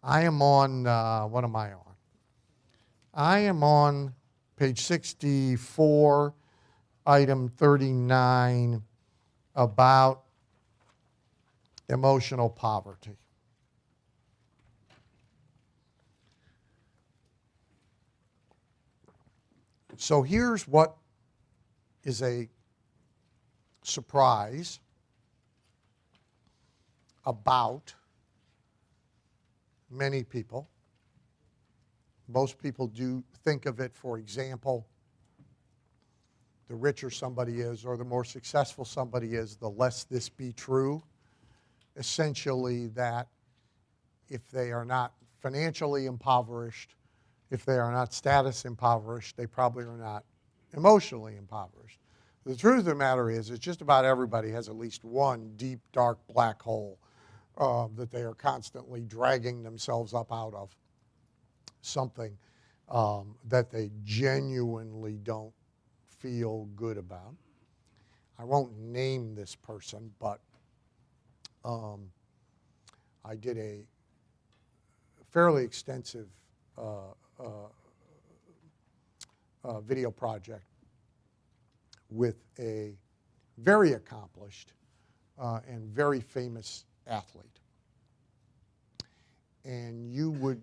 I am on, what am I on? I am on page 64, item 39, about emotional poverty. So here's what is a surprise about many people. Most people do think of it, for example, the richer somebody is or the more successful somebody is, the less this be true. Essentially that if they are not financially impoverished, if they are not status impoverished, they probably are not emotionally impoverished. The truth of the matter is just about everybody has at least one deep, dark, black hole that they are constantly dragging themselves up out of, something that they genuinely don't feel good about. I won't name this person, but I did a fairly extensive video project with a very accomplished and very famous athlete. And you would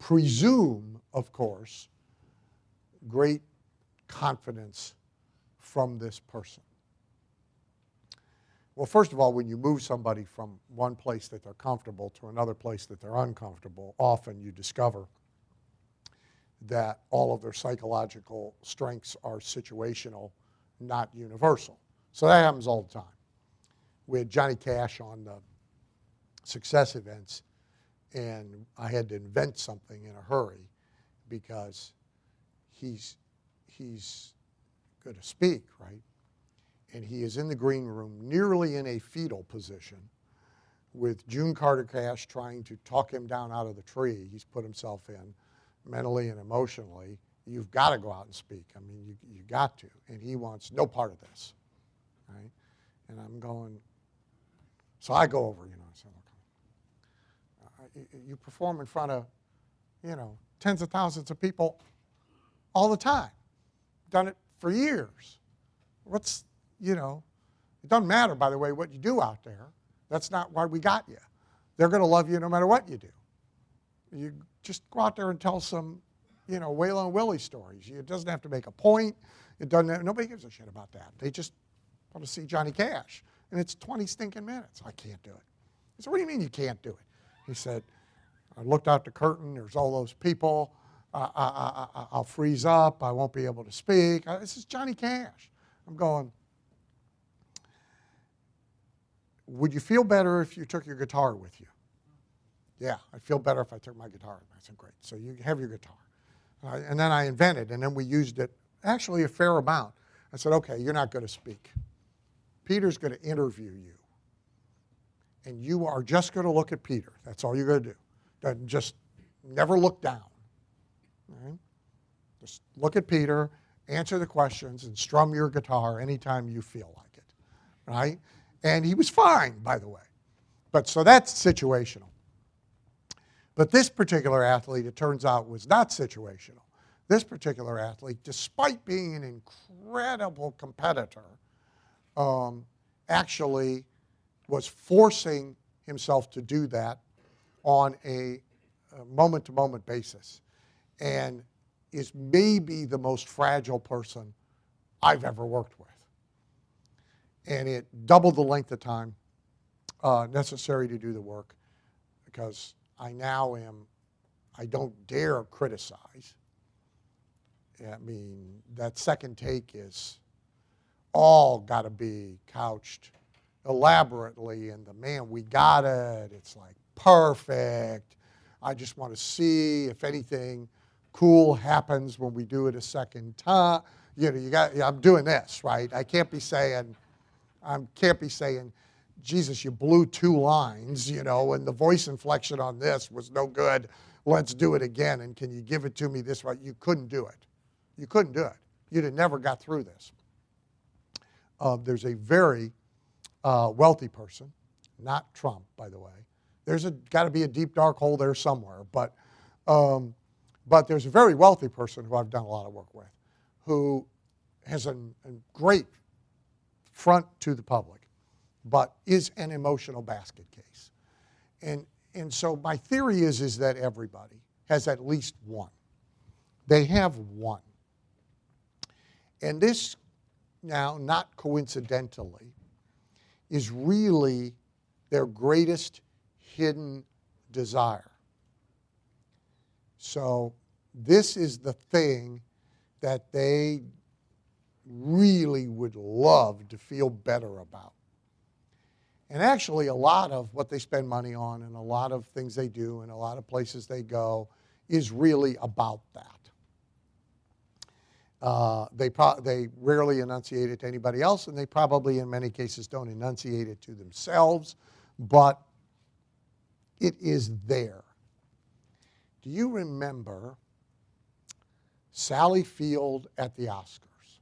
presume, of course, great confidence from this person. Well, first of all, when you move somebody from one place that they're comfortable to another place that they're uncomfortable, often you discover that all of their psychological strengths are situational, not universal. So that happens all the time. We had Johnny Cash on the Success events, and I had to invent something in a hurry because he's going to speak, right? And he is in the green room, nearly in a fetal position, with June Carter Cash trying to talk him down out of the tree he's put himself in, mentally and emotionally. You've got to go out and speak. I mean, you got to. And he wants no part of this, right? And I'm going, so I go over, I said, look, you perform in front of, tens of thousands of people all the time. Done it for years. It doesn't matter, by the way, what you do out there. That's not why we got you. They're going to love you no matter what you do. You just go out there and tell some, Waylon and Willie stories. It doesn't have to make a point. Nobody gives a shit about that. They just want to see Johnny Cash. And it's 20 stinking minutes. I can't do it. I said, what do you mean you can't do it? He said, I looked out the curtain. There's all those people. I'll freeze up. I won't be able to speak. This is Johnny Cash. I'm going, would you feel better if you took your guitar with you? Yeah, I'd feel better if I took my guitar with me. I said, great. So you have your guitar. And then I invented, and then we used it actually a fair amount. I said, okay, you're not going to speak. Peter's going to interview you. And you are just going to look at Peter. That's all you're going to do. Just never look down. Right? Just look at Peter, answer the questions, and strum your guitar anytime you feel like it. Right? And he was fine, by the way. But so that's situational. But this particular athlete, it turns out, was not situational. This particular athlete, despite being an incredible competitor, actually was forcing himself to do that on a moment-to-moment basis, and is maybe the most fragile person I've ever worked with. And it doubled the length of time necessary to do the work, because I don't dare criticize. I mean, that second take is all got to be couched elaborately, and we got it. It's like perfect. I just want to see if anything cool happens when we do it a second time. I'm doing this, right? I can't be saying, Jesus, you blew 2 lines, and the voice inflection on this was no good. Let's do it again, and can you give it to me this way? You couldn't do it. You couldn't do it. You'd have never got through this. There's a very wealthy person, not Trump, by the way, There's got to be a deep, dark hole there somewhere. But there's a very wealthy person who I've done a lot of work with who has a great front to the public, but is an emotional basket case. And so my theory is that everybody has at least one. They have one. And this, now, not coincidentally, is really their greatest hidden desire. So this is the thing that they really would love to feel better about. And actually, a lot of what they spend money on and a lot of things they do and a lot of places they go is really about that. They rarely enunciate it to anybody else, and they probably, in many cases, don't enunciate it to themselves, but it is there. Do you remember Sally Field at the Oscars?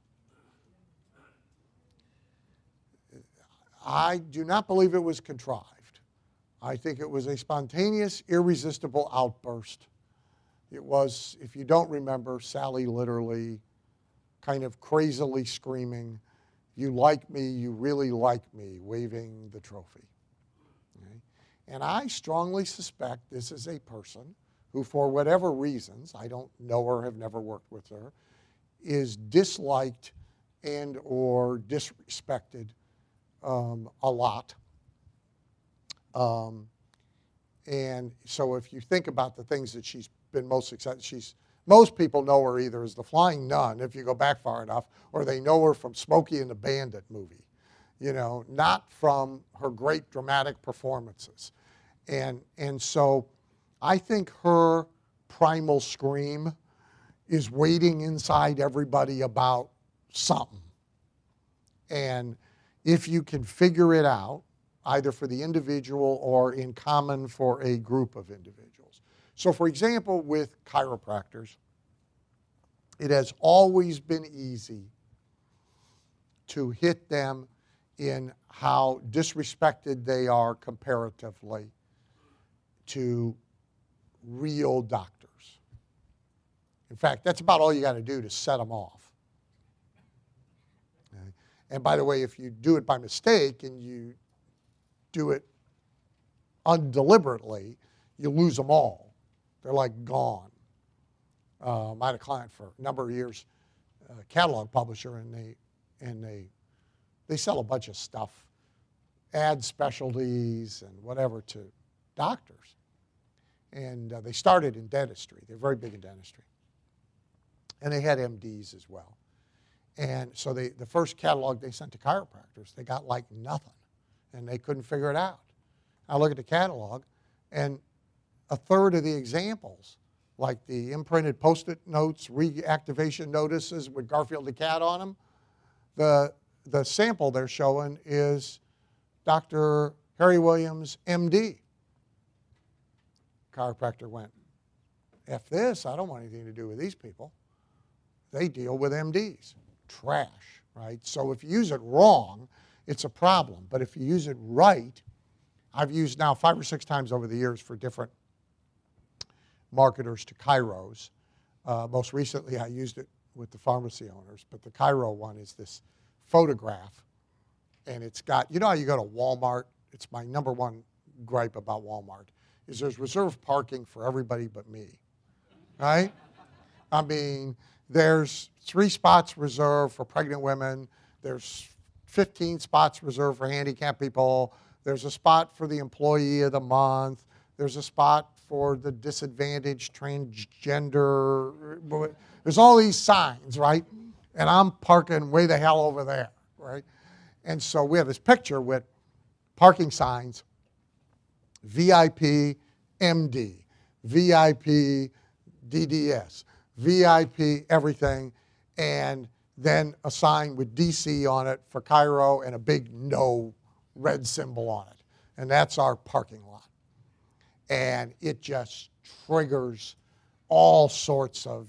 I do not believe it was contrived. I think it was a spontaneous, irresistible outburst. It was, if you don't remember, Sally literally kind of crazily screaming, "You like me, you really like me," waving the trophy. Okay? And I strongly suspect this is a person who, for whatever reasons, I don't know her, have never worked with her, is disliked and or disrespected a lot. And so if you think about the things that she's been most successful, most people know her either as the Flying Nun, if you go back far enough, or they know her from Smokey and the Bandit movie, not from her great dramatic performances. And so I think her primal scream is waiting inside everybody about something. And if you can figure it out, either for the individual or in common for a group of individuals. So for example, with chiropractors, it has always been easy to hit them in how disrespected they are comparatively to real doctors. In fact, that's about all you got to do to set them off. Okay? And by the way, if you do it by mistake and you do it undeliberately, you lose them all. They're like gone. I had a client for a number of years, a catalog publisher, and they sell a bunch of stuff, ad specialties and whatever to doctors. And they started in dentistry. They're very big in dentistry. And they had MDs as well. And so the first catalog they sent to chiropractors, they got like nothing. And they couldn't figure it out. I look at the catalog, and a third of the examples, like the imprinted Post-it notes, reactivation notices with Garfield the cat on them, the sample they're showing is Dr. Harry Williams, MD. Chiropractor went, F this, I don't want anything to do with these people. They deal with MDs. Trash, right? So if you use it wrong, it's a problem. But if you use it right, I've used now 5 or 6 times over the years for different marketers to chiros. Most recently, I used it with the pharmacy owners. But the chiro one is this photograph. And it's got, you know how you go to Walmart? It's my number one gripe about Walmart, is there's reserved parking for everybody but me, right? I mean, there's 3 spots reserved for pregnant women. There's 15 spots reserved for handicapped people. There's a spot for the employee of the month. There's a spot for the disadvantaged transgender. There's all these signs, right? And I'm parking way the hell over there, right? And so we have this picture with parking signs, VIP MD, VIP DDS, VIP everything, and then a sign with DC on it for chiro and a big no red symbol on it. And that's our parking lot. And it just triggers all sorts of,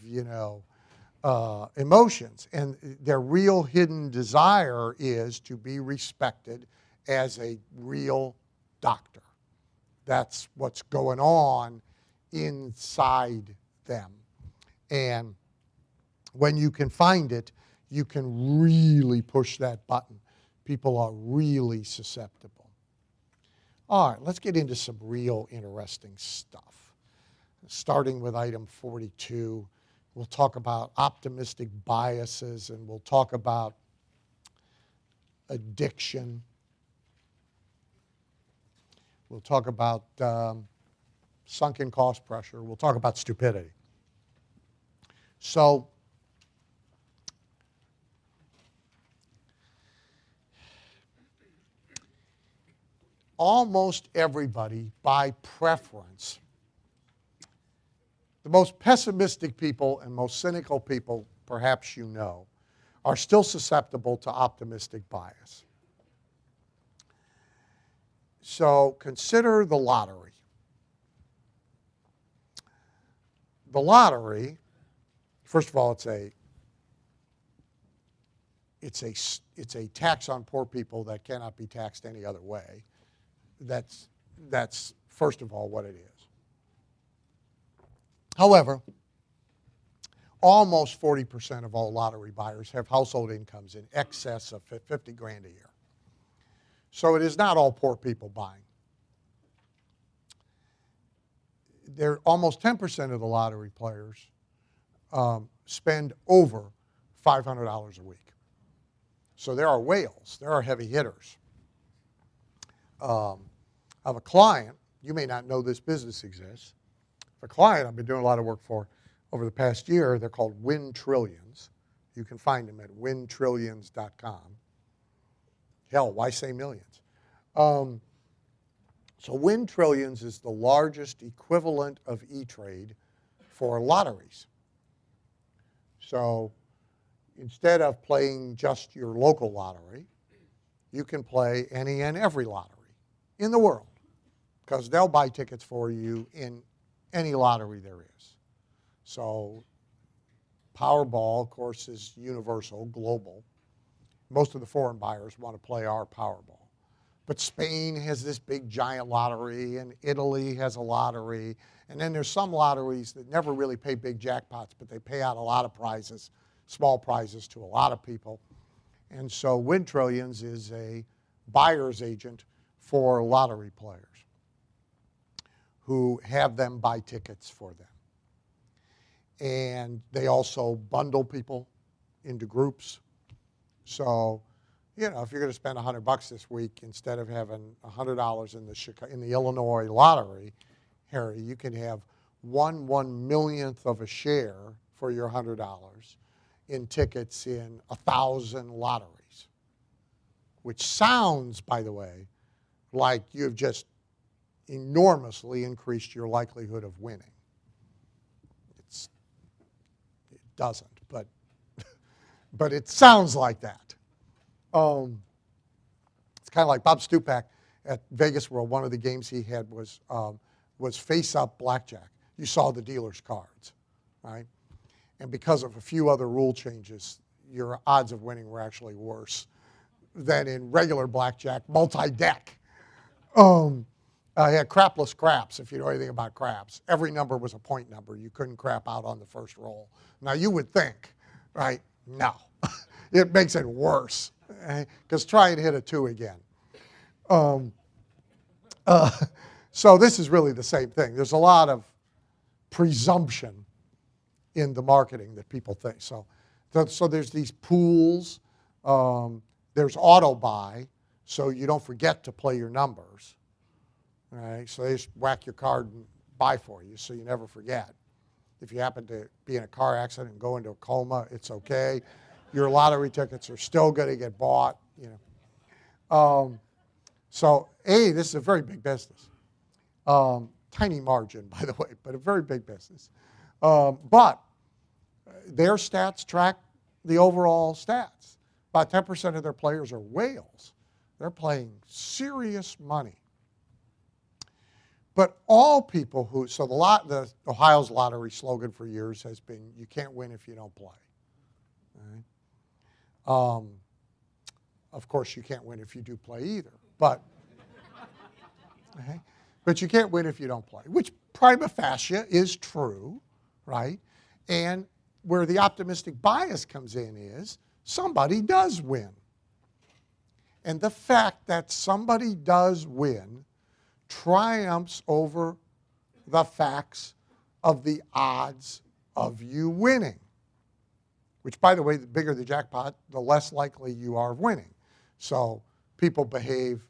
emotions. And their real hidden desire is to be respected as a real doctor. That's what's going on inside them. And when you can find it, you can really push that button. People are really susceptible. All right, let's get into some real interesting stuff. Starting with item 42, we'll talk about optimistic biases, and we'll talk about addiction. We'll talk about sunken cost pressure. We'll talk about stupidity. So, almost everybody, by preference, the most pessimistic people and most cynical people, perhaps you know, are still susceptible to optimistic bias. So consider the lottery. The lottery, first of all, it's a tax on poor people that cannot be taxed any other way. That's first of all what it is. However, almost 40% of all lottery buyers have household incomes in excess of 50 grand a year. So it is not all poor people buying. Almost 10% of the lottery players spend over $500 a week. So there are whales, there are heavy hitters. I have a client, you may not know this business exists. A client I've been doing a lot of work for over the past year, they're called Win Trillions. You can find them at wintrillions.com. Hell, why say millions? So Win Trillions is the largest equivalent of E-Trade for lotteries. So instead of playing just your local lottery, you can play any and every lottery in the world, because they'll buy tickets for you in any lottery there is. So Powerball, of course, is universal, global. Most of the foreign buyers want to play our Powerball. But Spain has this big giant lottery, and Italy has a lottery. And then there's some lotteries that never really pay big jackpots, but they pay out a lot of prizes, small prizes to a lot of people. And so Win Trillions is a buyer's agent for lottery players who have them buy tickets for them. And they also bundle people into groups. So, you know, if you're going to spend $100 this week, instead of having $100 in the Illinois lottery, Harry, you can have 1/1,000,000th of a share for your $100 in tickets in 1,000 lotteries, which sounds, by the way, like you've just enormously increased your likelihood of winning. It doesn't, but but it sounds like that. It's kind of like Bob Stupak at Vegas World. One of the games he had was face-up blackjack. You saw the dealer's cards, right? And because of a few other rule changes, your odds of winning were actually worse than in regular blackjack, multi-deck. I had crapless craps, if you know anything about craps. Every number was a point number. You couldn't crap out on the first roll. Now, you would think, right? No. It makes it worse, because try and hit a 2 again. So this is really the same thing. There's a lot of presumption in the marketing that people think. So there's these pools. There's auto buy, so you don't forget to play your numbers. Right? So they just whack your card and buy for you, so you never forget. If you happen to be in a car accident and go into a coma, it's okay. Your lottery tickets are still going to get bought. You know. So this is a very big business. Tiny margin, by the way, but a very big business. But their stats track the overall stats. About 10% of their players are whales. They're playing serious money. But all people who, so the Ohio's lottery slogan for years has been, you can't win if you don't play. Right? Of course, you can't win if you do play either. But, okay? But you can't win if you don't play, which prima facie is true, right? And where the optimistic bias comes in is somebody does win. And the fact that somebody does win triumphs over the facts of the odds of you winning. Which, by the way, the bigger the jackpot, the less likely you are of winning. So people behave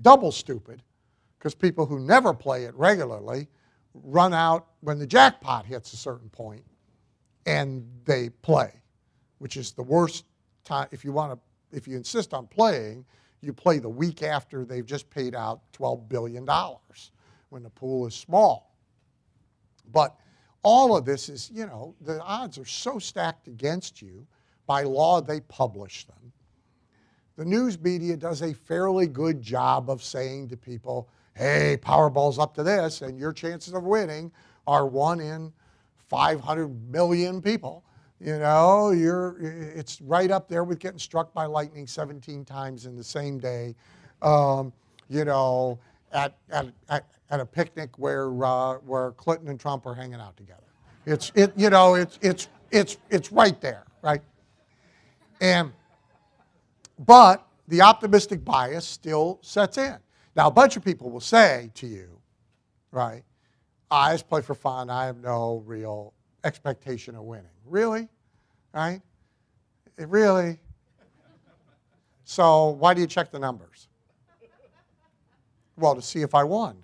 double stupid because people who never play it regularly run out when the jackpot hits a certain point and they play, which is the worst time. If you insist on playing, you play the week after they've just paid out $12 billion when the pool is small. But all of this is, the odds are so stacked against you. By law, they publish them. The news media does a fairly good job of saying to people, hey, Powerball's up to this, and your chances of winning are 1 in 500 million people. It's right up there with getting struck by lightning 17 times in the same day. At a picnic where Clinton and Trump are hanging out together. It's right there, right? But the optimistic bias still sets in. Now, a bunch of people will say to you, right, I just play for fun. I have no real expectation of winning. Really? Right? Really? So why do you check the numbers? Well, to see if I won.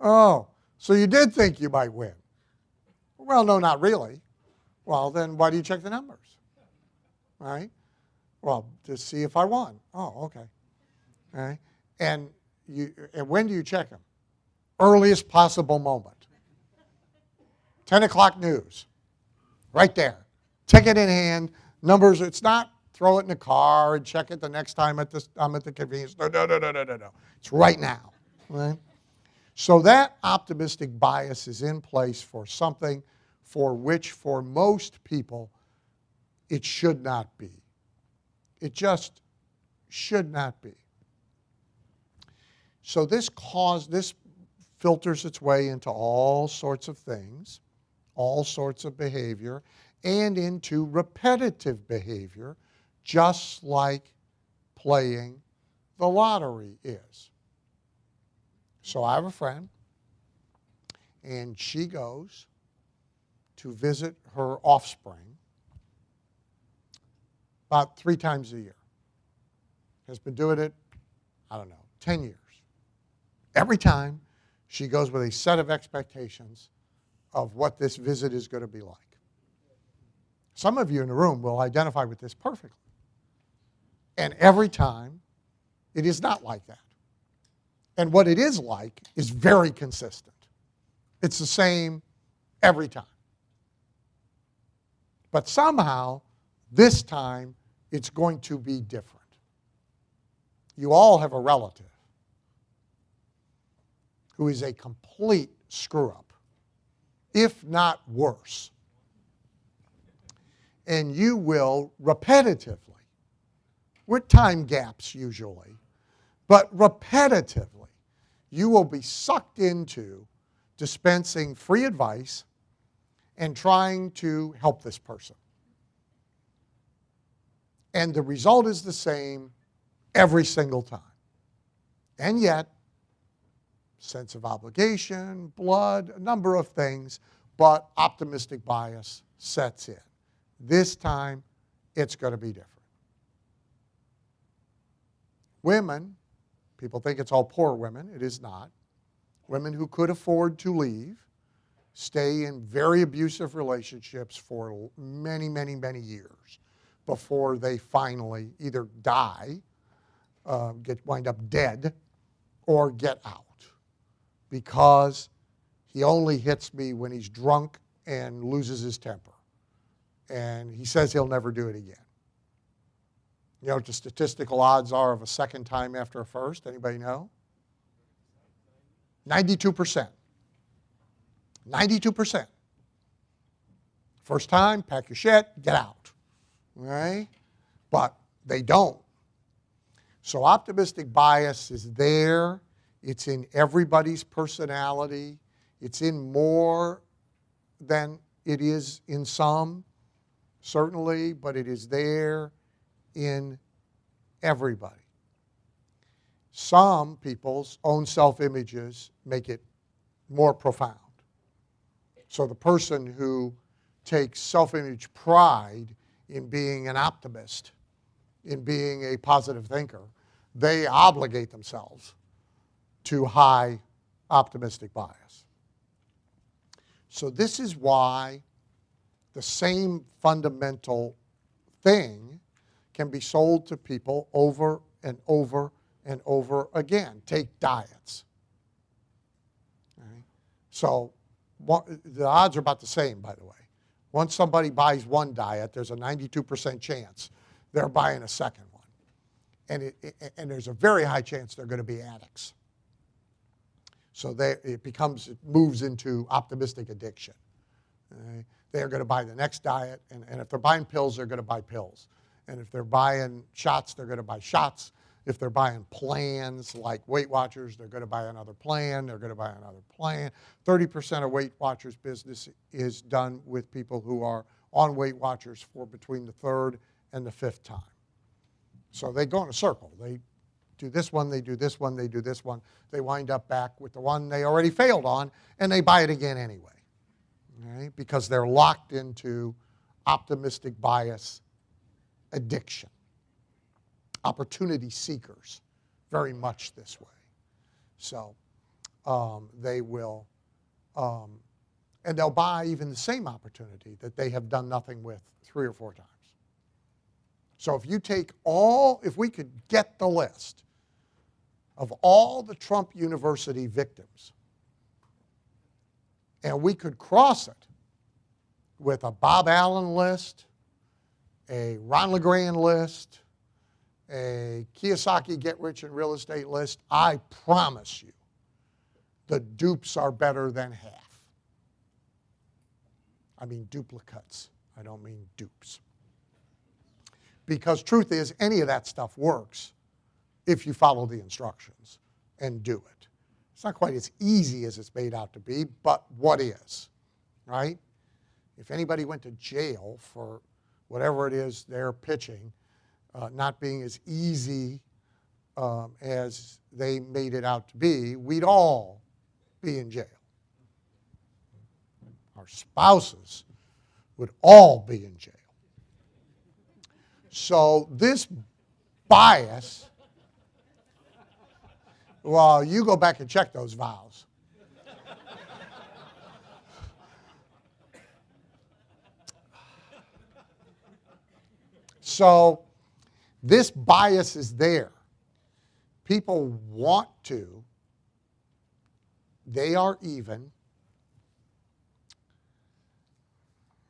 Oh, so you did think you might win. Well, no, not really. Well, then why do you check the numbers? Right? Well, to see if I won. Oh, okay. All right. And when do you check them? Earliest possible moment. 10 o'clock news. Right there. Ticket in hand. Numbers. It's not throw it in the car and check it the next time I'm at the convenience. No. It's right now. Right? So that optimistic bias is in place for something for which, for most people, it should not be. It just should not be. So this filters its way into all sorts of things, all sorts of behavior, and into repetitive behavior, just like playing the lottery is. So I have a friend, and she goes to visit her offspring about 3 times a year. Has been doing it, 10 years. Every time she goes with a set of expectations of what this visit is going to be like. Some of you in the room will identify with this perfectly. And every time, it is not like that. And what it is like is very consistent. It's the same every time. But somehow, this time, it's going to be different. You all have a relative who is a complete screw-up, if not worse. And you will repetitively, with time gaps usually, but repetitively, you will be sucked into dispensing free advice and trying to help this person. And the result is the same every single time. And yet, sense of obligation, blood, a number of things, but optimistic bias sets in. This time, it's going to be different. Women, people think it's all poor women. It is not. Women who could afford to leave stay in very abusive relationships for many, many, many years before they finally either die, wind up dead, or get out. Because he only hits me when he's drunk and loses his temper. And he says he'll never do it again. You know what the statistical odds are of a second time after a first? Anybody know? 92%. 92%. First time, pack your shit, get out. Right? But they don't. So optimistic bias is there. It's in everybody's personality. It's in more than it is in some, certainly, but it is there in everybody. Some people's own self-images make it more profound. So the person who takes self-image pride in being an optimist, in being a positive thinker, they obligate themselves to high optimistic bias. So this is why the same fundamental thing can be sold to people over and over and over again. Take diets. Okay? So the odds are about the same, by the way. Once somebody buys one diet, there's a 92% chance they're buying a second one. And there's a very high chance they're going to be addicts. So it moves into optimistic addiction. Okay? They're going to buy the next diet, and if they're buying pills, they're going to buy pills. And if they're buying shots, they're going to buy shots. If they're buying plans like Weight Watchers, they're going to buy another plan, they're going to buy another plan. 30% of Weight Watchers business is done with people who are on Weight Watchers for between the third and the fifth time. So they go in a circle. They do this one, they do this one, they do this one. They wind up back with the one they already failed on, and they buy it again anyway. Okay? Because they're locked into optimistic bias addiction. Opportunity seekers, very much this way. So they will, and they'll buy even the same opportunity that they have done nothing with 3 or 4 times. So if we could get the list of all the Trump University victims, and we could cross it with a Bob Allen list, a Ron LeGrand list, a Kiyosaki get-rich in real estate list, I promise you the dupes are better than half. I mean duplicates. I don't mean dupes. Because truth is, any of that stuff works if you follow the instructions and do it. It's not quite as easy as it's made out to be, but what is, right? If anybody went to jail for whatever it is they're pitching, not being as easy as they made it out to be, we'd all be in jail. Our spouses would all be in jail. So this bias, well, you go back and check those vows. So this bias is there. People want to. They are even,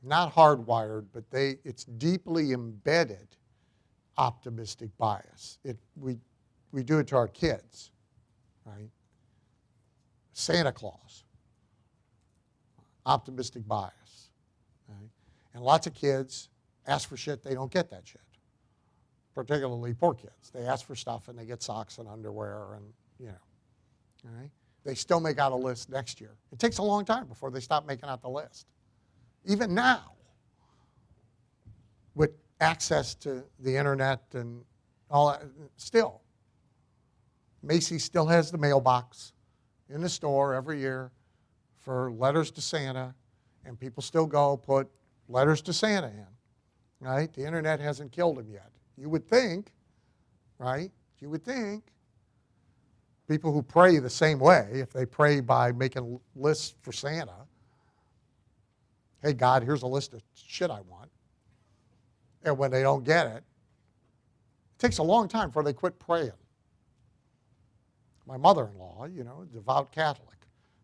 not hardwired, but it's deeply embedded optimistic bias. We do it to our kids, right? Santa Claus, optimistic bias, right? And lots of kids ask for shit, they don't get that shit. Particularly poor kids. They ask for stuff and they get socks and underwear and, all right? They still make out a list next year. It takes a long time before they stop making out the list. Even now, with access to the internet and all that, still. Macy's still has the mailbox in the store every year for letters to Santa, and people still go put letters to Santa in, right? The internet hasn't killed him yet. You would think, right? You would think people who pray the same way, if they pray by making lists for Santa, hey, God, here's a list of shit I want. And when they don't get it, it takes a long time before they quit praying. My mother-in-law, devout Catholic,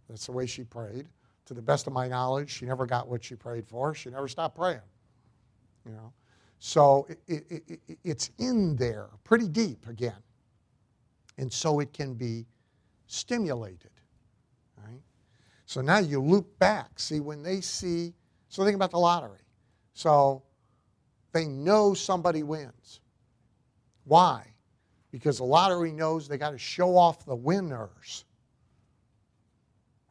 that's the way she prayed. To the best of my knowledge, she never got what she prayed for. She never stopped praying, So it's in there pretty deep again. And so it can be stimulated, right? So now you loop back. See, when they see, so think about the lottery. So they know somebody wins. Why? because the lottery knows they got to show off the winners,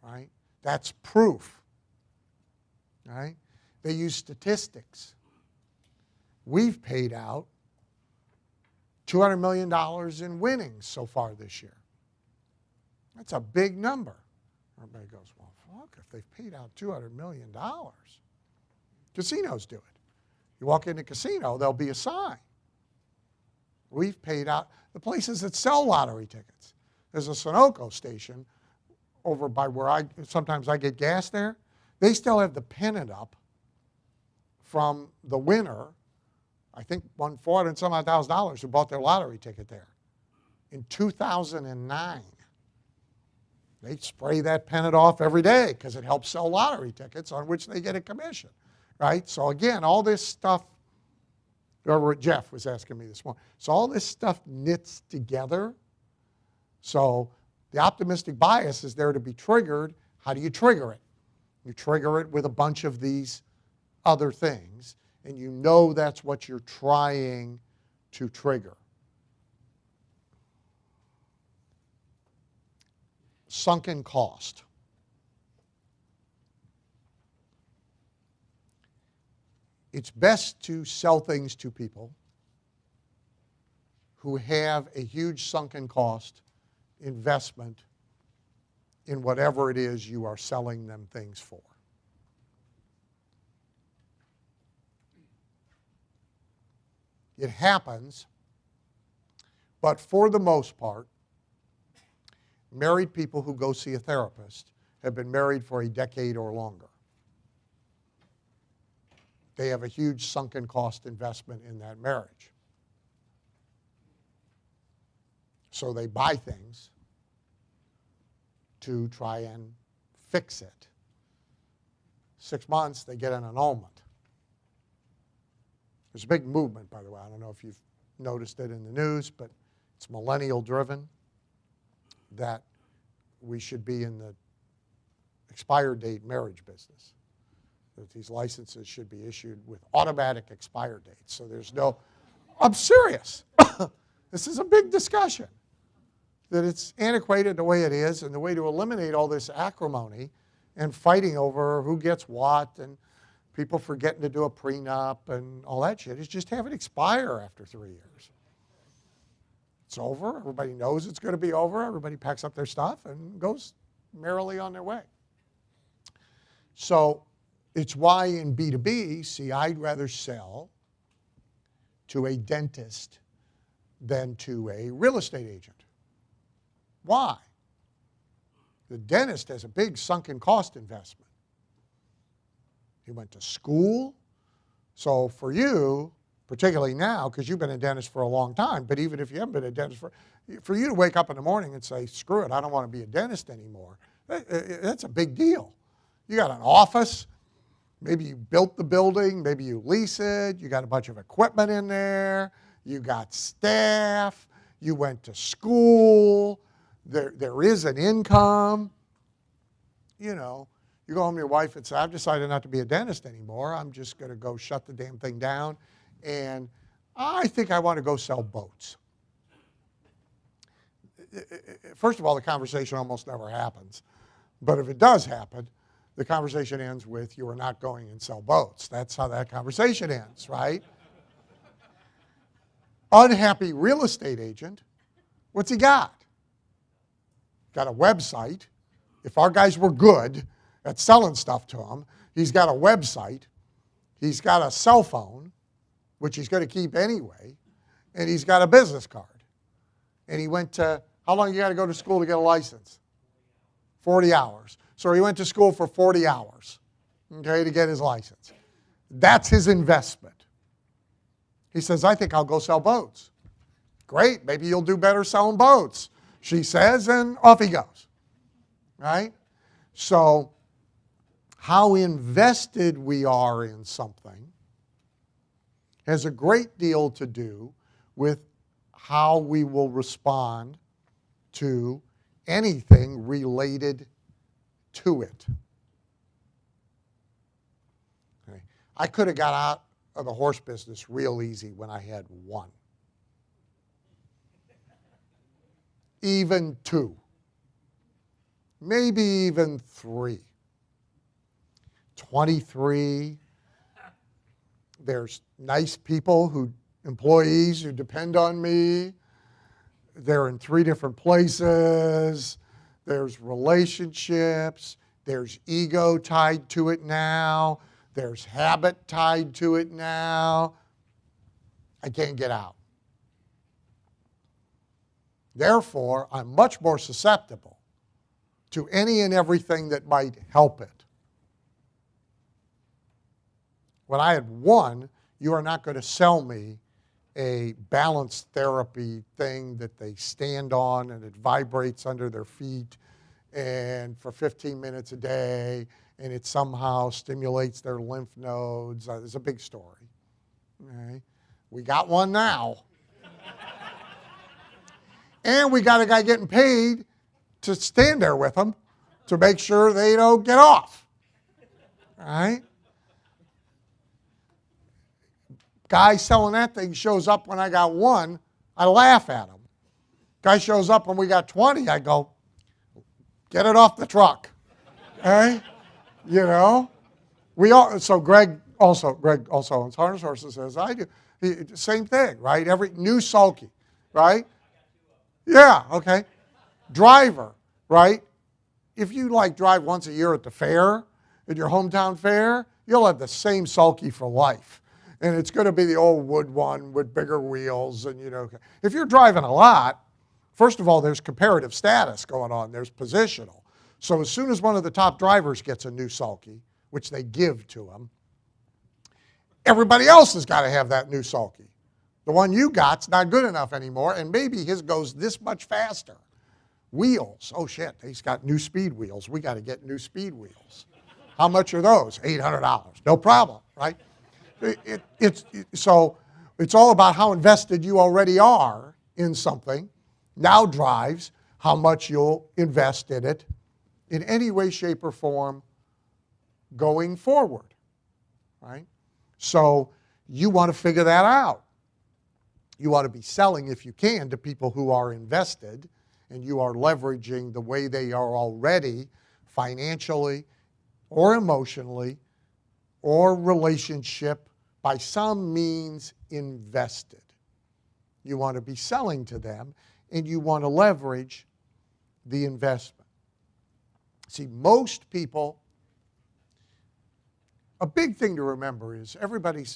right? That's proof, right? They use statistics. We've paid out $200 million in winnings so far this year. That's a big number. Everybody goes, well, fuck, if they've paid out $200 million. Casinos do it. You walk in a casino, there'll be a sign. We've paid out, the places that sell lottery tickets. There's a Sunoco station over by where sometimes I get gas there. They still have the pennant up from the winner. I think won $400 and some odd thousand who bought their lottery ticket there in 2009. They spray that pennant off every day because it helps sell lottery tickets on which they get a commission, right? So again, all this stuff, Jeff was asking me this morning, so all this stuff knits together. So the optimistic bias is there to be triggered. How do you trigger it? You trigger it with a bunch of these other things, and you know that's what you're trying to trigger. Sunken cost. It's best to sell things to people who have a huge sunken cost investment in whatever it is you are selling them things for. It happens, but for the most part, married people who go see a therapist have been married for a decade or longer. They have a huge sunken cost investment in that marriage. So they buy things to try and fix it. 6 months, they get an annulment. There's a big movement, by the way. I don't know if you've noticed it in the news, but it's millennial driven, that we should be in the expired date marriage business. That these licenses should be issued with automatic expire dates. So there's no, I'm serious. This is a big discussion. That it's antiquated the way it is, and the way to eliminate all this acrimony and fighting over who gets what and people forgetting to do a prenup and all that shit is just have it expire after 3 years. It's over. Everybody knows it's going to be over. Everybody packs up their stuff and goes merrily on their way. So it's why in B2B, see, I'd rather sell to a dentist than to a real estate agent. Why? The dentist has a big sunken cost investment. He went to school. So for you, particularly now, because you've been a dentist for a long time, but even if you haven't been a dentist for you to wake up in the morning and say, screw it, I don't want to be a dentist anymore, that's a big deal. You got an office. Maybe you built the building, maybe you lease it, you got a bunch of equipment in there, you got staff, you went to school, there is an income. You know, you go home to your wife and say, I've decided not to be a dentist anymore, I'm just going to go shut the damn thing down, and I think I want to go sell boats. First of all, the conversation almost never happens, but if it does happen, the conversation ends with, you are not going and sell boats. That's how that conversation ends, right? Unhappy real estate agent, what's he got? Got a website. If our guys were good at selling stuff to him, he's got a website. He's got a cell phone, which he's going to keep anyway, and he's got a business card. And he went to, how long you got to go to school to get a license? 40 hours. So he went to school for 40 hours, okay, to get his license. That's his investment. He says, I think I'll go sell boats. Great, maybe you'll do better selling boats, she says, and off he goes, right? So how invested we are in something has a great deal to do with how we will respond to anything related to it. Okay. I could have got out of the horse business real easy when I had one. even 2, maybe even 3. 23, there's nice people employees who depend on me. They're in 3 different places. There's relationships. There's ego tied to it now. There's habit tied to it now. I can't get out. Therefore, I'm much more susceptible to any and everything that might help it. When I had 1, you are not going to sell me a balance therapy thing that they stand on and it vibrates under their feet and for 15 minutes a day and it somehow stimulates their lymph nodes. It's a big story. Okay? We got one now. And we got a guy getting paid to stand there with them to make sure they don't get off. All right? Guy selling that thing shows up when I got 1, I laugh at him. Guy shows up when we got 20, I go, get it off the truck. All right? You know? So Greg also owns harness horses as I do. Same thing, right? Every new sulky, right? Yeah, okay. Driver, right? If you drive once a year at the fair, at your hometown fair, you'll have the same sulky for life. And it's going to be the old wood one with bigger wheels. And, if you're driving a lot, first of all, there's comparative status going on. There's positional. So as soon as one of the top drivers gets a new sulky, which they give to them, everybody else has got to have that new sulky. The one you got's not good enough anymore, and maybe his goes this much faster. Wheels. Oh, shit, he's got new speed wheels. We got to get new speed wheels. How much are those? $800. No problem, right? So it's all about how invested you already are in something. Now drives how much you'll invest in it in any way, shape, or form going forward, right? So you want to figure that out. You ought to be selling, if you can, to people who are invested and you are leveraging the way they are already financially or emotionally or relationship by some means invested. You want to be selling to them and you want to leverage the investment. See, most people, a big thing to remember is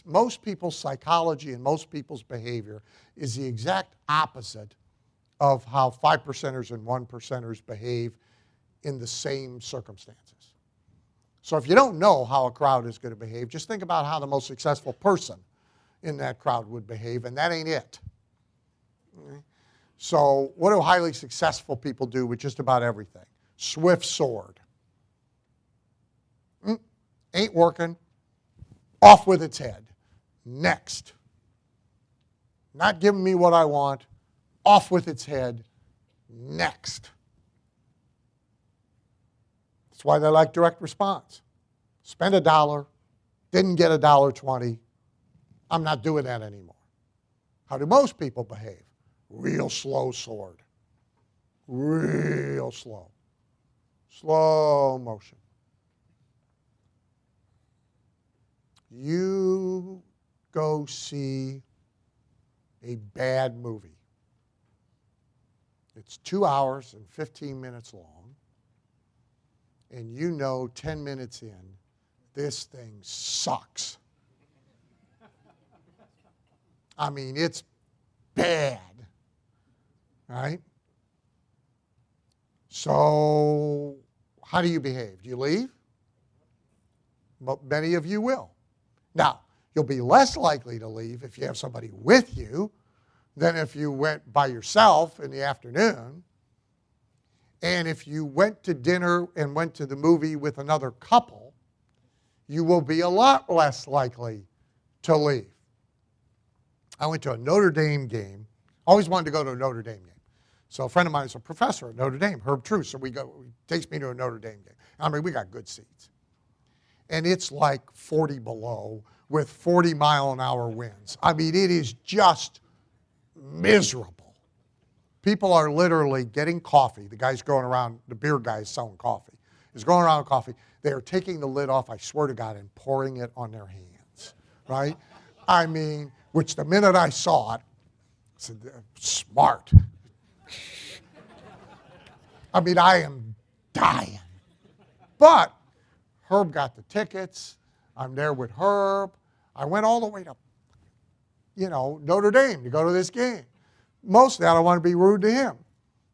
most people's psychology and most people's behavior is the exact opposite of how 5%ers and 1%ers behave in the same circumstances. So if you don't know how a crowd is going to behave, just think about how the most successful person in that crowd would behave, and that ain't it. Okay? So what do highly successful people do with just about everything? Swift sword. Ain't working. Off with its head. Next. Not giving me what I want. Off with its head. Next. That's why they like direct response. Spend $1, didn't get $1.20. I'm not doing that anymore. How do most people behave? Real slow sword. Real slow. Slow motion. You go see a bad movie. It's 2 hours and 15 minutes long, and 10 minutes in, this thing sucks. I mean, it's bad, right? So how do you behave? Do you leave? Well, many of you will. Now, you'll be less likely to leave if you have somebody with you than if you went by yourself in the afternoon. And if you went to dinner and went to the movie with another couple, you will be a lot less likely to leave. I went to a Notre Dame game. Always wanted to go to a Notre Dame game. So a friend of mine is a professor at Notre Dame, Herb Truce. So he takes me to a Notre Dame game. I mean, we got good seats. And it's like 40 below with 40-mile-an-hour winds. I mean, it is just miserable. People are literally getting coffee. The guy's going around, the beer guy's selling coffee. He's going around with coffee. They are taking the lid off, I swear to God, and pouring it on their hands, right? I mean, which the minute I saw it, I said, smart. I mean, I am dying. But Herb got the tickets. I'm there with Herb. I went all the way to, Notre Dame to go to this game. Mostly I don't want to be rude to him,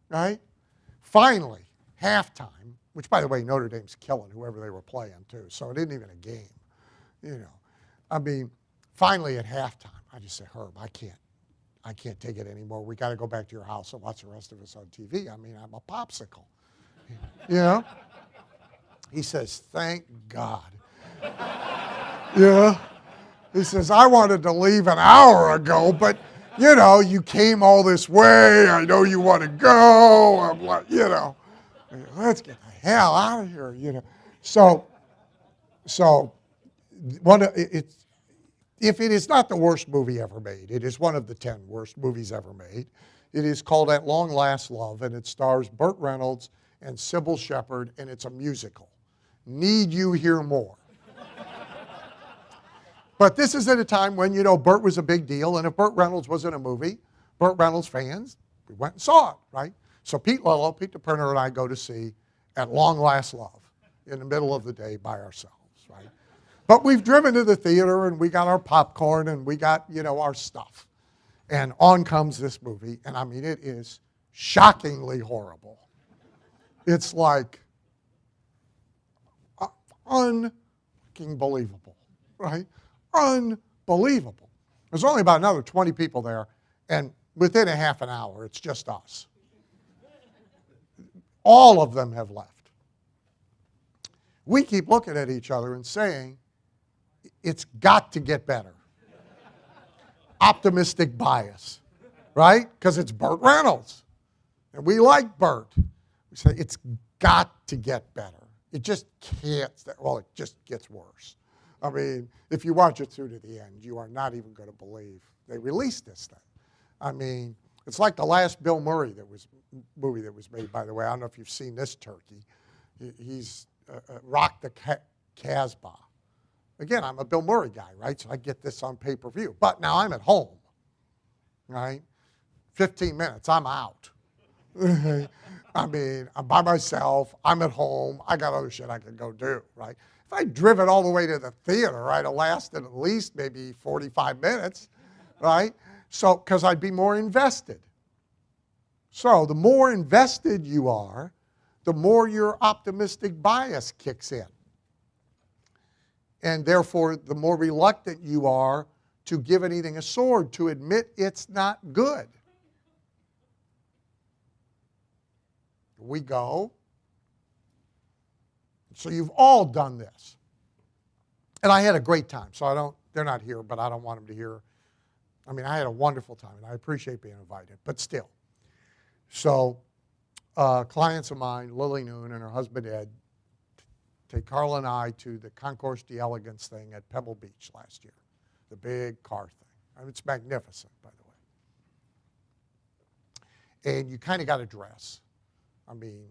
right? Finally, halftime, which, by the way, Notre Dame's killing whoever they were playing, too, so it isn't even a game, I mean, finally at halftime, I just said, Herb, I can't take it anymore. We got to go back to your house and watch the rest of us on TV. I mean, I'm a popsicle, He says, thank God. He says, I wanted to leave an hour ago, but, you came all this way. I know you want to go. I'm like, let's get the hell out of here, So if it is not the worst movie ever made, it is one of the 10 worst movies ever made. It is called At Long Last Love, and it stars Burt Reynolds and Sybil Shepherd, and it's a musical. Need you hear more? But this is at a time when, Burt was a big deal, and if Burt Reynolds was in a movie, Burt Reynolds fans, we went and saw it, right? So Pete DePerner and I go to see At Long Last Love in the middle of the day by ourselves, right? But we've driven to the theater, and we got our popcorn, and we got, our stuff. And on comes this movie, and I mean, it is shockingly horrible. It's like unbelievable, right? Unbelievable. There's only about another 20 people there, and within a half an hour, it's just us. All of them have left. We keep looking at each other and saying, it's got to get better. Optimistic bias, right? Because it's Burt Reynolds, and we like Burt. We say, it's got to get better. It just can't, it just gets worse. I mean, if you watch it through to the end, you are not even going to believe they released this thing. I mean, it's like the last Bill Murray movie that was made, by the way. I don't know if you've seen this turkey. He's Rock the Casbah. Again, I'm a Bill Murray guy, right? So I get this on pay-per-view. But now I'm at home, right? 15 minutes, I'm out. I mean, I'm by myself. I'm at home. I got other shit I can go do, right? If I'd driven all the way to the theater, I'd have lasted at least maybe 45 minutes, right? So, because I'd be more invested. So the more invested you are, the more your optimistic bias kicks in. And therefore, the more reluctant you are to give anything a sword, to admit it's not good. We go. So you've all done this. And I had a great time. So they're not here, but I don't want them to hear. I mean, I had a wonderful time, and I appreciate being invited, but still. So clients of mine, Lily Noon and her husband Ed, take Carla and I to the Concours d'Elegance thing at Pebble Beach last year, the big car thing. I mean, it's magnificent, by the way. And you kind of got to dress. I mean,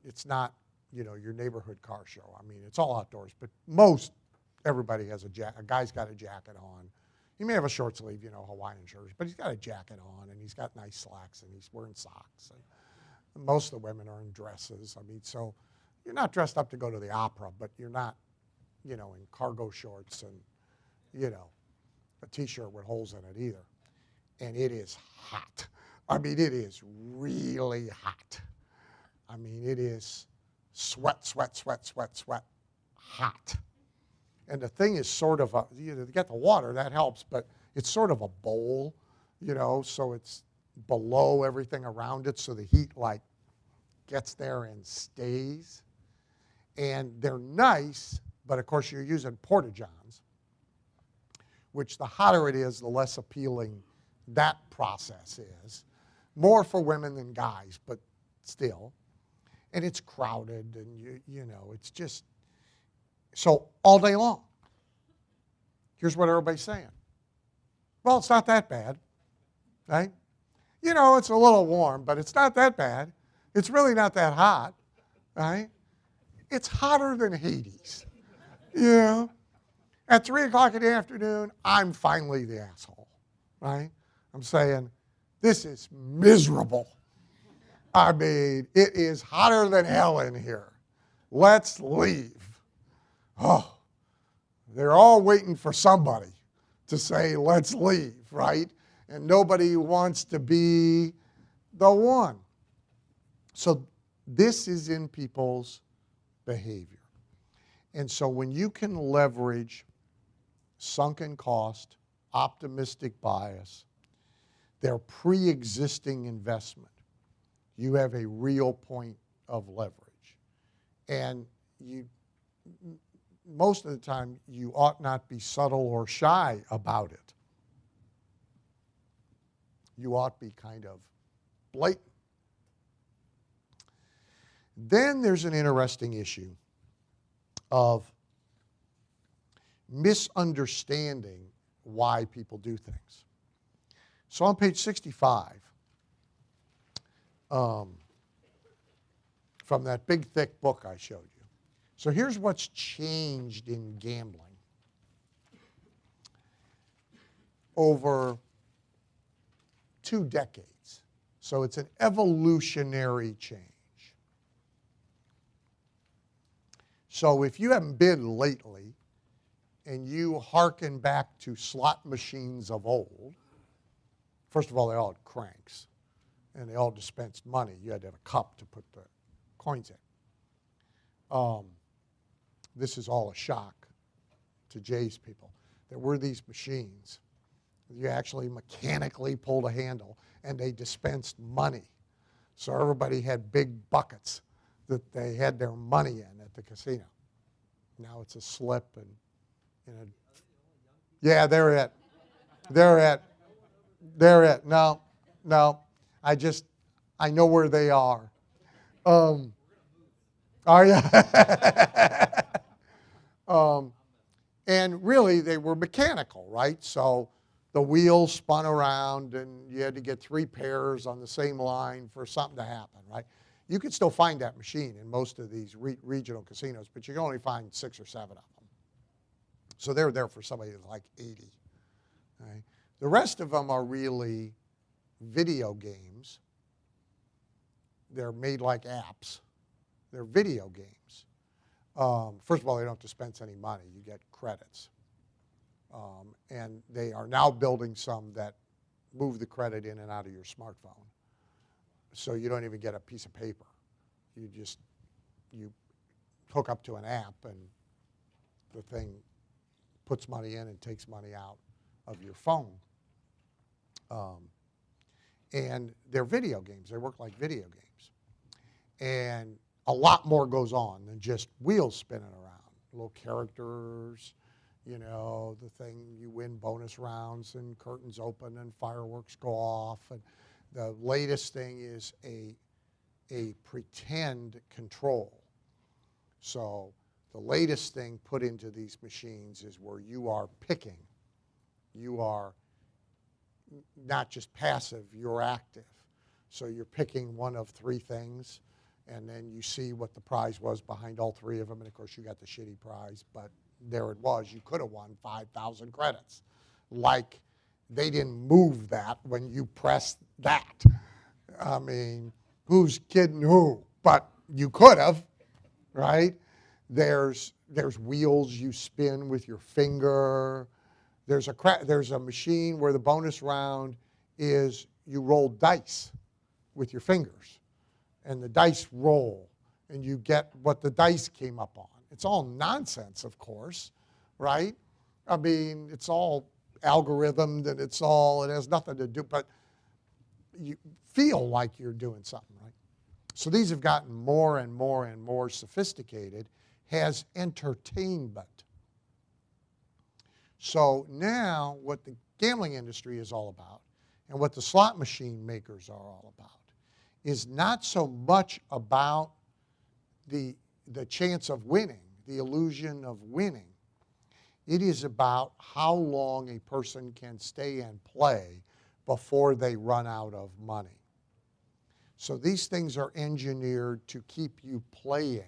it's not, your neighborhood car show. I mean, it's all outdoors, but everybody has a guy's got a jacket on. He may have a short sleeve, Hawaiian shirt, but he's got a jacket on, and he's got nice slacks, and he's wearing socks. And most of the women are in dresses. I mean, so you're not dressed up to go to the opera, but you're not, in cargo shorts and, a T-shirt with holes in it either. And it is hot. I mean, it is really hot. I mean, it is sweat, hot. And the thing is sort of to get the water, that helps, but it's sort of a bowl, so it's below everything around it, so the heat, gets there and stays. And they're nice, but of course you're using porta-johns, which the hotter it is, the less appealing that process is. More for women than guys, but still. And it's crowded, and it's just, so all day long. Here's what everybody's saying. Well, it's not that bad, right? you know, it's a little warm, but it's not that bad. It's really not that hot, right? It's hotter than Hades, you know? At 3 o'clock in the afternoon, I'm finally the asshole, right? I'm saying, this is miserable. I mean, it is hotter than hell in here. Let's leave. Oh, they're all waiting for somebody to say, let's leave, right? And nobody wants to be the one. So this is in people's behavior. And so when you can leverage sunken cost, optimistic bias, their pre-existing investment, you have a real point of leverage. And most of the time, you ought not be subtle or shy about it. You ought to be kind of blatant. Then there's an interesting issue of misunderstanding why people do things. So on page 65, from that big, thick book I showed you. So here's what's changed in gambling over 2 decades. So it's an evolutionary change. So if you haven't been lately and you hearken back to slot machines of old, first of all, they all had cranks and they all dispensed money. You had to have a cup to put the coins in. This is all a shock to Jay's people. There were these machines. You actually mechanically pulled a handle and they dispensed money. So everybody had big buckets that they had their money in at the casino. Now it's a slip and yeah, they're it. No, I know where they are. Are you? And really, they were mechanical, right? So the wheels spun around, and you had to get 3 pairs on the same line for something to happen, right? You could still find that machine in most of these regional casinos, but you can only find 6 or 7 of them. So they're there for somebody that's like 80. Right? The rest of them are really video games. They're made like apps. They're video games. First of all, they don't dispense any money. You get credits. And they are now building some that move the credit in and out of your smartphone. So you don't even get a piece of paper. You hook up to an app and the thing puts money in and takes money out of your phone. And they're video games. They work like video games. And a lot more goes on than just wheels spinning around. Little characters, you know, the thing you win bonus rounds and curtains open and fireworks go off. And the latest thing is a pretend control. So the latest thing put into these machines is where you are picking. You are not just passive, you're active. So you're picking one of 3 things, and then you see what the prize was behind all 3 of them, and of course you got the shitty prize, but there it was. You could have won 5,000 credits. Like, they didn't move that when you pressed that. I mean, who's kidding who? But you could have, right? There's wheels you spin with your finger. There's a machine where the bonus round is you roll dice with your fingers, and the dice roll, and you get what the dice came up on. It's all nonsense, of course, right? I mean, it's all algorithmed, and it has nothing to do, but you feel like you're doing something, right? So these have gotten more and more and more sophisticated as entertainment. So now what the gambling industry is all about, and what the slot machine makers are all about, is not so much about the chance of winning, the illusion of winning. It is about how long a person can stay and play before they run out of money. So these things are engineered to keep you playing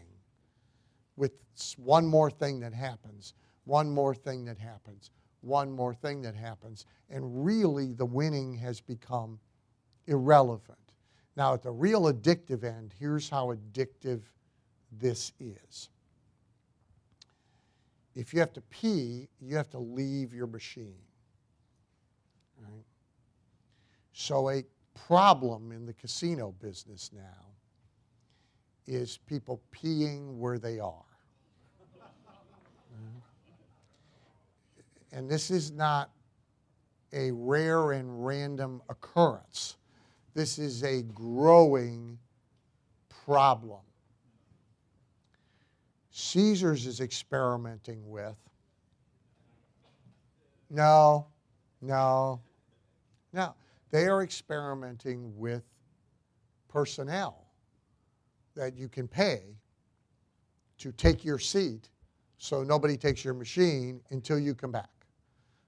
with one more thing that happens, one more thing that happens, one more thing that happens, and really the winning has become irrelevant. Now, at the real addictive end, here's how addictive this is. If you have to pee, you have to leave your machine. Right? So a problem in the casino business now is people peeing where they are. And this is not a rare and random occurrence. This is a growing problem. Caesars is experimenting with, no. They are experimenting with personnel that you can pay to take your seat so nobody takes your machine until you come back.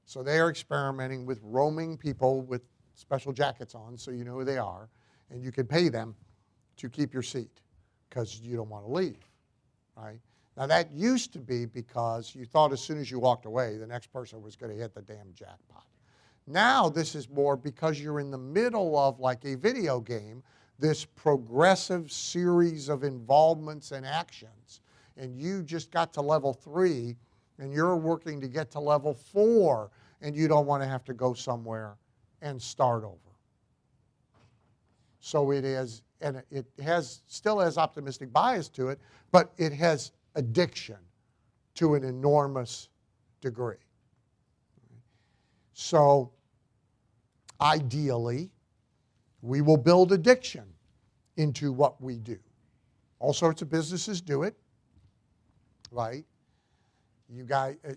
So they are experimenting with roaming people with special jackets on so you know who they are, and you can pay them to keep your seat because you don't want to leave, right? Now that used to be because you thought as soon as you walked away, the next person was going to hit the damn jackpot. Now this is more because you're in the middle of, like a video game, this progressive series of involvements and actions, and you just got to level 3, and you're working to get to level 4, and you don't want to have to go somewhere and start over. So it is, and it still has optimistic bias to it, but it has addiction to an enormous degree. So ideally, we will build addiction into what we do. All sorts of businesses do it, right?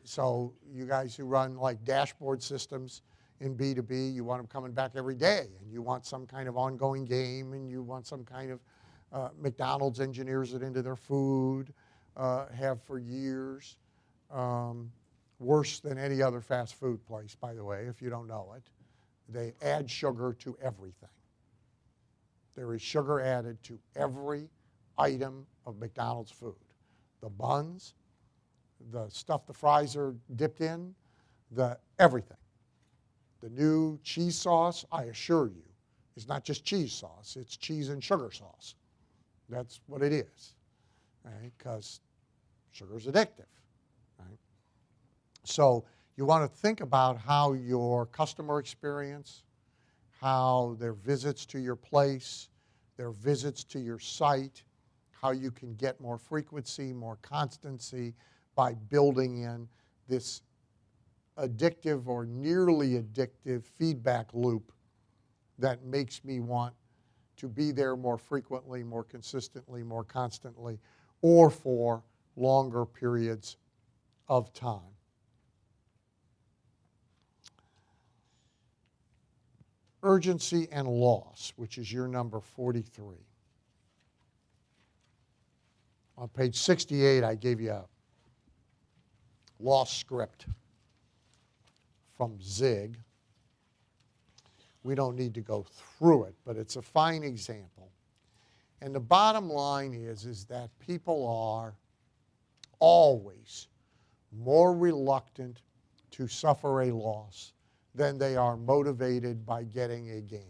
So you guys who run like dashboard systems in B2B, you want them coming back every day, and you want some kind of ongoing game, and you want some kind of McDonald's engineers it into their food, have for years. Worse than any other fast food place, by the way, if you don't know it. They add sugar to everything. There is sugar added to every item of McDonald's food. The buns, the stuff the fries are dipped in, everything. The new cheese sauce, I assure you, is not just cheese sauce. It's cheese and sugar sauce. That's what it is, right? Because sugar is addictive, right? So you want to think about how your customer experience, how their visits to your place, their visits to your site, how you can get more frequency, more constancy by building in this addictive or nearly addictive feedback loop that makes me want to be there more frequently, more consistently, more constantly, or for longer periods of time. Urgency and loss, which is your number 43. On page 68, I gave you a loss script from Zig. We don't need to go through it, but it's a fine example. And the bottom line is that people are always more reluctant to suffer a loss than they are motivated by getting a gain.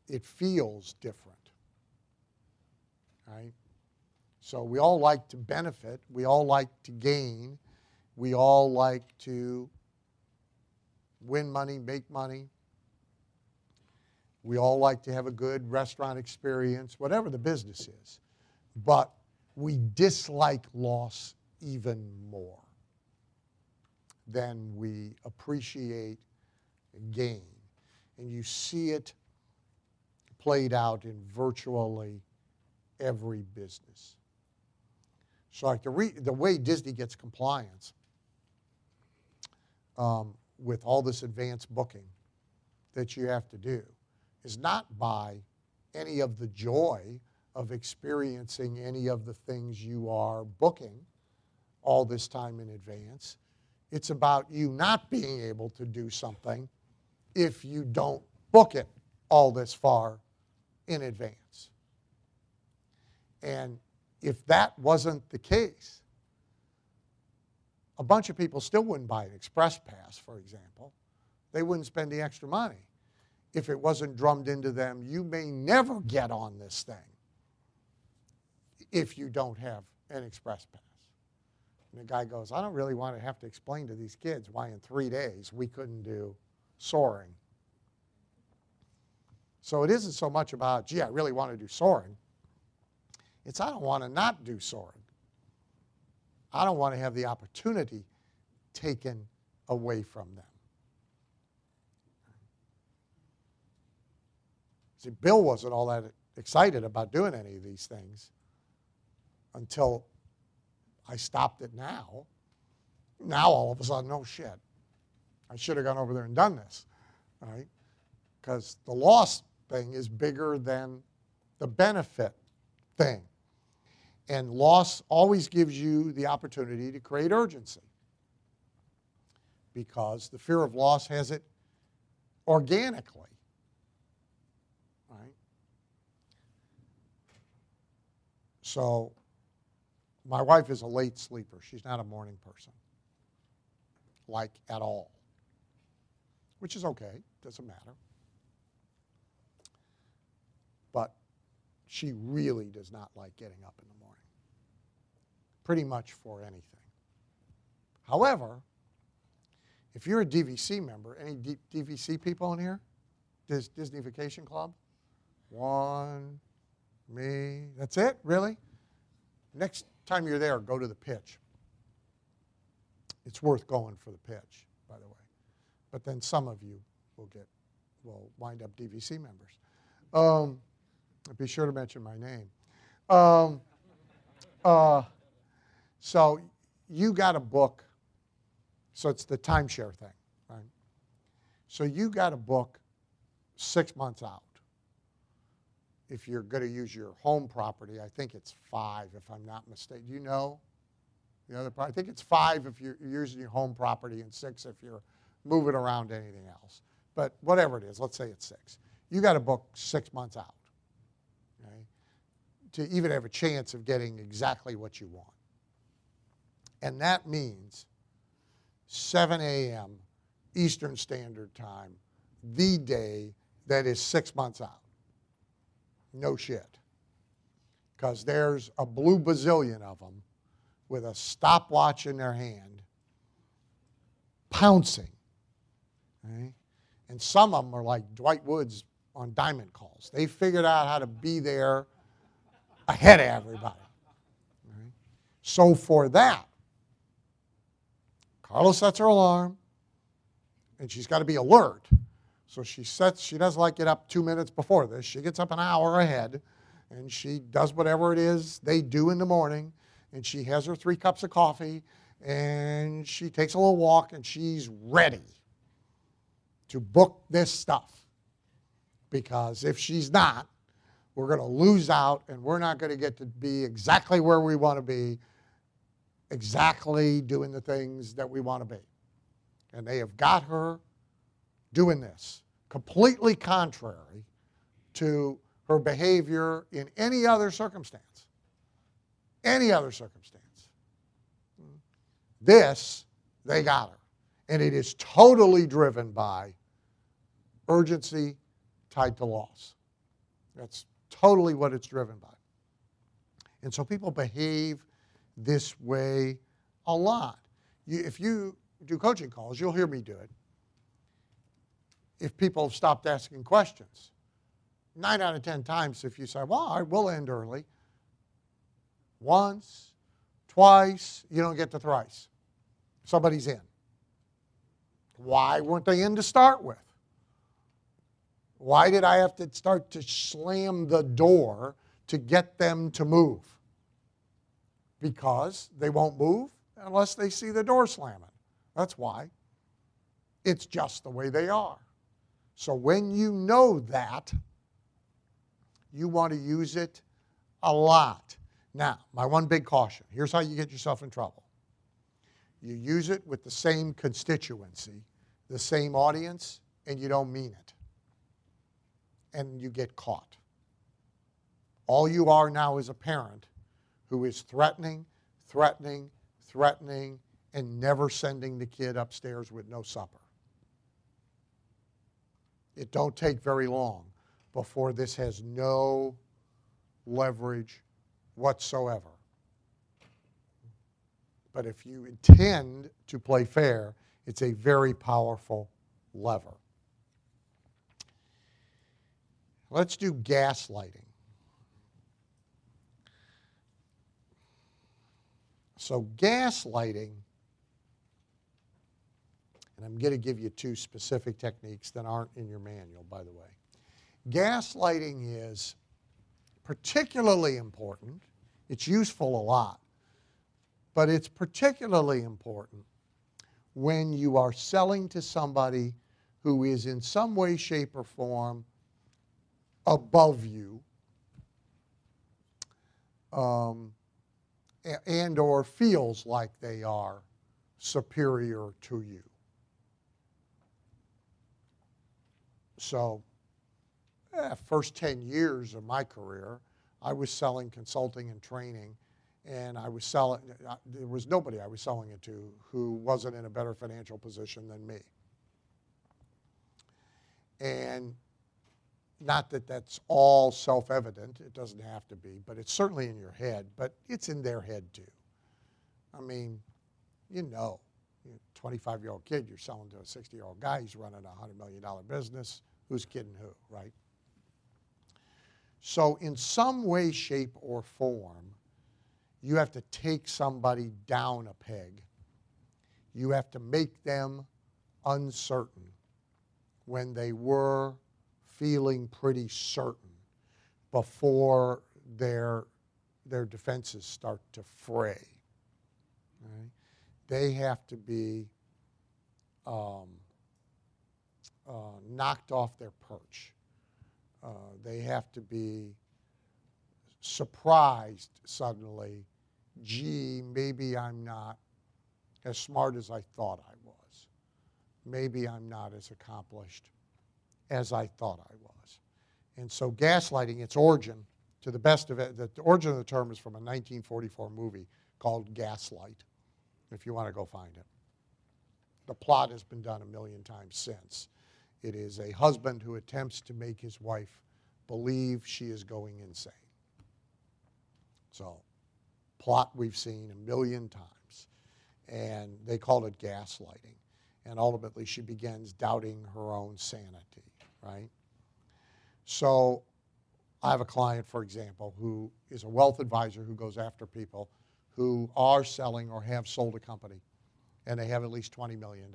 It feels different, right? So we all like to benefit, we all like to gain, we all like to win money, make money. We all like to have a good restaurant experience, whatever the business is. But we dislike loss even more than we appreciate gain. And you see it played out in virtually every business. So like the way Disney gets compliance with all this advanced booking that you have to do is not by any of the joy of experiencing any of the things you are booking all this time in advance. It's about you not being able to do something if you don't book it all this far in advance. And if that wasn't the case, a bunch of people still wouldn't buy an express pass, for example. They wouldn't spend the extra money if it wasn't drummed into them, you may never get on this thing if you don't have an express pass. And the guy goes, I don't really want to have to explain to these kids why in 3 days we couldn't do soaring. So it isn't so much about, gee, I really want to do soaring. It's I don't want to not do soaring. I don't want to have the opportunity taken away from them. See, Bill wasn't all that excited about doing any of these things until I stopped it now. Now all of a sudden, no shit. I should have gone over there and done this, right? Because the loss thing is bigger than the benefit thing. And loss always gives you the opportunity to create urgency because the fear of loss has it organically. Right? So my wife is a late sleeper. She's not a morning person, like at all, which is okay. Doesn't matter. But she really does not like getting up in the morning, pretty much for anything. However, if you're a DVC member, any DVC people in here? Disney Vacation Club? One, me, that's it, really? Next time you're there, go to the pitch. It's worth going for the pitch, by the way. But then some of you will wind up DVC members. Be sure to mention my name. So you got to book, so it's the timeshare thing, right? So you got to book 6 months out. If you're going to use your home property, I think it's 5 if I'm not mistaken. Do you know the other part? I think it's 5 if you're using your home property and 6 if you're moving around anything else. But whatever it is, let's say it's 6. You got to book 6 months out, okay, to even have a chance of getting exactly what you want. And that means 7 a.m. Eastern Standard Time, the day that is 6 months out. No shit. Because there's a blue bazillion of them with a stopwatch in their hand, pouncing. Okay? And some of them are like Dwight Woods on Diamond Calls. They figured out how to be there ahead of everybody. Okay? So for that, Carla sets her alarm, and she's got to be alert. So she doesn't like get up 2 minutes before this. She gets up an hour ahead, and she does whatever it is they do in the morning, and she has her 3 cups of coffee, and she takes a little walk, and she's ready to book this stuff. Because if she's not, we're going to lose out, and we're not going to get to be exactly where we want to be, exactly doing the things that we want to be. And they have got her doing this, completely contrary to her behavior in any other circumstance. Any other circumstance. This, they got her. And it is totally driven by urgency tied to loss. That's totally what it's driven by. And so people behave this way a lot. If you do coaching calls, you'll hear me do it. If people have stopped asking questions, 9 out of 10 times if you say, well, I will end early, once, twice, you don't get to thrice. Somebody's in. Why weren't they in to start with? Why did I have to start to slam the door to get them to move? Because they won't move unless they see the door slamming. That's why. It's just the way they are. So when you know that, you want to use it a lot. Now, my one big caution. Here's how you get yourself in trouble. You use it with the same constituency, the same audience, and you don't mean it. And you get caught. All you are now is a parent who is threatening, threatening, threatening, and never sending the kid upstairs with no supper. It don't take very long before this has no leverage whatsoever. But if you intend to play fair, it's a very powerful lever. Let's do gaslighting. So gaslighting, and I'm going to give you two specific techniques that aren't in your manual, by the way. Gaslighting is particularly important. It's useful a lot, but it's particularly important when you are selling to somebody who is in some way, shape, or form above you, and or feels like they are superior to you. So, first 10 years of my career, I was selling consulting and training, and I was selling, there was nobody I was selling it to who wasn't in a better financial position than me. And not that that's all self-evident, it doesn't have to be, but it's certainly in your head, but it's in their head too. I mean, you know, you're a 25-year-old kid, you're selling to a 60-year-old guy, he's running a $100 million business, who's kidding who, right? So in some way, shape, or form, you have to take somebody down a peg. You have to make them uncertain when they were feeling pretty certain before their defenses start to fray. Right? They have to be knocked off their perch. They have to be surprised suddenly, gee, maybe I'm not as smart as I thought I was. Maybe I'm not as accomplished as I thought I was. And so gaslighting, its origin, to the best of it, the origin of the term is from a 1944 movie called Gaslight, if you want to go find it. The plot has been done a million times since. It is a husband who attempts to make his wife believe she is going insane. So, plot we've seen a million times. And they called it gaslighting. And ultimately she begins doubting her own sanity, right? So I have a client, for example, who is a wealth advisor who goes after people who are selling or have sold a company, and they have at least $20 million.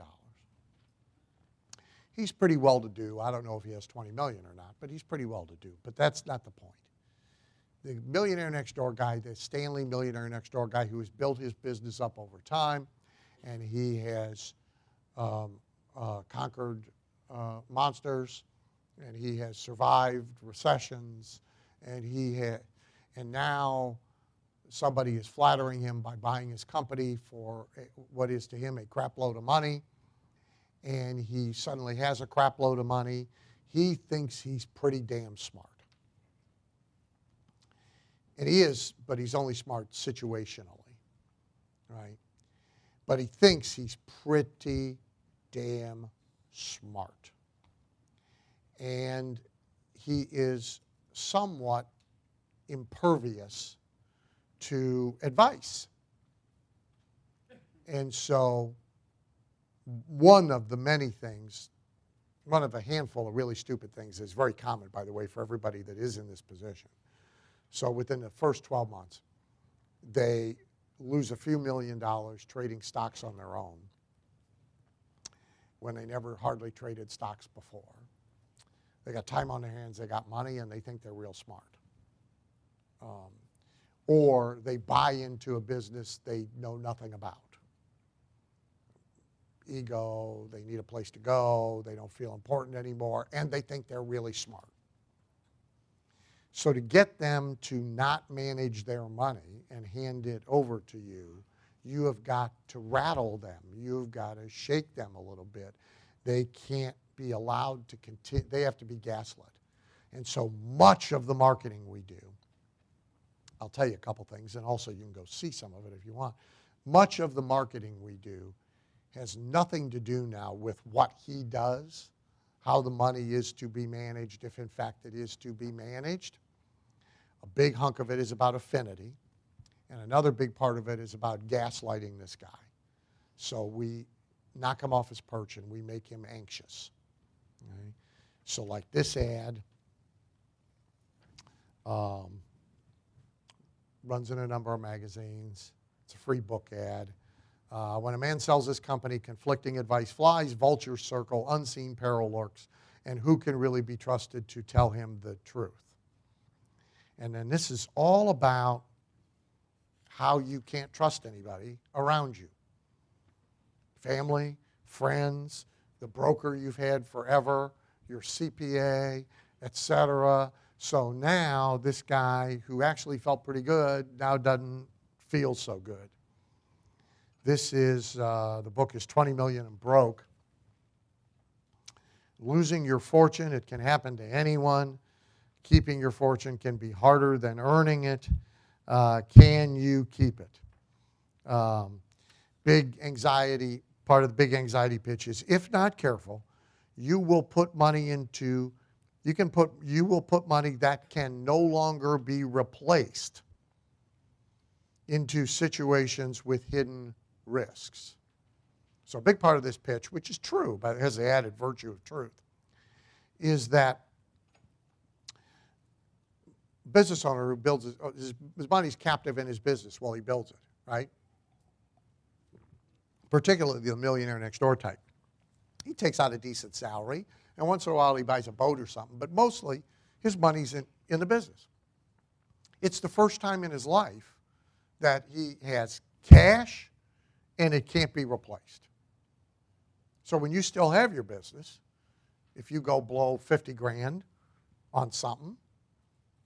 He's pretty well-to-do. I don't know if he has $20 million or not, but he's pretty well-to-do. But that's not the point. The millionaire next door guy, the Stanley millionaire next door guy who has built his business up over time, and he has conquered monsters, and he has survived recessions, and now somebody is flattering him by buying his company for what is to him a crap load of money, and he suddenly has a crap load of money. He thinks he's pretty damn smart. And he is, but he's only smart situationally, right? But he thinks he's pretty damn smart. And he is somewhat impervious to advice. And so one of the many things, one of a handful of really stupid things is very common, by the way, for everybody that is in this position. So within the first 12 months, they lose a few $1 million trading stocks on their own when they never hardly traded stocks before. They got time on their hands, they got money, and they think they're real smart. Or they buy into a business they know nothing about. Ego, they need a place to go, they don't feel important anymore, and they think they're really smart. So to get them to not manage their money and hand it over to you, You have got to rattle them. You've got to shake them a little bit. They can't be allowed to continue. They have to be gaslit. And so much of the marketing we do, I'll tell you a couple things, and also you can go see some of it if you want. Much of the marketing we do has nothing to do now with what he does, how the money is to be managed, if in fact it is to be managed. A big hunk of it is about affinity, and another big part of it is about gaslighting this guy. So we knock him off his perch and we make him anxious. Okay? So like this ad, runs in a number of magazines. It's a free book ad. When a man sells his company, conflicting advice flies, vultures circle, unseen peril lurks, and who can really be trusted to tell him the truth? And then this is all about how you can't trust anybody around you. Family, friends, the broker you've had forever, your CPA, etc. So now this guy who actually felt pretty good now doesn't feel so good. This is, the book is 20 Million and Broke. Losing your fortune, it can happen to anyone. Keeping your fortune can be harder than earning it. Can you keep it? Big anxiety, part of the big anxiety pitch is, if not careful, you will put money into, you will put money that can no longer be replaced into situations with hidden risks. So a big part of this pitch, which is true, but it has the added virtue of truth, is that business owner who builds his money's captive in his business while he builds it, right? Particularly the millionaire next door type. He takes out a decent salary, and once in a while he buys a boat or something, but mostly his money's in the business. It's the first time in his life that he has cash and it can't be replaced. So when you still have your business, if you go blow 50 grand on something,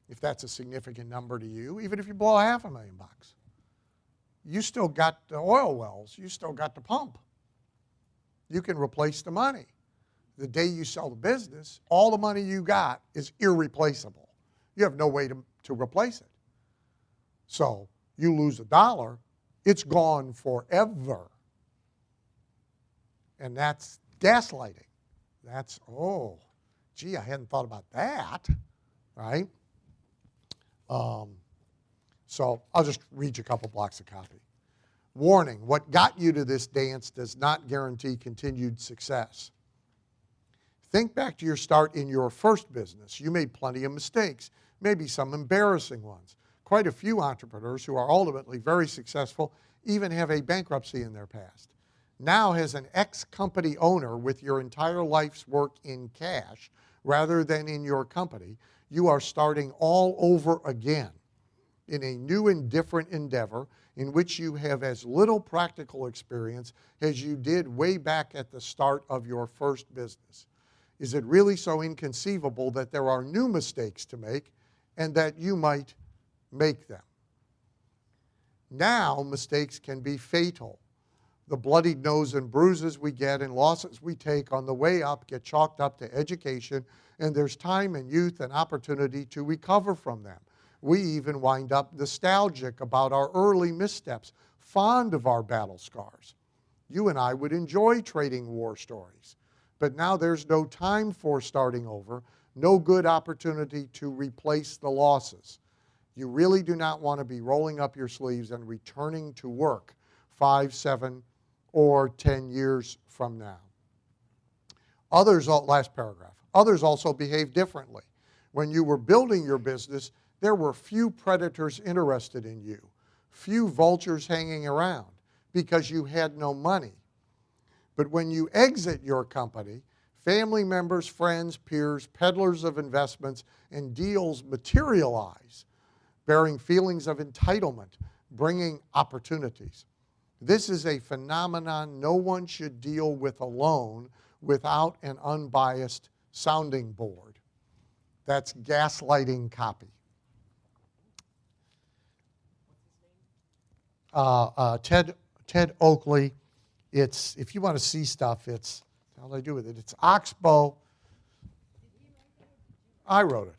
if that's a significant number to you, even if you blow $500,000, you still got the oil wells, you still got the pump. You can replace the money. The day you sell the business, all the money you got is irreplaceable. You have no way to replace it. So you lose $1, it's gone forever. And that's gaslighting. That's, oh, gee, I hadn't thought about that, right? So I'll just read you a couple blocks of copy. Warning, what got you to this dance does not guarantee continued success. Think back to your start in your first business. You made plenty of mistakes, maybe some embarrassing ones. Quite a few entrepreneurs who are ultimately very successful even have a bankruptcy in their past. Now, as an ex-company owner with your entire life's work in cash rather than in your company, you are starting all over again in a new and different endeavor in which you have as little practical experience as you did way back at the start of your first business. Is it really so inconceivable that there are new mistakes to make and that you might make them? Now, mistakes can be fatal. The bloodied nose and bruises we get and losses we take on the way up get chalked up to education, and there's time and youth and opportunity to recover from them. We even wind up nostalgic about our early missteps, fond of our battle scars. You and I would enjoy trading war stories, but now there's no time for starting over, no good opportunity to replace the losses. You really do not want to be rolling up your sleeves and returning to work 5, 7, or 10 years from now. Last paragraph. Others also behave differently. When you were building your business, there were few predators interested in you, few vultures hanging around because you had no money. But when you exit your company, family members, friends, peers, peddlers of investments, and deals materialize, bearing feelings of entitlement, bringing opportunities. This is a phenomenon no one should deal with alone without an unbiased sounding board. That's gaslighting copy. Ted Ted Oakley. It's, if you want to see stuff, it's, how do I do with it? It's Oxbow. I wrote it.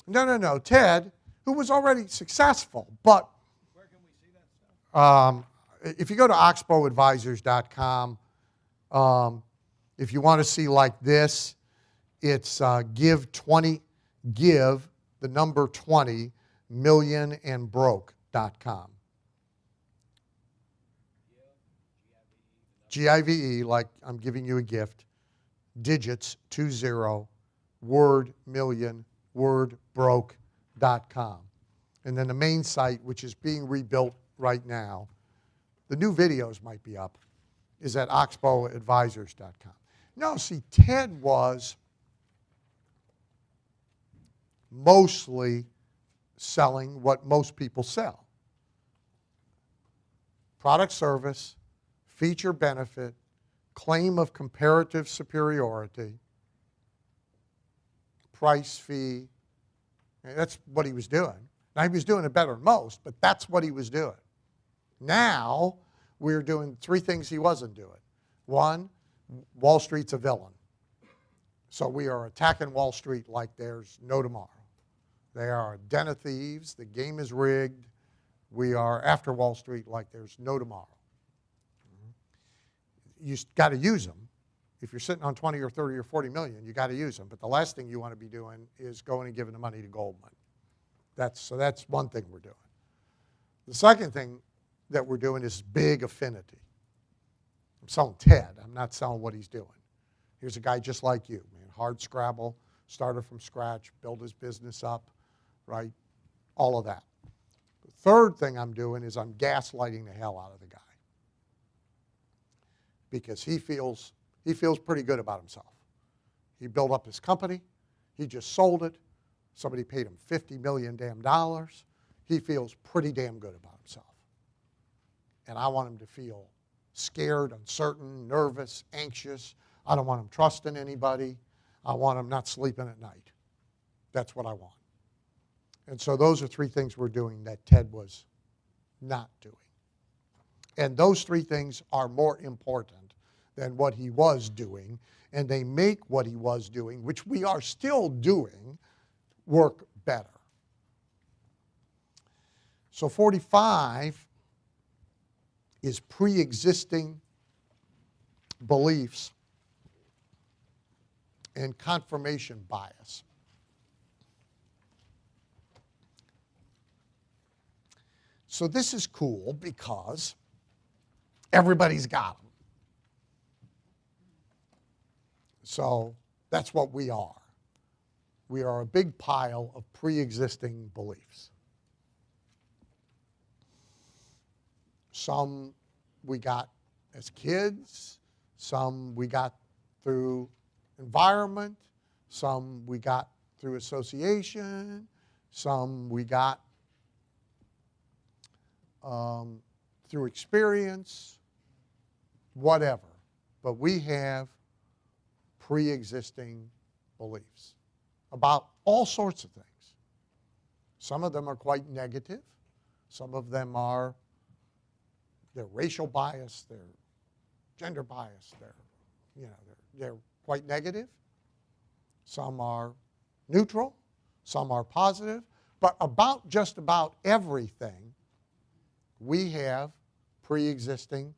No. Ted, who was already successful, but Where can we see that stuff? if you go to oxbowadvisors.com, if you want to see like this, it's give the number 20 millionandbroke.com. GIVE, like I'm giving you a gift, digits 20, word million, word broke.com. And then the main site, which is being rebuilt right now, the new videos might be up, is at oxbowadvisors.com. No, see, Ted was mostly selling what most people sell. Product service, feature benefit, claim of comparative superiority, price fee. And that's what he was doing. Now, he was doing it better than most, but that's what he was doing. Now, we're doing three things he wasn't doing. One, Wall Street's a villain. So we are attacking Wall Street like there's no tomorrow. They are a den of thieves. The game is rigged. We are after Wall Street like there's no tomorrow. You got to use them. If you're sitting on 20 or 30 or 40 million, you got to use them. But the last thing you want to be doing is going and giving the money to Goldman. So that's one thing we're doing. The second thing that we're doing is big affinity. I'm selling Ted. I'm not selling what he's doing. Here's a guy just like you, man. Hard scrabble, started from scratch, built his business up, right? All of that. The third thing I'm doing is I'm gaslighting the hell out of the guy. Because he feels pretty good about himself. He built up his company. He just sold it. Somebody paid him $50 million damn dollars. He feels pretty damn good about himself. And I want him to feel scared, uncertain, nervous, anxious. I don't want him trusting anybody. I want him not sleeping at night. That's what I want. And so those are three things we're doing that Ted was not doing. And those three things are more important than what he was doing, and they make what he was doing, which we are still doing, work better. So 45 is pre-existing beliefs and confirmation bias. So this is cool because everybody's got them. So that's what we are. We are a big pile of pre-existing beliefs. Some we got as kids, some we got through environment, some we got through association, some we got through experience, whatever. But we have pre-existing beliefs about all sorts of things. Some of them are quite negative. Some of them are, they're racial bias, they're gender bias, they're quite negative. Some are neutral, some are positive, but about just about everything we have pre-existing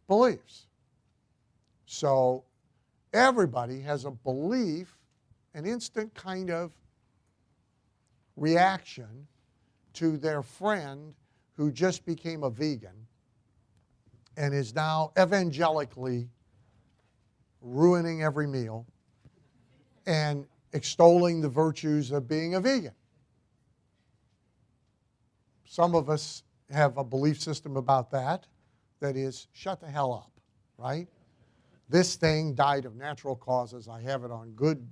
beliefs. So everybody has a belief, an instant kind of reaction to their friend who just became a vegan and is now evangelically ruining every meal and extolling the virtues of being a vegan. Some of us have a belief system about that is, shut the hell up, right? This thing died of natural causes. I have it on good,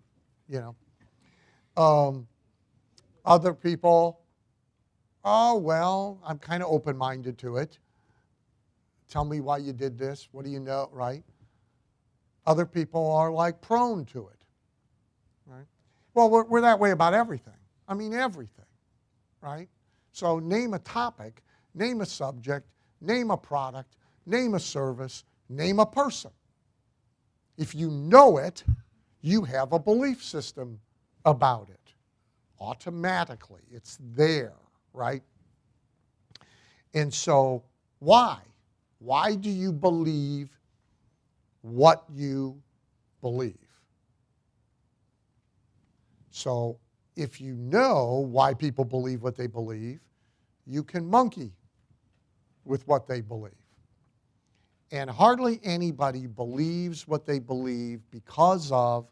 Other people, oh, well, I'm kind of open-minded to it. Tell me why you did this. What do you know, right? Other people are like prone to it, right? Well, we're that way about everything. I mean, everything, right? So name a topic name a subject, name a product, name a service, name a person. If you know it, you have a belief system about it. Automatically, it's there, right? And so, why? Why do you believe what you believe? So, if you know why people believe what they believe, you can monkey with what they believe. And hardly anybody believes what they believe because of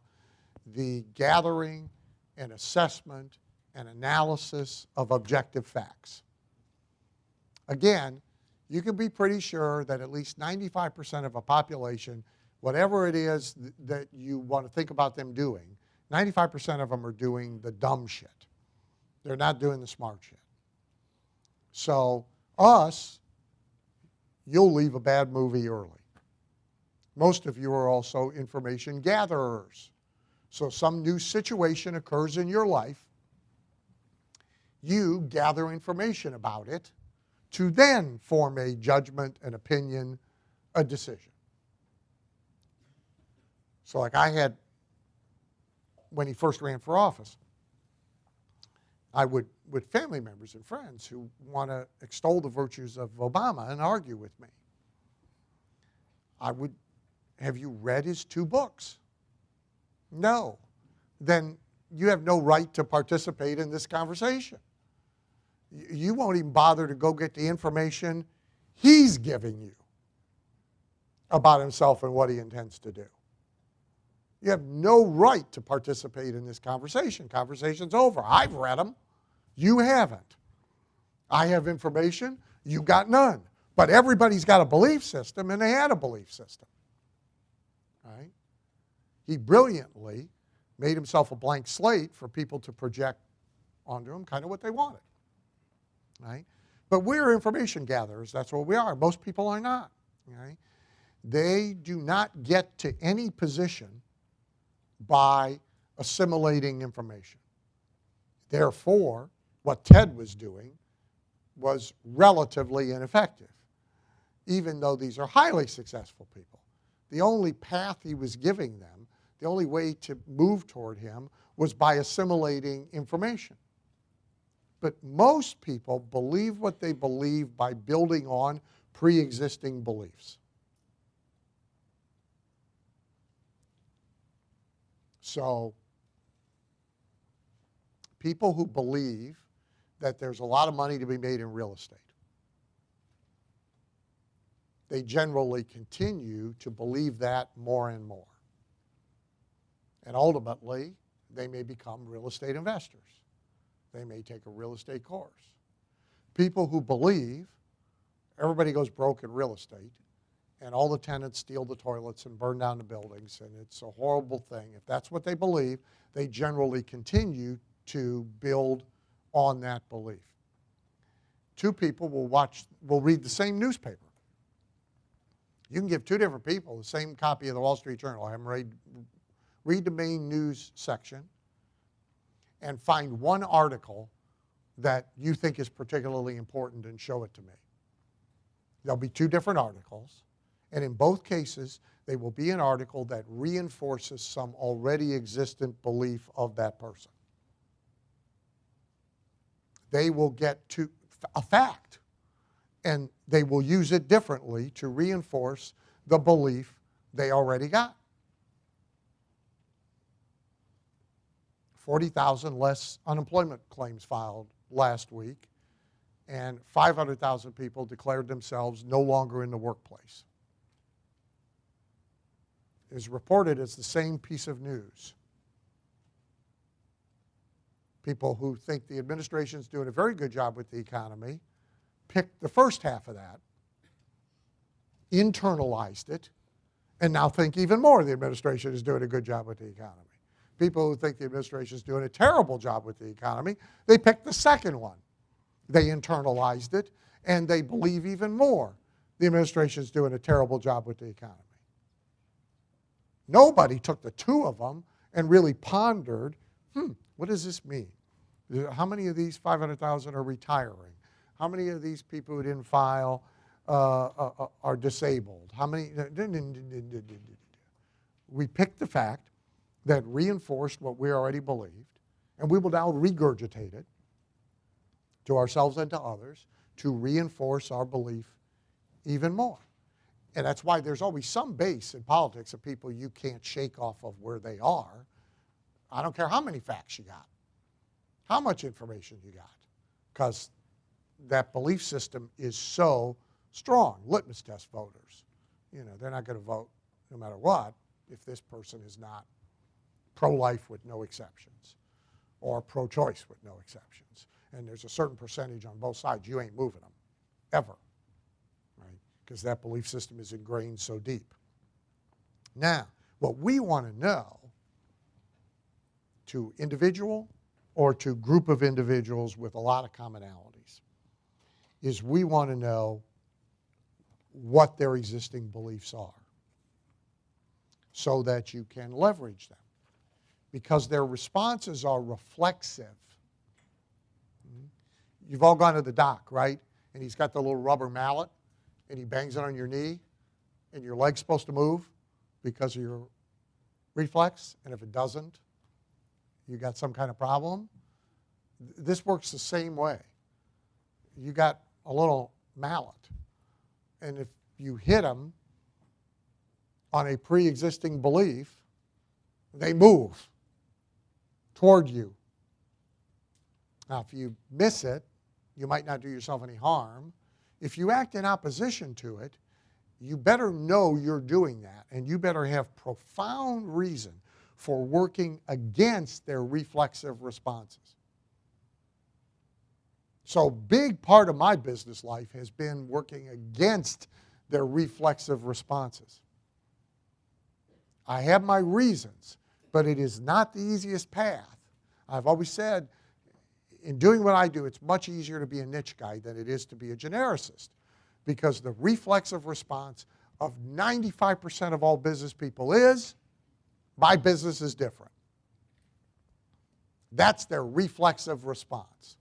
the gathering and assessment and analysis of objective facts. Again, you can be pretty sure that at least 95% of a population, whatever it is that you want to think about them doing, 95% of them are doing the dumb shit. They're not doing the smart shit. So us, you'll leave a bad movie early. Most of you are also information gatherers. So some new situation occurs in your life. You gather information about it to then form a judgment, an opinion, a decision. So like I had, when he first ran for office, I would, with family members and friends who want to extol the virtues of Obama and argue with me, I would, have you read his 2 books? No. Then you have no right to participate in this conversation. You won't even bother to go get the information he's giving you about himself and what he intends to do. You have no right to participate in this conversation. Conversation's over. I've read them. You haven't. I have information. You got none. But everybody's got a belief system, and they had a belief system. Right? He brilliantly made himself a blank slate for people to project onto him kind of what they wanted. Right? But we're information gatherers. That's what we are. Most people are not. Right? They do not get to any position by assimilating information. Therefore, what Ted was doing was relatively ineffective, even though these are highly successful people. The only path he was giving them, the only way to move toward him, was by assimilating information. But most people believe what they believe by building on pre-existing beliefs. So, people who believe that there's a lot of money to be made in real estate, they generally continue to believe that more and more. And ultimately, they may become real estate investors. They may take a real estate course. People who believe everybody goes broke in real estate and all the tenants steal the toilets and burn down the buildings and it's a horrible thing. If that's what they believe, they generally continue to build on that belief. 2 people will read the same newspaper. You can give 2 different people the same copy of the Wall Street Journal. Have them read the main news section and find one article that you think is particularly important and show it to me. There'll be 2 different articles, and in both cases, they will be an article that reinforces some already existent belief of that person. They will get to a fact, and they will use it differently to reinforce the belief they already got. 40,000 less unemployment claims filed last week, and 500,000 people declared themselves no longer in the workplace. It is reported as the same piece of news. People who think the administration is doing a very good job with the economy picked the first half of that, internalized it, and now think even more the administration is doing a good job with the economy. People who think the administration is doing a terrible job with the economy, they picked the second one. They internalized it, and they believe even more the administration is doing a terrible job with the economy. Nobody took the 2 of them and really pondered, what does this mean? How many of these 500,000 are retiring? How many of these people who didn't file are disabled? How many? We picked the fact that reinforced what we already believed, and we will now regurgitate it to ourselves and to others to reinforce our belief even more. And that's why there's always some base in politics of people you can't shake off of where they are. I don't care how many facts you got, how much information you got, because that belief system is so strong. Litmus test voters, they're not going to vote no matter what if this person is not pro-life with no exceptions or pro-choice with no exceptions. And there's a certain percentage on both sides. You ain't moving them, ever, right? Because that belief system is ingrained so deep. Now, what we want to know, to individual or to group of individuals with a lot of commonalities, is we want to know what their existing beliefs are so that you can leverage them, because their responses are reflexive. You've all gone to the doc, right? And he's got the little rubber mallet, and he bangs it on your knee, and your leg's supposed to move because of your reflex, and if it doesn't, you got some kind of problem. This works the same way. You got a little mallet, and if you hit them on a pre-existing belief, they move toward you. Now, if you miss it, you might not do yourself any harm. If you act in opposition to it, you better know you're doing that, and you better have profound reason for working against their reflexive responses. So, big part of my business life has been working against their reflexive responses. I have my reasons, but it is not the easiest path. I've always said, in doing what I do, it's much easier to be a niche guy than it is to be a genericist, because the reflexive response of 95% of all business people is, my business is different. That's their reflexive response.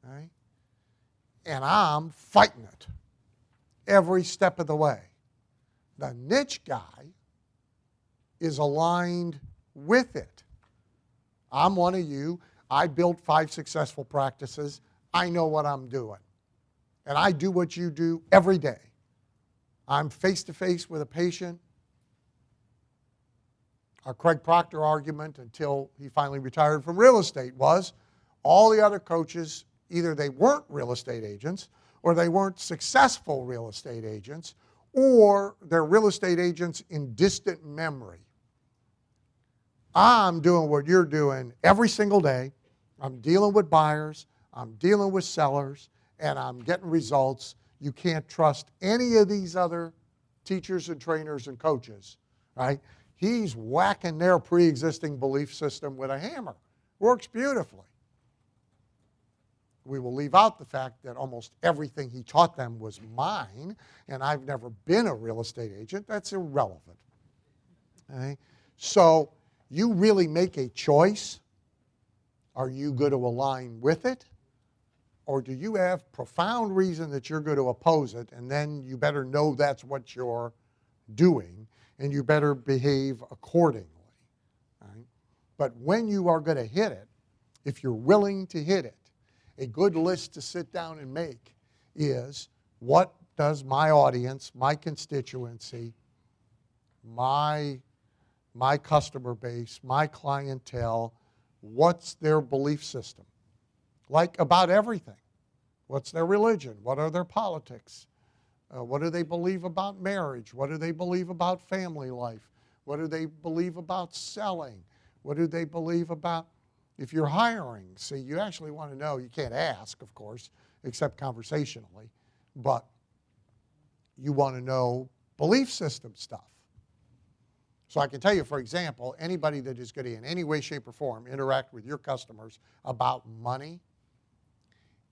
Right? And I'm fighting it every step of the way. The niche guy is aligned with it. I'm one of you. I built 5 successful practices. I know what I'm doing. And I do what you do every day. I'm face-to-face with a patient. Our Craig Proctor argument until he finally retired from real estate was all the other coaches, either they weren't real estate agents or they weren't successful real estate agents, or they're real estate agents in distant memory. I'm doing what you're doing every single day. I'm dealing with buyers, I'm dealing with sellers, and I'm getting results. You can't trust any of these other teachers and trainers and coaches, right? He's whacking their pre-existing belief system with a hammer. Works beautifully. We will leave out the fact that almost everything he taught them was mine, and I've never been a real estate agent. That's irrelevant. Okay? So you really make a choice. Are you going to align with it? Or do you have profound reason that you're going to oppose it, and then you better know that's what you're doing, and you better behave accordingly. Right? But when you are going to hit it, if you're willing to hit it, a good list to sit down and make is, what does my audience, my constituency, my customer base, my clientele, what's their belief system? Like about everything. What's their religion? What are their politics? What do they believe about marriage? What do they believe about family life? What do they believe about selling? What do they believe about if you're hiring? See, you actually want to know. You can't ask, of course, except conversationally, but you want to know belief system stuff. So I can tell you, for example, anybody that is going to in any way, shape, or form interact with your customers about money,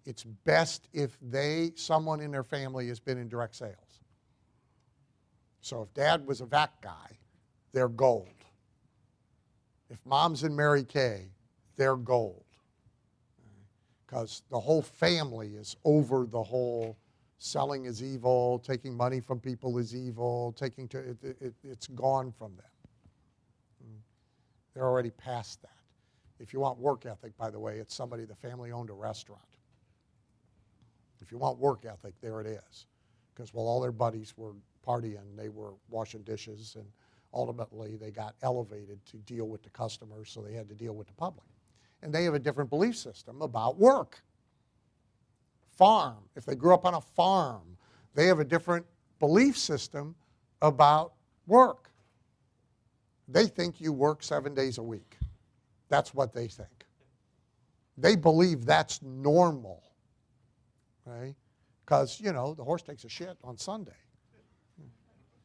it's best if someone in their family has been in direct sales. So if dad was a VAC guy, they're gold. If mom's in Mary Kay, they're gold. because the whole family is over the whole selling is evil, taking money from people is evil, it's gone from them. They're already past that. If you want work ethic, by the way, it's somebody, the family owned a restaurant. If you want work ethic, there it is. Because while all their buddies were partying, they were washing dishes, and ultimately they got elevated to deal with the customers, so they had to deal with the public. And they have a different belief system about work. Farm, if they grew up on a farm, they have a different belief system about work. They think you work 7 days a week. That's what they think. They believe that's normal, right? Because, you know, the horse takes a shit on Sunday.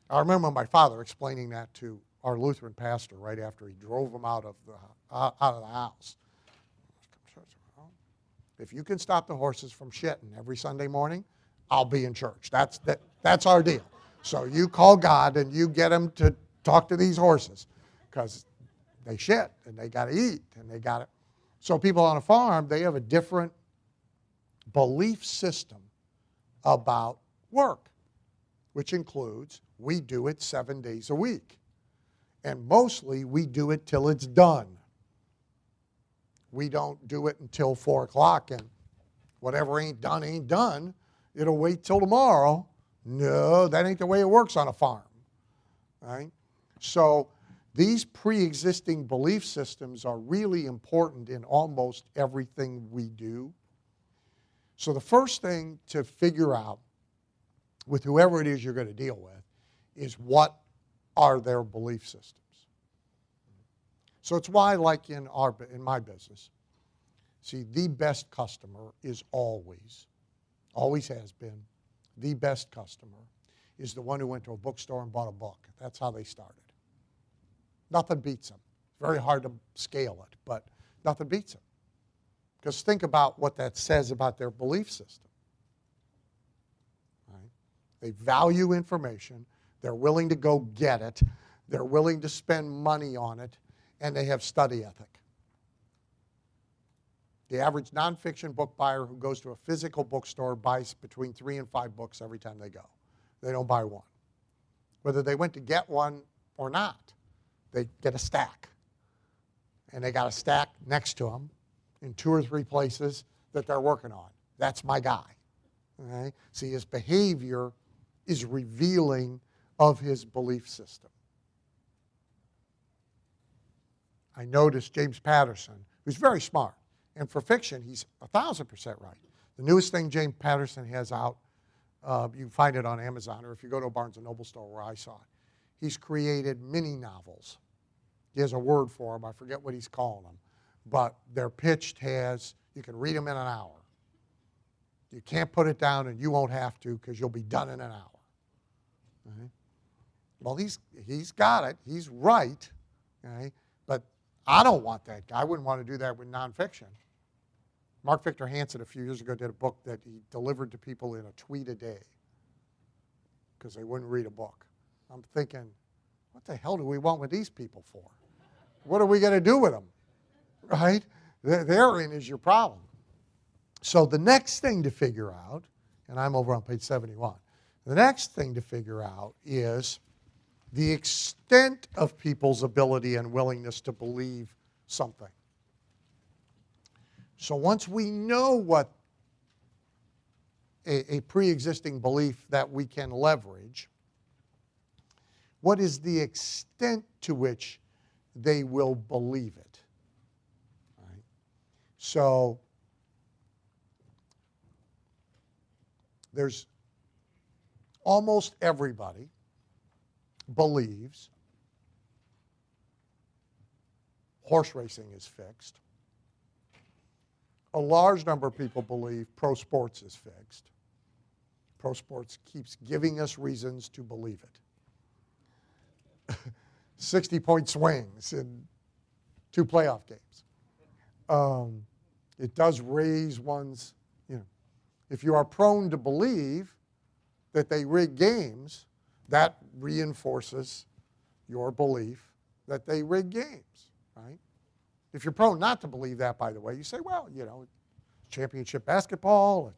I remember my father explaining that to our Lutheran pastor right after he drove him out of the house. If you can stop the horses from shitting every Sunday morning, I'll be in church. That's our deal. So you call God and you get him to talk to these horses, because they shit and they got to eat and they got to. So people on a farm, they have a different belief system about work, which includes we do it 7 days a week. And mostly we do it till it's done. We don't do it until 4 o'clock and whatever ain't done. It'll wait till tomorrow. No, that ain't the way it works on a farm. Right? So these pre-existing belief systems are really important in almost everything we do. So the first thing to figure out with whoever it is you're going to deal with is what are their belief systems. So it's why, like in my business, see, the best customer is always has been, the best customer is the one who went to a bookstore and bought a book. That's how they started. Nothing beats them. It's very hard to scale it, but nothing beats them. Because think about what that says about their belief system. Right? They value information. They're willing to go get it. They're willing to spend money on it. And they have study ethic. The average nonfiction book buyer who goes to a physical bookstore buys between 3 and 5 books every time they go. They don't buy one. Whether they went to get one or not, they get a stack. And they got a stack next to them in 2 or 3 places that they're working on. That's my guy. Okay? See, his behavior is revealing of his belief system. I noticed James Patterson, who's very smart, and for fiction, he's 1,000% right. The newest thing James Patterson has out, you can find it on Amazon, or if you go to a Barnes & Noble store where I saw it, he's created mini novels. He has a word for them. I forget what he's calling them. But they're pitched as, you can read them in an hour. You can't put it down, and you won't have to because you'll be done in an hour. Okay? Well, he's got it. He's right. Okay? But I don't want that guy. I wouldn't want to do that with nonfiction. Mark Victor Hansen a few years ago did a book that he delivered to people in a tweet a day because they wouldn't read a book. I'm thinking, what the hell do we want with these people for? What are we going to do with them? Right? Therein is your problem. So the next thing to figure out, and I'm over on page 71, the next thing to figure out is the extent of people's ability and willingness to believe something. So once we know what a pre-existing belief that we can leverage, what is the extent to which they will believe it? Right? So there's almost everybody believes horse racing is fixed. A large number of people believe pro sports is fixed. Pro sports keeps giving us reasons to believe it. 60-point swings in 2 playoff games. It does raise one's, if you are prone to believe that they rig games, that reinforces your belief that they rig games, right? If you're prone not to believe that, by the way, you say, well, it's championship basketball.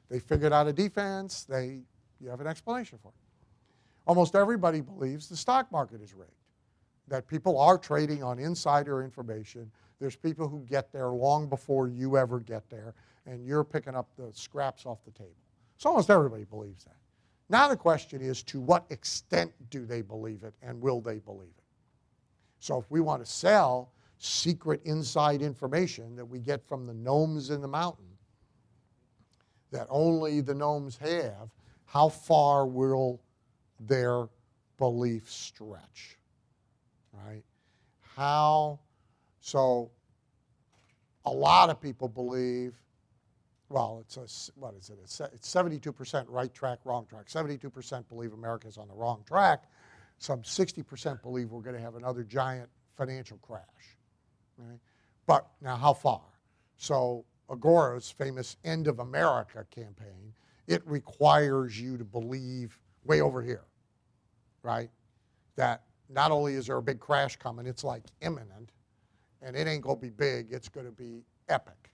They figured out a defense. You have an explanation for it. Almost everybody believes the stock market is rigged, that people are trading on insider information. There's people who get there long before you ever get there, and you're picking up the scraps off the table. So almost everybody believes that. Now the question is, to what extent do they believe it, and will they believe it? So if we want to sell secret inside information that we get from the gnomes in the mountain, that only the gnomes have, how far will their belief stretch, right? So a lot of people believe, well, it's 72% right track, wrong track. 72% believe America's on the wrong track. Some 60% believe we're going to have another giant financial crash, right? But now how far? So Agora's famous End of America campaign, it requires you to believe way over here, right? That not only is there a big crash coming, it's like imminent, and it ain't going to be big, it's going to be epic.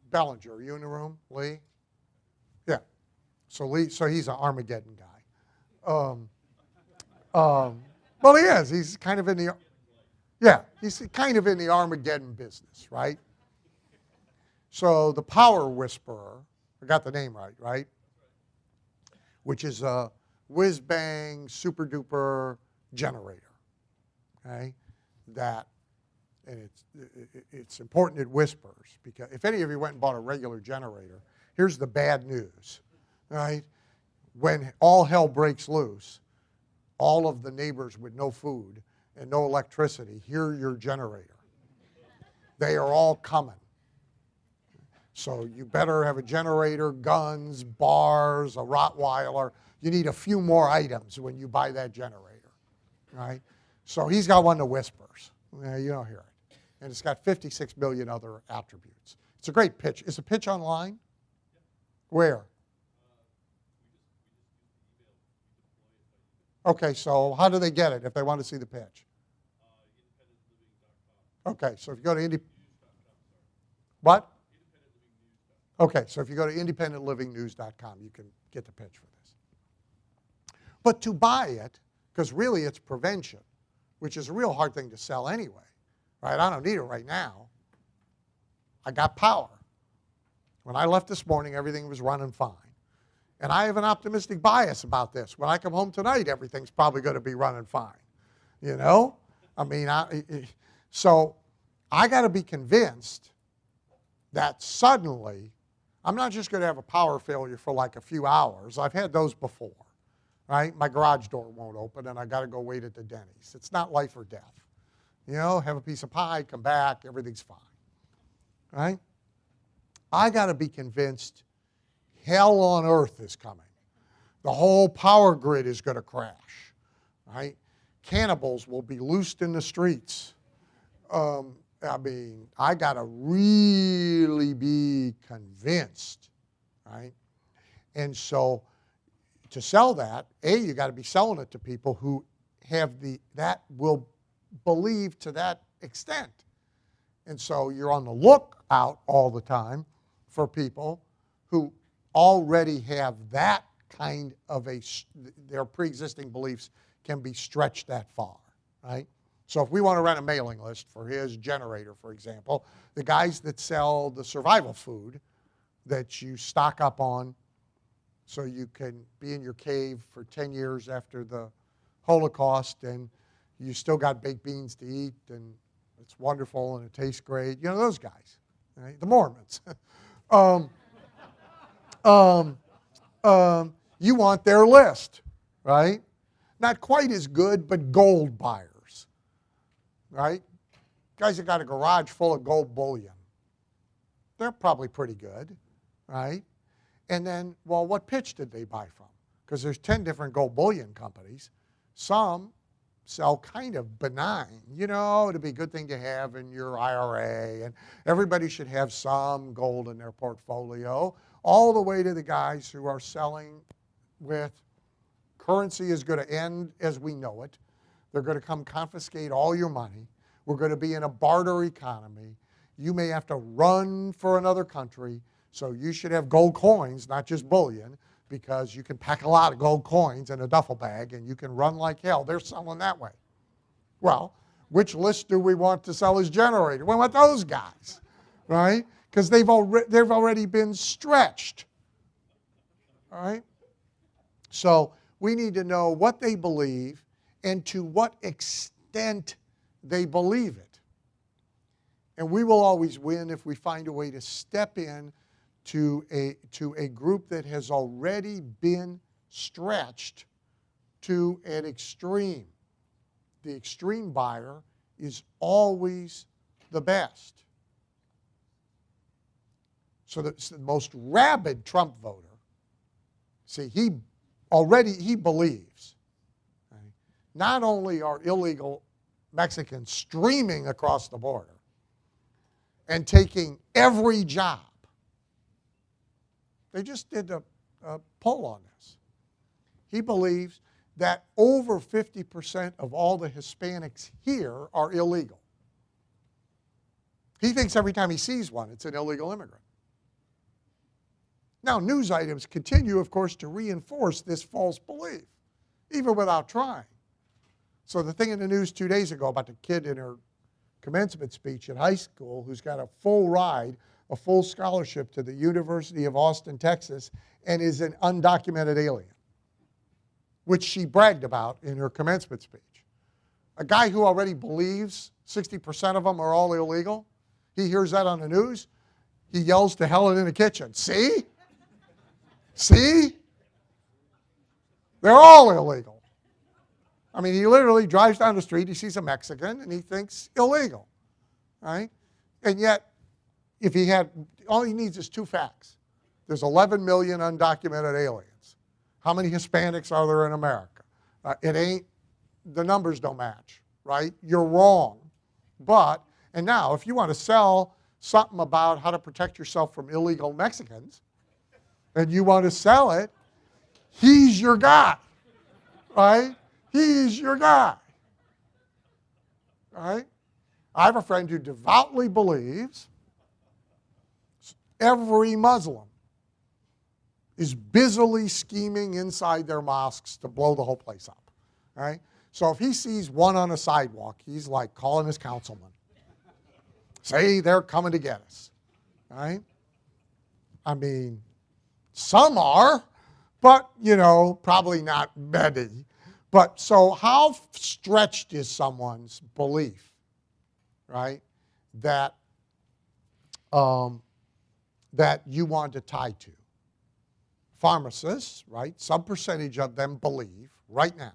Bellinger, are you in the room, Lee? Yeah. So he's an Armageddon guy. Well, he is. He's kind of in the Armageddon business, right? So the Power Whisperer, I got the name right? Which is a whiz-bang, super-duper generator, okay? And it's important it whispers, because if any of you went and bought a regular generator, here's the bad news, right? When all hell breaks loose, all of the neighbors with no food and no electricity hear your generator. They are all coming. So you better have a generator, guns, bars, a Rottweiler. You need a few more items when you buy that generator, right? So he's got one that whispers. You don't hear it. And it's got 56 million other attributes. It's a great pitch. Is the pitch online? Where? Okay, so how do they get it if they want to see the pitch? Okay, so if you go to What? Okay, so if you go to independentLivingNews.com, you can get the pitch for this. But to buy it, because really it's prevention, which is a real hard thing to sell anyway, right? I don't need it right now. I got power. When I left this morning, everything was running fine. And I have an optimistic bias about this. When I come home tonight, everything's probably going to be running fine. You know? I mean, so I got to be convinced that suddenly, I'm not just going to have a power failure for like a few hours. I've had those before, right? My garage door won't open and I got to go wait at the Denny's. It's not life or death. You know, have a piece of pie, come back, everything's fine, right? I got to be convinced hell on earth is coming. The whole power grid is going to crash, right? Cannibals will be loosed in the streets. I mean, I got to really be convinced, right? And so to sell that, you got to be selling it to people who have that will believe to that extent. And so you're on the lookout all the time for people who already have that kind of their pre-existing beliefs can be stretched that far, right? So if we want to run a mailing list for his generator, for example, the guys that sell the survival food that you stock up on so you can be in your cave for 10 years after the Holocaust and you still got baked beans to eat and it's wonderful and it tastes great. You know, those guys, right? The Mormons. You want their list, right? Not quite as good, but gold buyers, right? Guys that got a garage full of gold bullion. They're probably pretty good, right? And then, well, what pitch did they buy from? Because there's 10 different gold bullion companies. Some sell kind of benign. You know, it'd be a good thing to have in your IRA, and everybody should have some gold in their portfolio, all the way to the guys who are selling with currency is going to end as we know it. They're going to come confiscate all your money. We're going to be in a barter economy. you may have to run for another country, so you should have gold coins, not just bullion, because you can pack a lot of gold coins in a duffel bag and you can run like hell. They're selling that way. Well, which list do we want to sell as generator? We want those guys, right? Because they've already been stretched, all right? So we need to know what they believe and to what extent they believe it. And we will always win if we find a way to step in to a group that has already been stretched to an extreme. The extreme buyer is always the best. So the most rabid Trump voter, see, he believes. Right? Not only are illegal Mexicans streaming across the border and taking every job. They just did a poll on this. He believes that over 50% of all the Hispanics here are illegal. He thinks every time he sees one, it's an illegal immigrant. Now, news items continue, of course, to reinforce this false belief, even without trying. So the thing in the news 2 days ago about the kid in her commencement speech at high school who's got a full ride, a full scholarship to the University of Austin, Texas, and is an undocumented alien, which she bragged about in her commencement speech. A guy who already believes 60% of them are all illegal, he hears that on the news, he yells to Helen in the kitchen, see? See? They're all illegal. I mean, he literally drives down the street, he sees a Mexican, and he thinks illegal, right? And yet, if he had, all he needs is two facts. There's 11 million undocumented aliens. How many Hispanics are there in America? The numbers don't match, right? You're wrong. But, and now, if you want to sell something about how to protect yourself from illegal Mexicans, and you want to sell it, he's your guy, right? He's your guy, right? I have a friend who devoutly believes every Muslim is busily scheming inside their mosques to blow the whole place up, right? So if he sees one on a sidewalk, he's like calling his councilman. Say they're coming to get us, right? I mean, some are, but, you know, probably not many. But so how stretched is someone's belief, right, that you want to tie to? Pharmacists, right, some percentage of them believe right now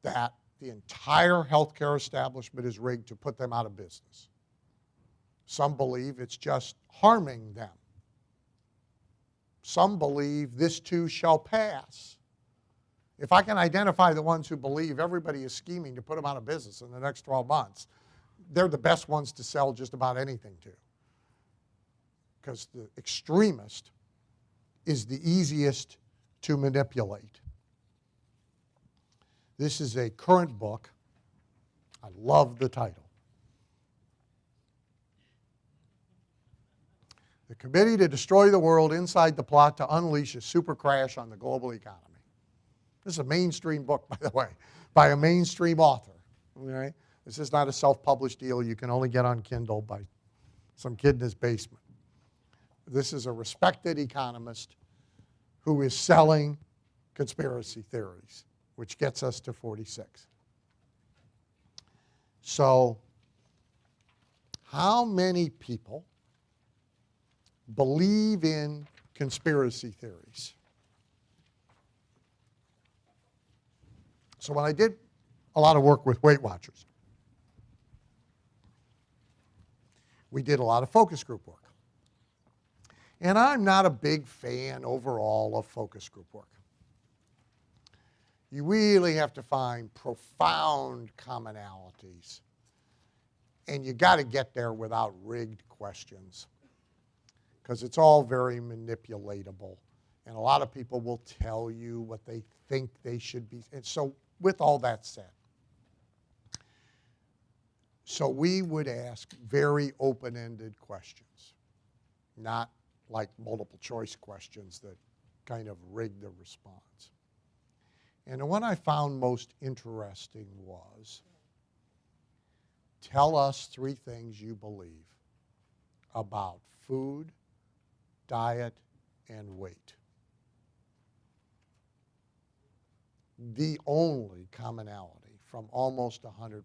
that the entire healthcare establishment is rigged to put them out of business. Some believe it's just harming them. Some believe this too shall pass. If I can identify the ones who believe everybody is scheming to put them out of business in the next 12 months, they're the best ones to sell just about anything to. Because the extremist is the easiest to manipulate. This is a current book. I love the title. The Committee to Destroy the World Inside the Plot to Unleash a Super Crash on the Global Economy. This is a mainstream book, by the way, by a mainstream author. Right? This is not a self-published deal you can only get on Kindle by some kid in his basement. This is a respected economist who is selling conspiracy theories, which gets us to 46. So, how many people believe in conspiracy theories? So when I did a lot of work with Weight Watchers, we did a lot of focus group work. And I'm not a big fan overall of focus group work. You really have to find profound commonalities. And you got to get there without rigged questions, because it's all very manipulatable. And a lot of people will tell you what they think they should be. And so with all that said, So we would ask very open-ended questions, not like multiple choice questions that kind of rig the response. And the one I found most interesting was, tell us 3 things you believe about food, diet, and weight. The only commonality from almost 100%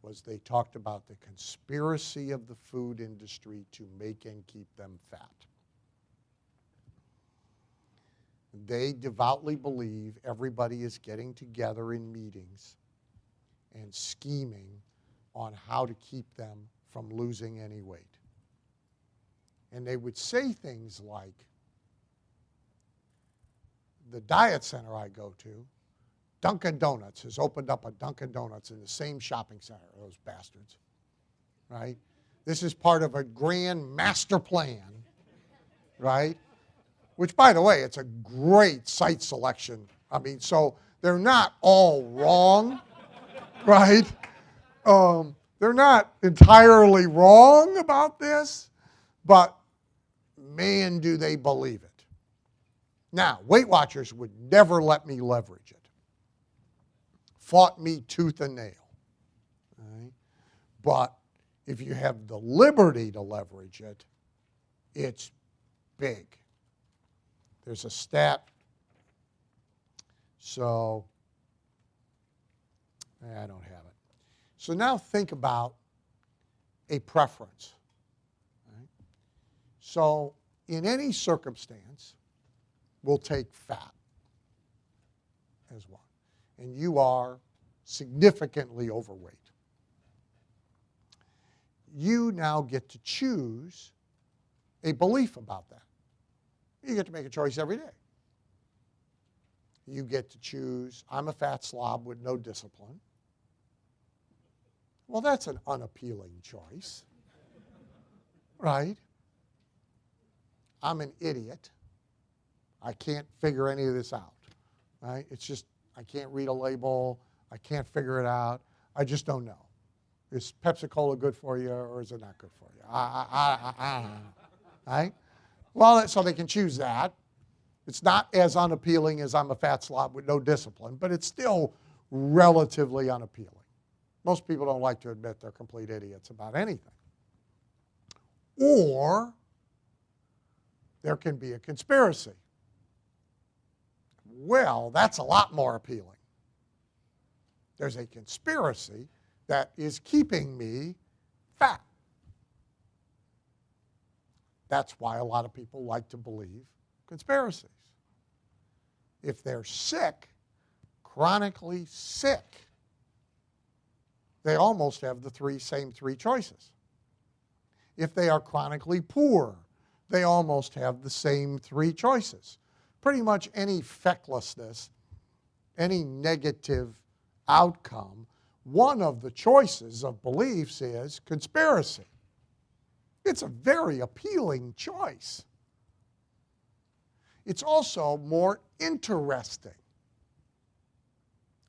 was they talked about the conspiracy of the food industry to make and keep them fat. They devoutly believe everybody is getting together in meetings and scheming on how to keep them from losing any weight. And they would say things like, the diet center I go to, Dunkin' Donuts has opened up a Dunkin' Donuts in the same shopping center, those bastards, right? This is part of a grand master plan, right? Which, by the way, it's a great site selection. I mean, so they're not all wrong, right? They're not entirely wrong about this, but man, do they believe it. Now, Weight Watchers would never let me leverage it. Fought me tooth and nail. Right? But if you have the liberty to leverage it, it's big. There's a stat. So, I don't have it. So now think about a preference. Right? So in any circumstance, we'll take fat as one. And you are significantly overweight. You now get to choose a belief about that. You get to make a choice every day. You get to choose, I'm a fat slob with no discipline. Well, that's an unappealing choice, right? I'm an idiot. I can't figure any of this out, right? It's just, I can't read a label. I can't figure it out. I just don't know. Is Pepsi-Cola good for you or is it not good for you? Right? Well, so they can choose that. It's not as unappealing as I'm a fat slob with no discipline, but it's still relatively unappealing. Most people don't like to admit they're complete idiots about anything. Or there can be a conspiracy. Well, that's a lot more appealing. There's a conspiracy that is keeping me fat. That's why a lot of people like to believe conspiracies. If they're sick, chronically sick, they almost have the same three choices. If they are chronically poor, they almost have the same 3 choices. Pretty much any fecklessness, any negative outcome, one of the choices of beliefs is conspiracy. It's a very appealing choice. It's also more interesting.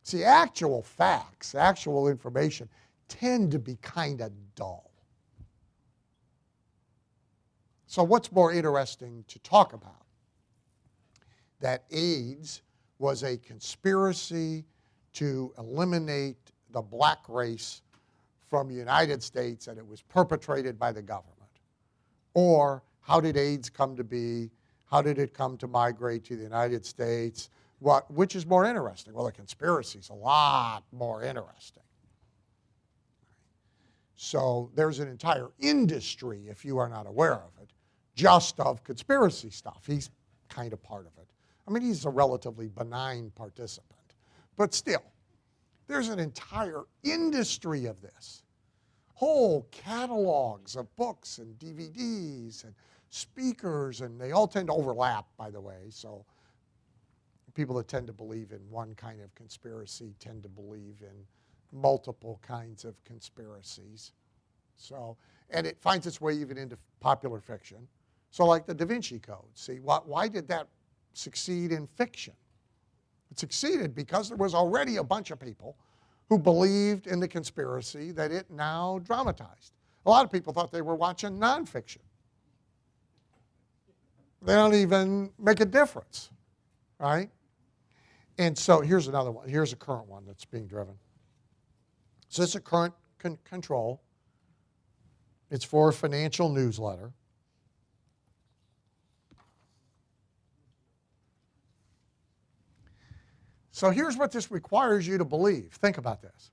See, actual facts, actual information tend to be kind of dull. So what's more interesting to talk about? That AIDS was a conspiracy to eliminate the black race from the United States and it was perpetrated by the government. Or how did AIDS come to be? How did it come to migrate to the United States? Which is more interesting? Well, the conspiracy is a lot more interesting. So there's an entire industry, if you are not aware of it, just of conspiracy stuff. He's kind of part of it. I mean, he's a relatively benign participant. But still, there's an entire industry of this. Whole catalogs of books and DVDs and speakers, and they all tend to overlap, by the way. So people that tend to believe in one kind of conspiracy tend to believe in multiple kinds of conspiracies. So, and it finds its way even into popular fiction. So like the Da Vinci Code. See, why did that succeed in fiction? It succeeded because there was already a bunch of people who believed in the conspiracy that it now dramatized. A lot of people thought they were watching nonfiction. They don't even make a difference, right? And so here's another one. Here's a current one that's being driven. So this is a current control. It's for a financial newsletter. So here's what this requires you to believe. Think about this.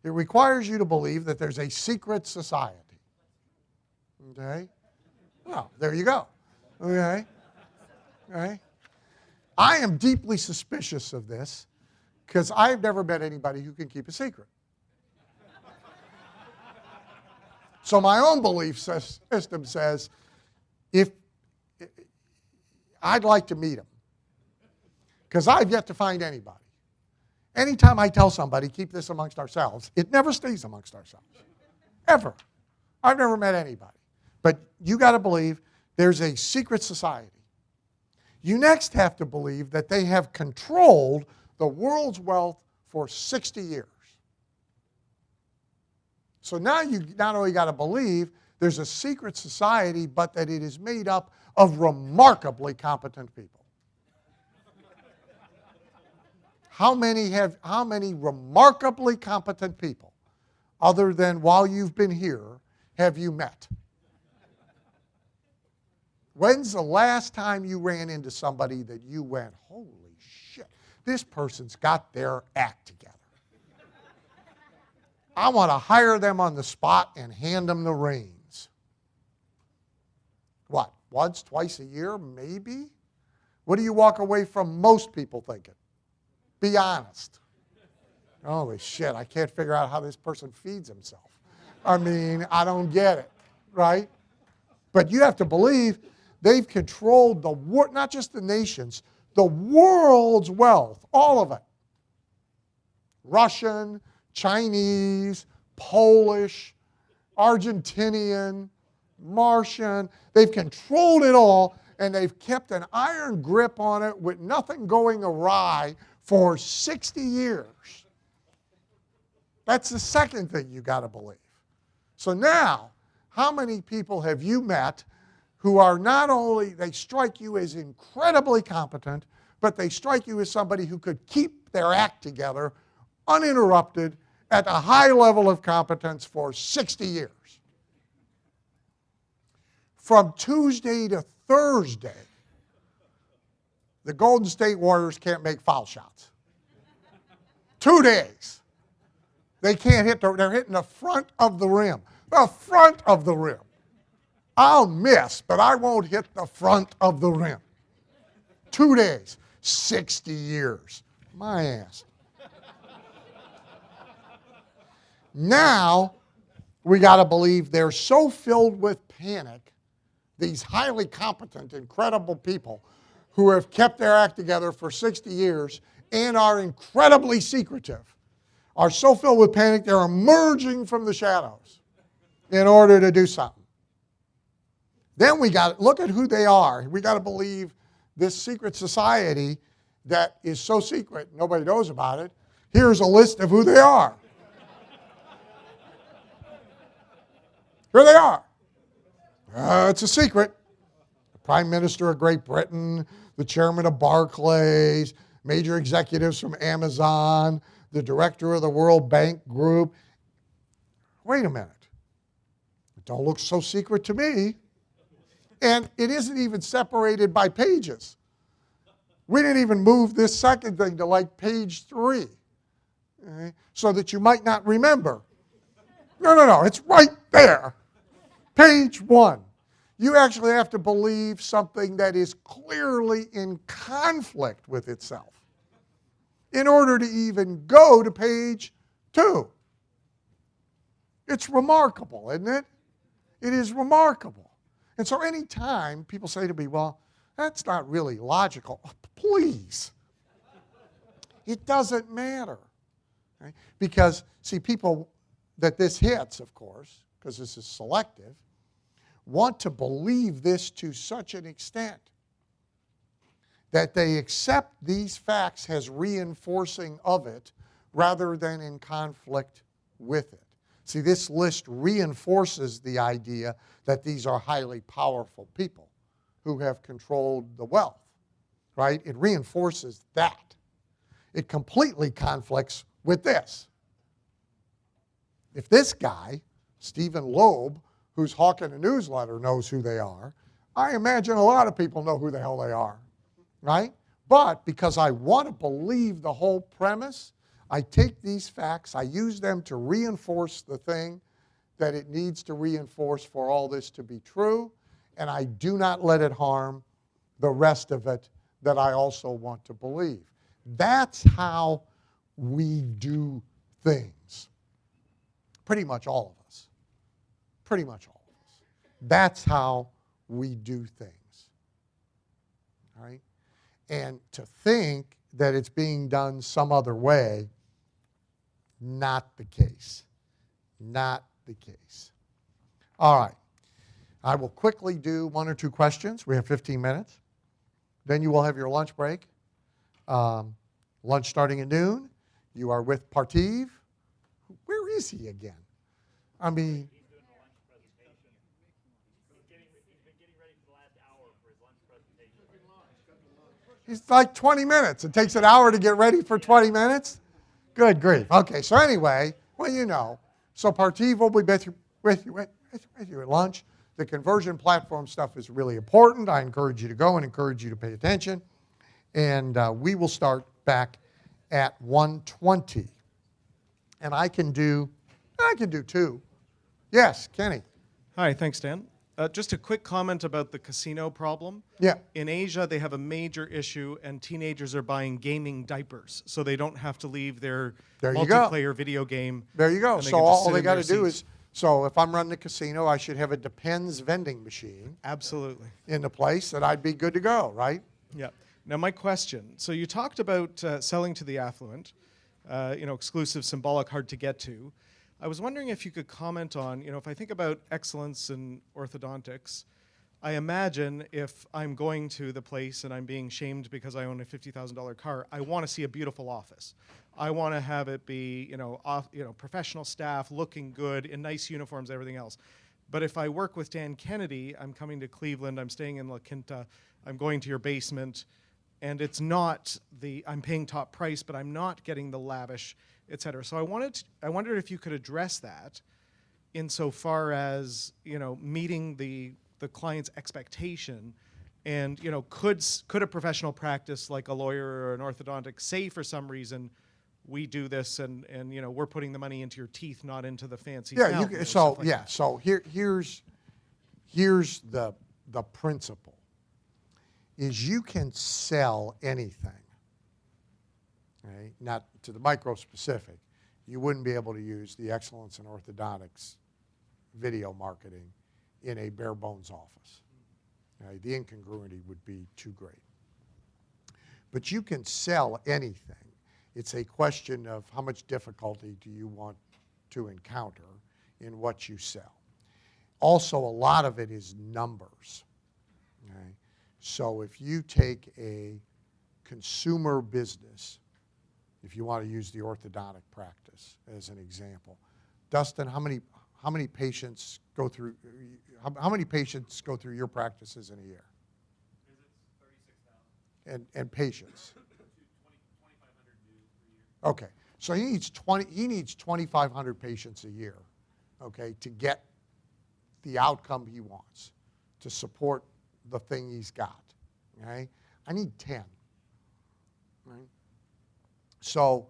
It requires you to believe that there's a secret society. Okay? Well, there you go. Okay? Okay? I am deeply suspicious of this because I've never met anybody who can keep a secret. So my own belief system says, if I'd like to meet him, because I've yet to find anybody. Anytime I tell somebody, keep this amongst ourselves, it never stays amongst ourselves. Ever. I've never met anybody. But you got to believe there's a secret society. You next have to believe that they have controlled the world's wealth for 60 years. So now you not only got to believe there's a secret society, but that it is made up of remarkably competent people. How many remarkably competent people, other than while you've been here, have you met? When's the last time you ran into somebody that you went, holy shit, this person's got their act together? I want to hire them on the spot and hand them the reins. What, once, twice a year, maybe? What do you walk away from most people thinking? Be honest. Holy shit, I can't figure out how this person feeds himself. I mean, I don't get it, right? But you have to believe they've controlled the world, not just the nations, the world's wealth, all of it. Russian, Chinese, Polish, Argentinian, Martian. They've controlled it all, and they've kept an iron grip on it with nothing going awry for 60 years. That's the second thing you got to believe. So now, how many people have you met who are not only, they strike you as incredibly competent, but they strike you as somebody who could keep their act together uninterrupted at a high level of competence for 60 years? From Tuesday to Thursday, the Golden State Warriors can't make foul shots. 2 days. They can't hit, they're hitting the front of the rim. The front of the rim. I'll miss, but I won't hit the front of the rim. 2 days. 60 years. My ass. Now, we got to believe they're so filled with panic, these highly competent, incredible people who have kept their act together for 60 years and are incredibly secretive, are so filled with panic they're emerging from the shadows in order to do something. Then we got to look at who they are. We got to believe this secret society that is so secret, nobody knows about it. Here's a list of who they are. Here they are. It's a secret. The Prime Minister of Great Britain, the chairman of Barclays, major executives from Amazon, the director of the World Bank Group. Wait a minute. It don't look so secret to me. And it isn't even separated by pages. We didn't even move this second thing to like page 3, okay, so that you might not remember. No, it's right there. Page 1. You actually have to believe something that is clearly in conflict with itself in order to even go to page 2. It's remarkable, isn't it? It is remarkable. And so anytime people say to me, well, that's not really logical, please. It doesn't matter. Right? Because, see, people that this hits, of course, because this is selective, want to believe this to such an extent that they accept these facts as reinforcing of it rather than in conflict with it. See, this list reinforces the idea that these are highly powerful people who have controlled the wealth, right? It reinforces that. It completely conflicts with this. If this guy, Stephen Loeb, who's hawking a newsletter, knows who they are, I imagine a lot of people know who the hell they are, right? But because I want to believe the whole premise, I take these facts, I use them to reinforce the thing that it needs to reinforce for all this to be true, and I do not let it harm the rest of it that I also want to believe. That's how we do things. Pretty much all of us. Pretty much all of us. That's how we do things. All right? And to think that it's being done some other way, not the case. Not the case. All right. I will quickly do 1 or 2 questions. We have 15 minutes. Then you will have your lunch break. Lunch starting at noon. You are with Partiv. Where is he again? I mean, He's doing a lunch presentation. He's been getting ready for the last hour for his lunch presentation. he's like 20 minutes. It takes an hour to get ready for 20 minutes? Good grief. Okay, so anyway, well, you know. So Partiv will be with you at lunch. The conversion platform stuff is really important. I encourage you to go and encourage you to pay attention. And we will start back at 1:20. And I can do 2. Yes, Kenny. Hi, thanks, Dan. Just a quick comment about the casino problem. Yeah. In Asia, they have a major issue, and teenagers are buying gaming diapers, so they don't have to leave their There you go. multiplayer video game. There you go. and they So can just all sit they in got their to do seats. is, so if I'm running a casino, I should have a Depends vending machine Absolutely. in the place that I'd be good to go, right? Yeah. Now, my question. So you talked about selling to the affluent, exclusive, symbolic, hard to get to. I was wondering if you could comment on, if I think about excellence in orthodontics, I imagine if I'm going to the place and I'm being shamed because I own a $50,000 car, I want to see a beautiful office. I want to have it be, professional staff, looking good, in nice uniforms, everything else. But if I work with Dan Kennedy, I'm coming to Cleveland, I'm staying in La Quinta, I'm going to your basement, and it's not I'm paying top price, but I'm not getting the lavish, et cetera. So I wondered if you could address that insofar as, meeting the client's expectation, and, could a professional practice like a lawyer or an orthodontic say for some reason, we do this and we're putting the money into your teeth, not into the fancy fountain or stuff like that. So here's the principle. Is you can sell anything, right? Not to the micro specific. You wouldn't be able to use the Excellence in Orthodontics video marketing in a bare bones office. Right? The incongruity would be too great. But you can sell anything. It's a question of how much difficulty do you want to encounter in what you sell. Also, a lot of it is numbers. Okay? So if you take a consumer business, if you want to use the orthodontic practice as an example, Dustin, how many patients go through your practices in a year? Visits, 36,000. And patients. 2,500 new per year. Okay, so he needs 2,500 patients a year, okay, to get the outcome he wants, to support the thing he's got. Okay, I need 10. Right. So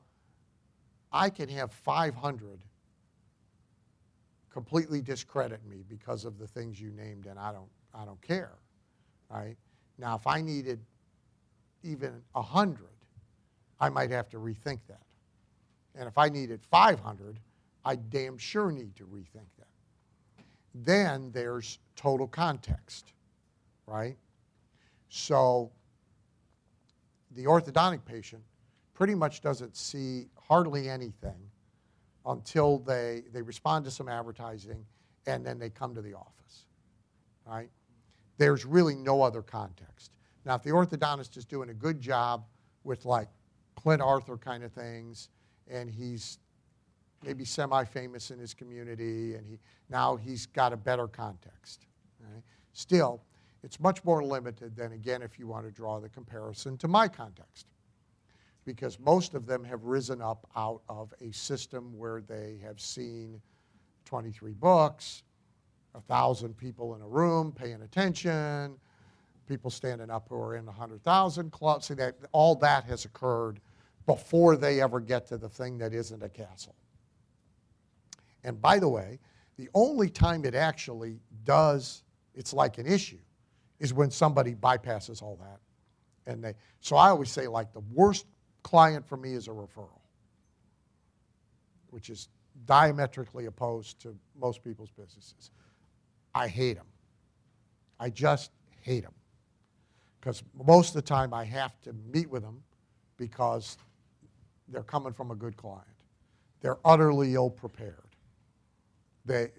I can have 500 completely discredit me because of the things you named, and I don't care. Right. Now, if I needed even 100, I might have to rethink that. And if I needed 500, I damn sure need to rethink that. Then there's total context, right? So the orthodontic patient pretty much doesn't see hardly anything until they respond to some advertising and then they come to the office, right? There's really no other context. Now, if the orthodontist is doing a good job with like Clint Arthur kind of things and he's maybe semi-famous in his community, and now he's got a better context. Right? Still, it's much more limited than, again, if you want to draw the comparison to my context, because most of them have risen up out of a system where they have seen 23 books, 1,000 people in a room paying attention, people standing up who are in the 100,000 club. See, that all that has occurred before they ever get to the thing that isn't a castle. And by the way, the only time it actually does, it's like an issue, is when somebody bypasses all that. And so I always say, like, the worst client for me is a referral, which is diametrically opposed to most people's businesses. I hate them. I just hate them. Because most of the time I have to meet with them because they're coming from a good client. They're utterly ill-prepared. They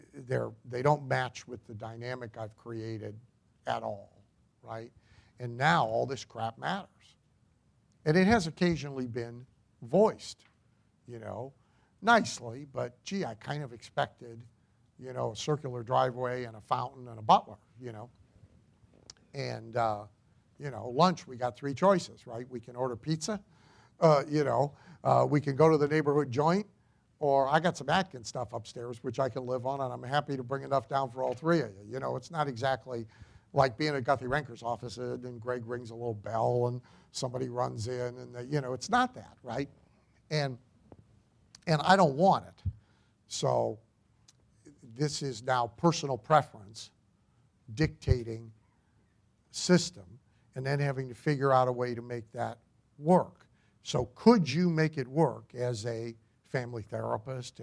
don't match with the dynamic I've created at all, right? And now all this crap matters. And it has occasionally been voiced, nicely, but gee, I kind of expected, a circular driveway and a fountain and a butler, And, lunch, we got 3 choices, right? We can order pizza, we can go to the neighborhood joint, or I got some Atkins stuff upstairs, which I can live on, and I'm happy to bring enough down for all 3 of you. It's not exactly like being at Guthrie Renker's office, and Greg rings a little bell, and somebody runs in, and it's not that, right? And I don't want it. So this is now personal preference dictating system, and then having to figure out a way to make that work. So could you make it work as a family therapist,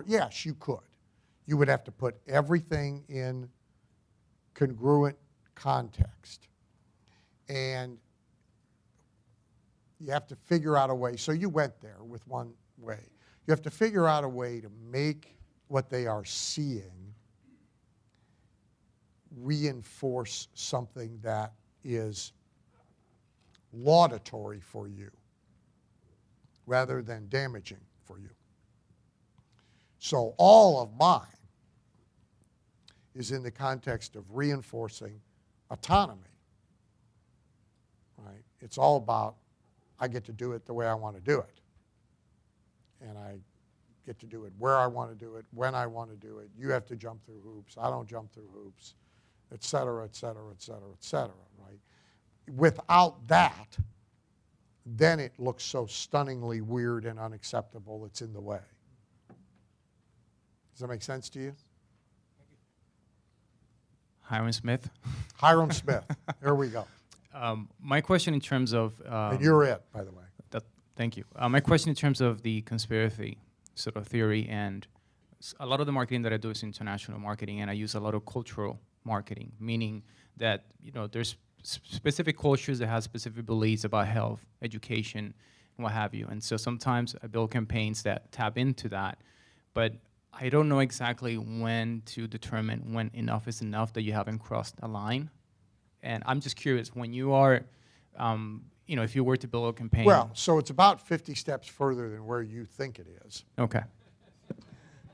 yes, you could. You would have to put everything in congruent context. And you have to figure out a way. So you went there with one way. You have to figure out a way to make what they are seeing reinforce something that is laudatory for you rather than damaging for you. So all of mine is in the context of reinforcing autonomy. Right? It's all about, I get to do it the way I want to do it. And I get to do it where I want to do it, when I want to do it. You have to jump through hoops. I don't jump through hoops, et cetera, et cetera, et cetera, et cetera, right? Without that, then it looks so stunningly weird and unacceptable it's in the way. Does that make sense to you? Hiram Smith. Hiram Smith. Here we go. My question in terms of... and you're it, by the way. Thank you. My question in terms of the conspiracy sort of theory, and a lot of the marketing that I do is international marketing, and I use a lot of cultural marketing, meaning that there's specific cultures that have specific beliefs about health, education, and what have you. And so sometimes I build campaigns that tap into that, but I don't know exactly when to determine when enough is enough, that you haven't crossed a line. And I'm just curious, when you are, if you were to build a campaign. Well, so it's about 50 steps further than where you think it is. Okay.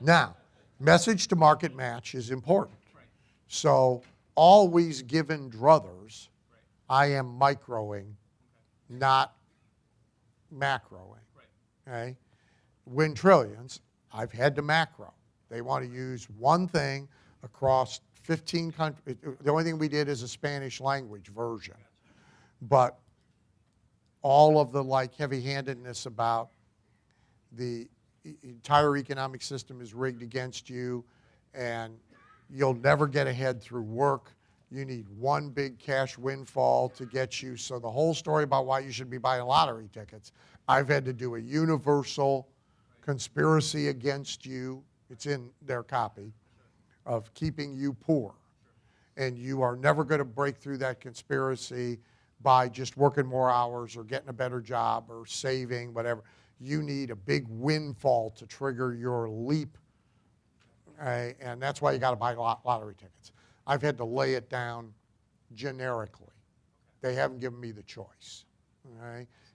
Now, message to market match is important. Right. So always given druthers, right, I am microing, okay, not macroing. Right. Okay? Win Trillions, I've had to macro. They want to use one thing across 15 countries. The only thing we did is a Spanish language version. But all of the heavy-handedness about the entire economic system is rigged against you, and you'll never get ahead through work. You need one big cash windfall to get you. So the whole story about why you should be buying lottery tickets, I've had to do a universal conspiracy against you, it's in their copy, of keeping you poor. And you are never going to break through that conspiracy by just working more hours or getting a better job or saving, whatever. You need a big windfall to trigger your leap, and that's why you got to buy lottery tickets. I've had to lay it down generically. They haven't given me the choice.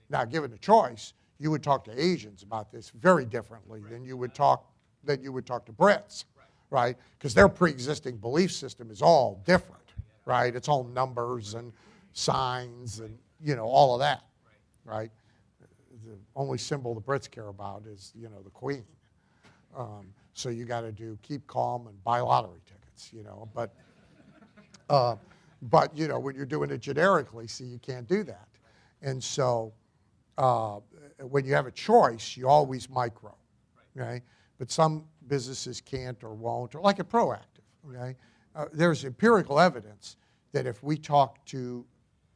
Now, given the choice, you would talk to Asians about this very differently than you would talk to Brits, right? Because their pre-existing belief system is all different, right? It's all numbers and signs and, you know, all of that, right? The only symbol the Brits care about is, you know, the Queen. So you got to keep calm and buy lottery tickets, you know. But you know, when you're doing it generically, see, you can't do that. And so when you have a choice, you always micro, okay? But some businesses can't or won't, or like at Proactive, okay? There's empirical evidence that if we talk to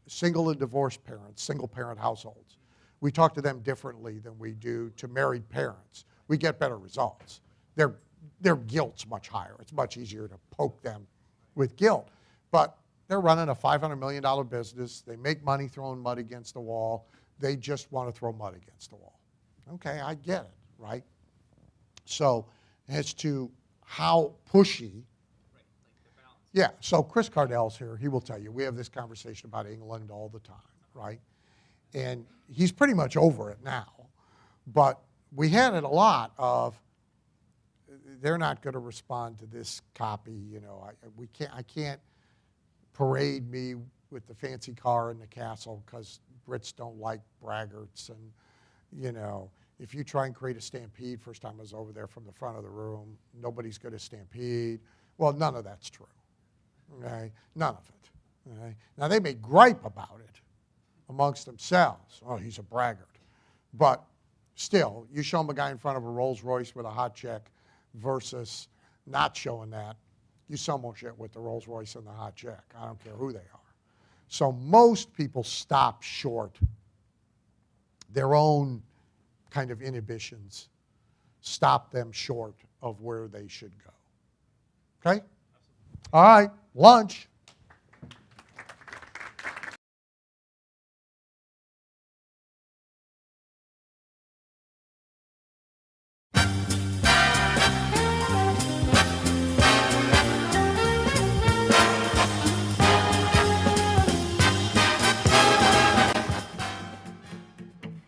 single and divorced parents, single parent households, we talk to them differently than we do to married parents. We get better results. Their guilt's much higher. It's much easier to poke them with guilt. But they're running a $500 million business. They make money throwing mud against the wall. They just want to throw mud against the wall. Okay, I get it, right? So as to how pushy, yeah, so Chris Cardell's here. He will tell you. We have this conversation about England all the time, right? And he's pretty much over it now. But we had it a lot of, they're not going to respond to this copy, you know. I can't parade me with the fancy car in the castle because Brits don't like braggarts, and you know, if you try and create a stampede, first time I was over there from the front of the room, nobody's going to stampede. Well, none of that's true, okay? None of it, okay? Now, they may gripe about it amongst themselves. Oh, he's a braggart. But still, you show them a guy in front of a Rolls Royce with a hot check versus not showing that, you sell more shit with the Rolls Royce and the hot check. I don't care who they are. So most people stop short. Their own kind of inhibitions stop them short of where they should go. Okay? All right, lunch.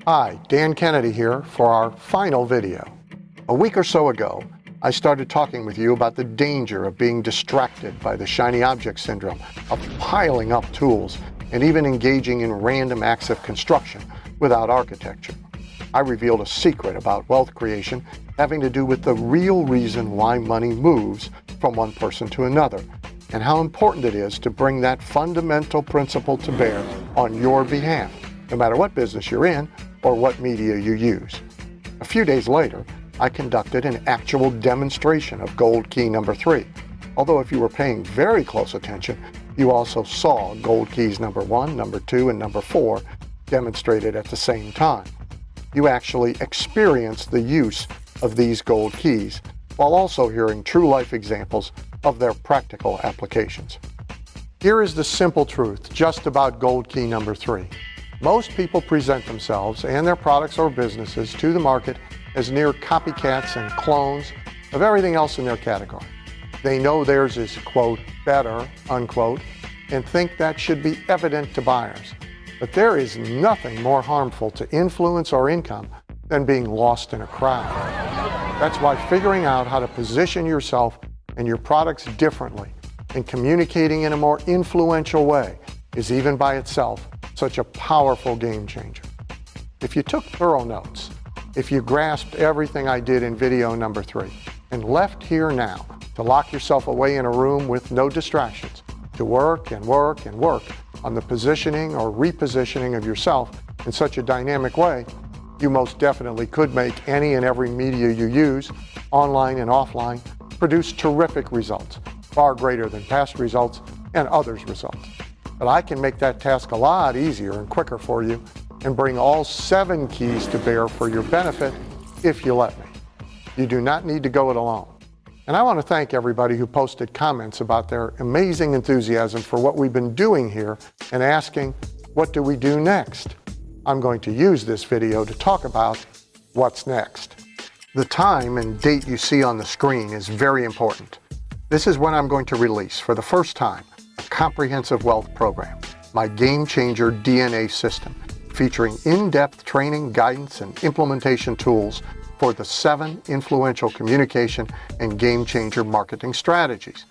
Hi, Dan Kennedy here for our final video. A week or so ago, I started talking with you about the danger of being distracted by the shiny object syndrome, of piling up tools, and even engaging in random acts of construction without architecture. I revealed a secret about wealth creation having to do with the real reason why money moves from one person to another, and how important it is to bring that fundamental principle to bear on your behalf, no matter what business you're in or what media you use. A few days later, I conducted an actual demonstration of gold key number 3. Although if you were paying very close attention, you also saw gold keys number 1, number 2, and number 4 demonstrated at the same time. You actually experienced the use of these gold keys while also hearing true-life examples of their practical applications. Here is the simple truth just about gold key number 3. Most people present themselves and their products or businesses to the market as near copycats and clones of everything else in their category. They know theirs is, quote, better, unquote, and think that should be evident to buyers. But there is nothing more harmful to influence or income than being lost in a crowd. That's why figuring out how to position yourself and your products differently and communicating in a more influential way is even by itself such a powerful game changer. If you took thorough notes, if you grasped everything I did in video number 3 and left here now to lock yourself away in a room with no distractions, to work and work and work on the positioning or repositioning of yourself in such a dynamic way, you most definitely could make any and every media you use, online and offline, produce terrific results, far greater than past results and others' results. But I can make that task a lot easier and quicker for you and bring all 7 keys to bear for your benefit if you let me. You do not need to go it alone. And I want to thank everybody who posted comments about their amazing enthusiasm for what we've been doing here and asking, what do we do next? I'm going to use this video to talk about what's next. The time and date you see on the screen is very important. This is when I'm going to release, for the first time, a comprehensive wealth program, my Game Changer DNA system, featuring in-depth training, guidance, and implementation tools for the 7 influential communication and game-changer marketing strategies.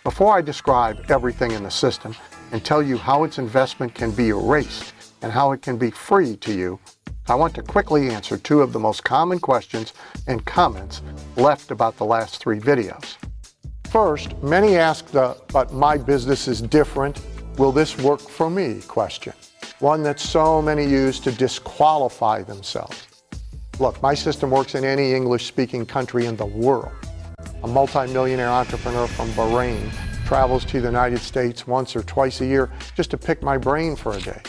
Before I describe everything in the system and tell you how its investment can be erased and how it can be free to you, I want to quickly answer 2 of the most common questions and comments left about the last 3 videos. First, many ask the "but my business is different, will this work for me?" question, one that so many use to disqualify themselves. Look, my system works in any English-speaking country in the world. A multimillionaire entrepreneur from Bahrain travels to the United States once or twice a year just to pick my brain for a day.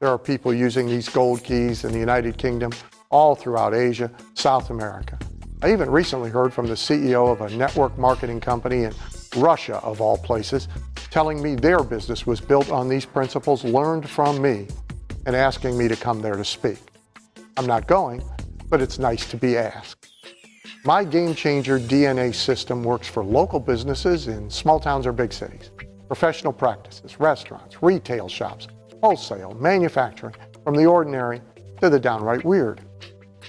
There are people using these gold keys in the United Kingdom, all throughout Asia, South America. I even recently heard from the CEO of a network marketing company in Russia, of all places, telling me their business was built on these principles learned from me and asking me to come there to speak. I'm not going, but it's nice to be asked. My Game Changer DNA system works for local businesses in small towns or big cities, professional practices, restaurants, retail shops, wholesale, manufacturing, from the ordinary to the downright weird.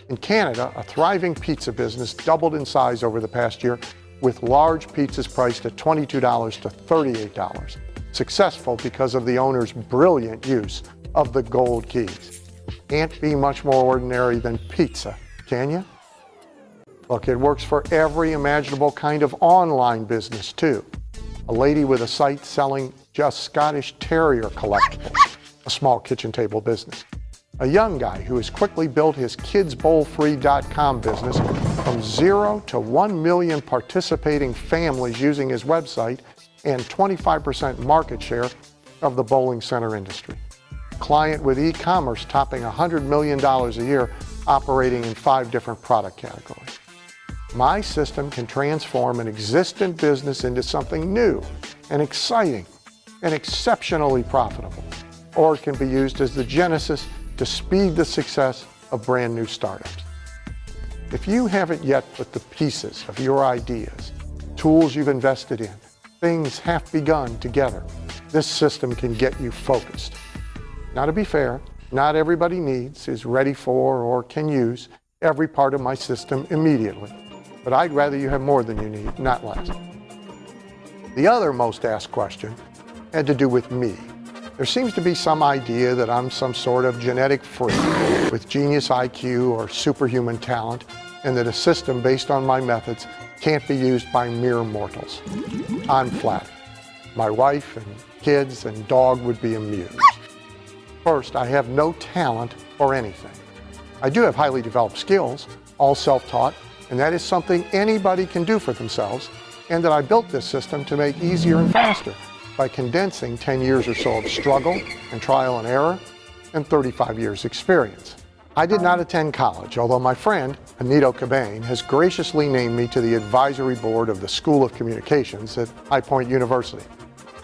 In Canada, a thriving pizza business doubled in size over the past year, with large pizzas priced at $22 to $38. Successful because of the owner's brilliant use of the gold keys. Can't be much more ordinary than pizza, can you? Look, it works for every imaginable kind of online business too. A lady with a site selling just Scottish Terrier collectibles, a small kitchen table business. A young guy who has quickly built his kidsbowlfree.com business from 0 to 1 million participating families using his website and 25% market share of the bowling center industry. Client with e-commerce topping $100 million a year, operating in 5 different product categories. My system can transform an existing business into something new and exciting and exceptionally profitable, or it can be used as the genesis to speed the success of brand new startups. If you haven't yet put the pieces of your ideas, tools you've invested in, things half begun together, this system can get you focused. Now, to be fair, not everybody needs, is ready for, or can use every part of my system immediately, but I'd rather you have more than you need, not less. The other most asked question had to do with me. There seems to be some idea that I'm some sort of genetic freak with genius IQ or superhuman talent, and that a system based on my methods can't be used by mere mortals. I'm flattered. My wife and kids and dog would be amused. First, I have no talent or anything. I do have highly developed skills, all self-taught, and that is something anybody can do for themselves, and that I built this system to make easier and faster by condensing 10 years or so of struggle and trial and error and 35 years experience. I did not attend college, although my friend, Anito Cabane, has graciously named me to the advisory board of the School of Communications at High Point University.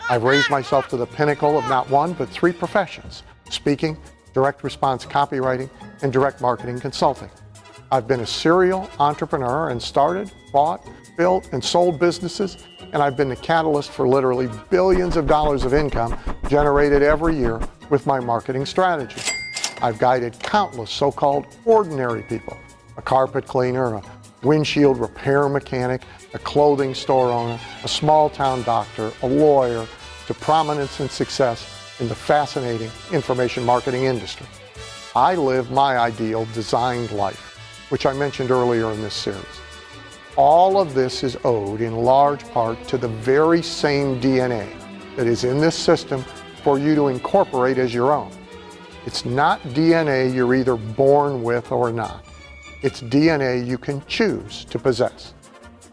I've raised myself to the pinnacle of not 1, but 3 professions: speaking, direct response copywriting, and direct marketing consulting. I've been a serial entrepreneur and started, bought, built, and sold businesses, and I've been the catalyst for literally billions of dollars of income generated every year with my marketing strategy. I've guided countless so-called ordinary people, a carpet cleaner, a windshield repair mechanic, a clothing store owner, a small-town doctor, a lawyer, to prominence and success in the fascinating information marketing industry. I live my ideal designed life, which I mentioned earlier in this series. All of this is owed in large part to the very same DNA that is in this system for you to incorporate as your own. It's not DNA you're either born with or not. It's DNA you can choose to possess.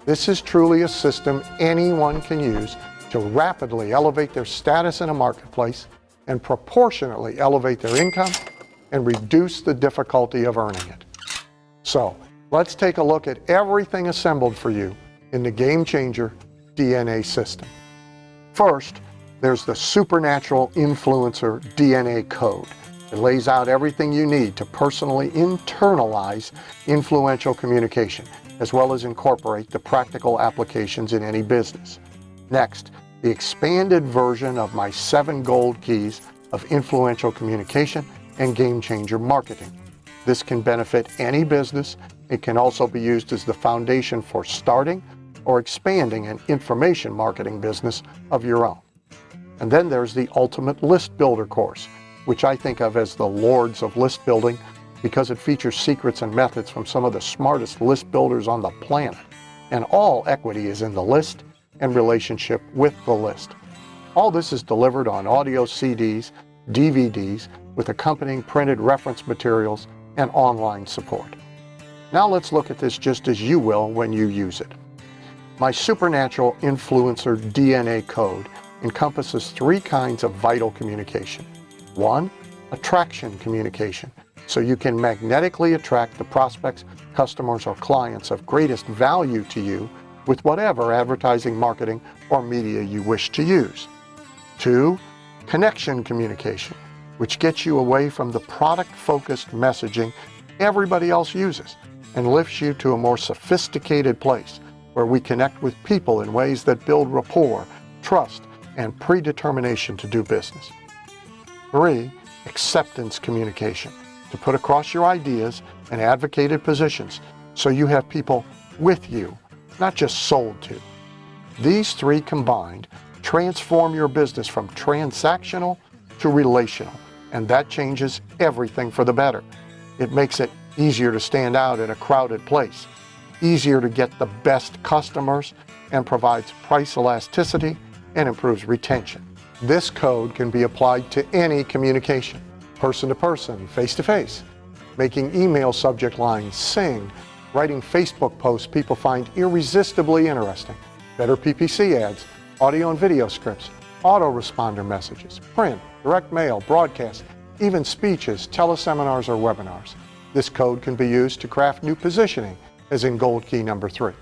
This is truly a system anyone can use to rapidly elevate their status in a marketplace and proportionately elevate their income and reduce the difficulty of earning it. So, let's take a look at everything assembled for you in the Game Changer DNA system. First, there's the Supernatural Influencer DNA code. It lays out everything you need to personally internalize influential communication, as well as incorporate the practical applications in any business. Next, the expanded version of my 7 gold keys of influential communication and game changer marketing. This can benefit any business. It can also be used as the foundation for starting or expanding an information marketing business of your own. And then there's the Ultimate List Builder course, which I think of as the lords of list building because it features secrets and methods from some of the smartest list builders on the planet. And all equity is in the list and relationship with the list. All this is delivered on audio CDs, DVDs, with accompanying printed reference materials and online support. Now let's look at this just as you will when you use it. My Supernatural Influencer DNA code encompasses 3 kinds of vital communication. 1, attraction communication, so you can magnetically attract the prospects, customers, or clients of greatest value to you with whatever advertising, marketing, or media you wish to use. 2, connection communication, which gets you away from the product-focused messaging everybody else uses and lifts you to a more sophisticated place where we connect with people in ways that build rapport, trust, and predetermination to do business. 3, acceptance communication, to put across your ideas and advocated positions so you have people with you, not just sold to. These 3 combined transform your business from transactional to relational, and that changes everything for the better. It makes it easier to stand out in a crowded place, easier to get the best customers, and provides price elasticity and improves retention. This code can be applied to any communication, person to person, face to face, making email subject lines sing, writing Facebook posts people find irresistibly interesting, better PPC ads, audio and video scripts, autoresponder messages, print, direct mail, broadcast, even speeches, teleseminars, or webinars. This code can be used to craft new positioning, as in gold key number 3.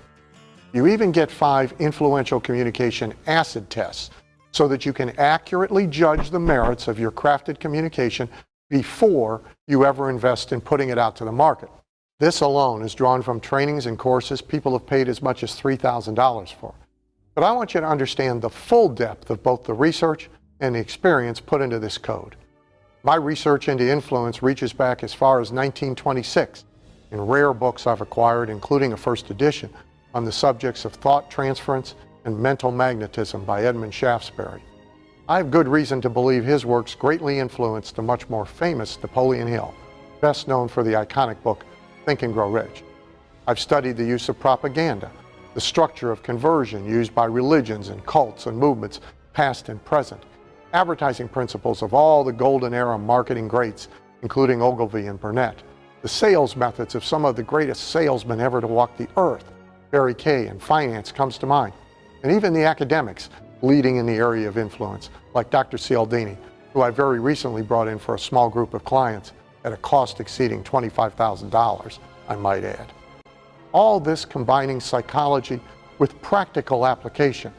You even get 5 influential communication acid tests so that you can accurately judge the merits of your crafted communication before you ever invest in putting it out to the market. This alone is drawn from trainings and courses people have paid as much as $3,000 for. But I want you to understand the full depth of both the research and the experience put into this code. My research into influence reaches back as far as 1926 in rare books I've acquired, including a first edition on the subjects of thought transference and mental magnetism by Edmund Shaftesbury. I have good reason to believe his works greatly influenced the much more famous Napoleon Hill, best known for the iconic book Think and Grow Rich. I've studied the use of propaganda, the structure of conversion used by religions and cults and movements past and present, advertising principles of all the golden era marketing greats, including Ogilvy and Burnett, the sales methods of some of the greatest salesmen ever to walk the earth, Barry Kay, and finance comes to mind, and even the academics leading in the area of influence, like Dr. Cialdini, who I very recently brought in for a small group of clients at a cost exceeding $25,000, I might add. All this combining psychology with practical application.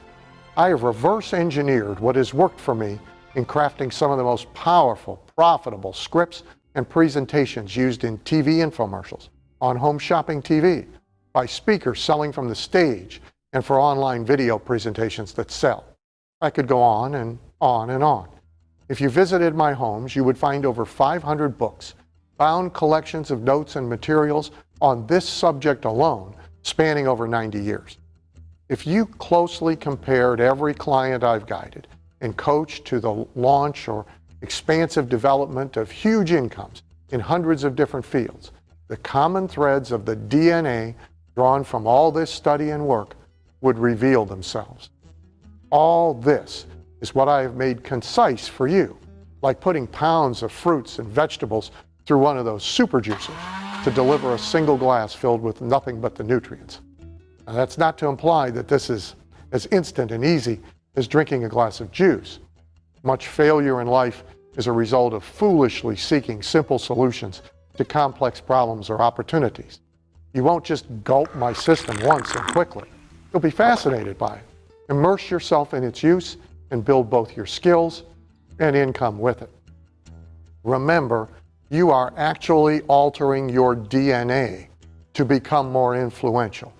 I have reverse engineered what has worked for me in crafting some of the most powerful, profitable scripts and presentations used in TV infomercials, on home shopping TV, by speakers selling from the stage, and for online video presentations that sell. I could go on and on and on. If you visited my homes, you would find over 500 books, bound collections of notes and materials on this subject alone, spanning over 90 years. If you closely compared every client I've guided and coached to the launch or expansive development of huge incomes in hundreds of different fields, the common threads of the DNA drawn from all this study and work would reveal themselves. All this is what I have made concise for you, like putting pounds of fruits and vegetables through one of those super juicers to deliver a single glass filled with nothing but the nutrients. Now, that's not to imply that this is as instant and easy as drinking a glass of juice. Much failure in life is a result of foolishly seeking simple solutions to complex problems or opportunities. You won't just gulp my system once and quickly. You'll be fascinated by it. Immerse yourself in its use and build both your skills and income with it. Remember, you are actually altering your DNA to become more influential.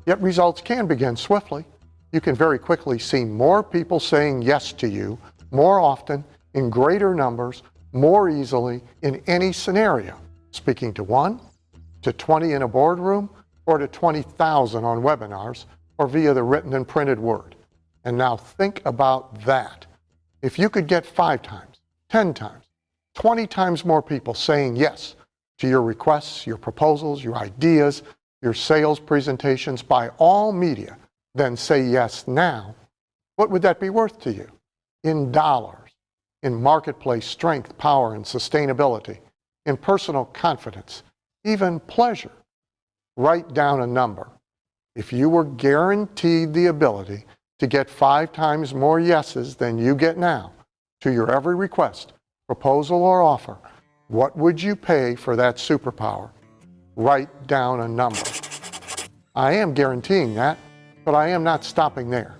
Yet results can begin swiftly. You can very quickly see more people saying yes to you more often, in greater numbers, more easily in any scenario, speaking to 1, to 20 in a boardroom, or to 20,000 on webinars, or via the written and printed word. And now think about that. If you could get 5 times, 10 times, 20 times more people saying yes to your requests, your proposals, your ideas, your sales presentations by all media, then say yes now, what would that be worth to you? In dollars, in marketplace strength, power, and sustainability, in personal confidence, even pleasure. Write down a number. If you were guaranteed the ability to get 5 times more yeses than you get now to your every request, proposal, or offer, what would you pay for that superpower? Write down a number. I am guaranteeing that, but I am not stopping there.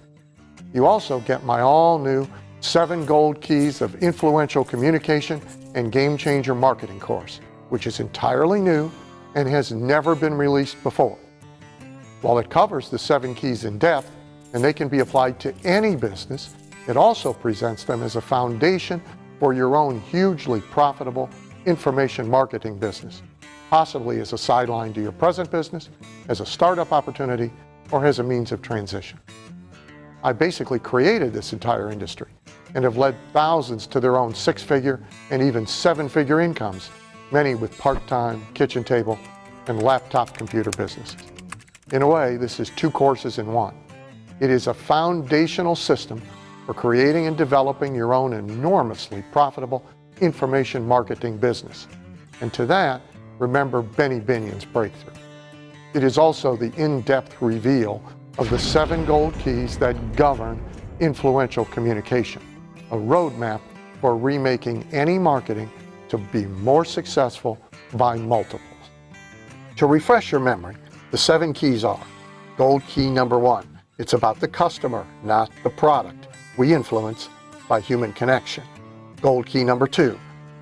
You also get my all-new 7 Gold Keys of Influential Communication and Game Changer Marketing course, which is entirely new and has never been released before. While it covers the 7 keys in depth, and they can be applied to any business, it also presents them as a foundation for your own hugely profitable information marketing business, possibly as a sideline to your present business, as a startup opportunity, or as a means of transition. I basically created this entire industry and have led thousands to their own 6-figure and even 7-figure incomes, many with part-time, kitchen table, and laptop computer businesses. In a way, this is 2 courses in 1. It is a foundational system for creating and developing your own enormously profitable information marketing business. And to that, remember Benny Binion's breakthrough. It is also the in-depth reveal of the 7 gold keys that govern influential communication, a roadmap for remaking any marketing to be more successful by multiples. To refresh your memory, the 7 keys are: gold key number 1, it's about the customer, not the product. We influence by human connection. Gold key number 2,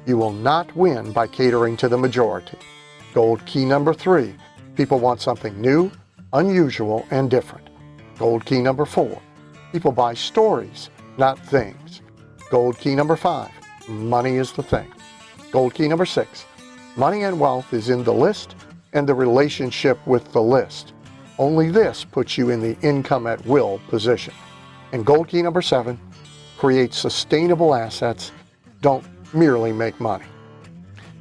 you will not win by catering to the majority. Gold key number 3, people want something new, unusual, and different. Gold key number 4, people buy stories, not things. Gold key number 5, money is the thing. Gold key number 6, money and wealth is in the list and the relationship with the list. Only this puts you in the income at will position. And gold key number 7, create sustainable assets, don't merely make money.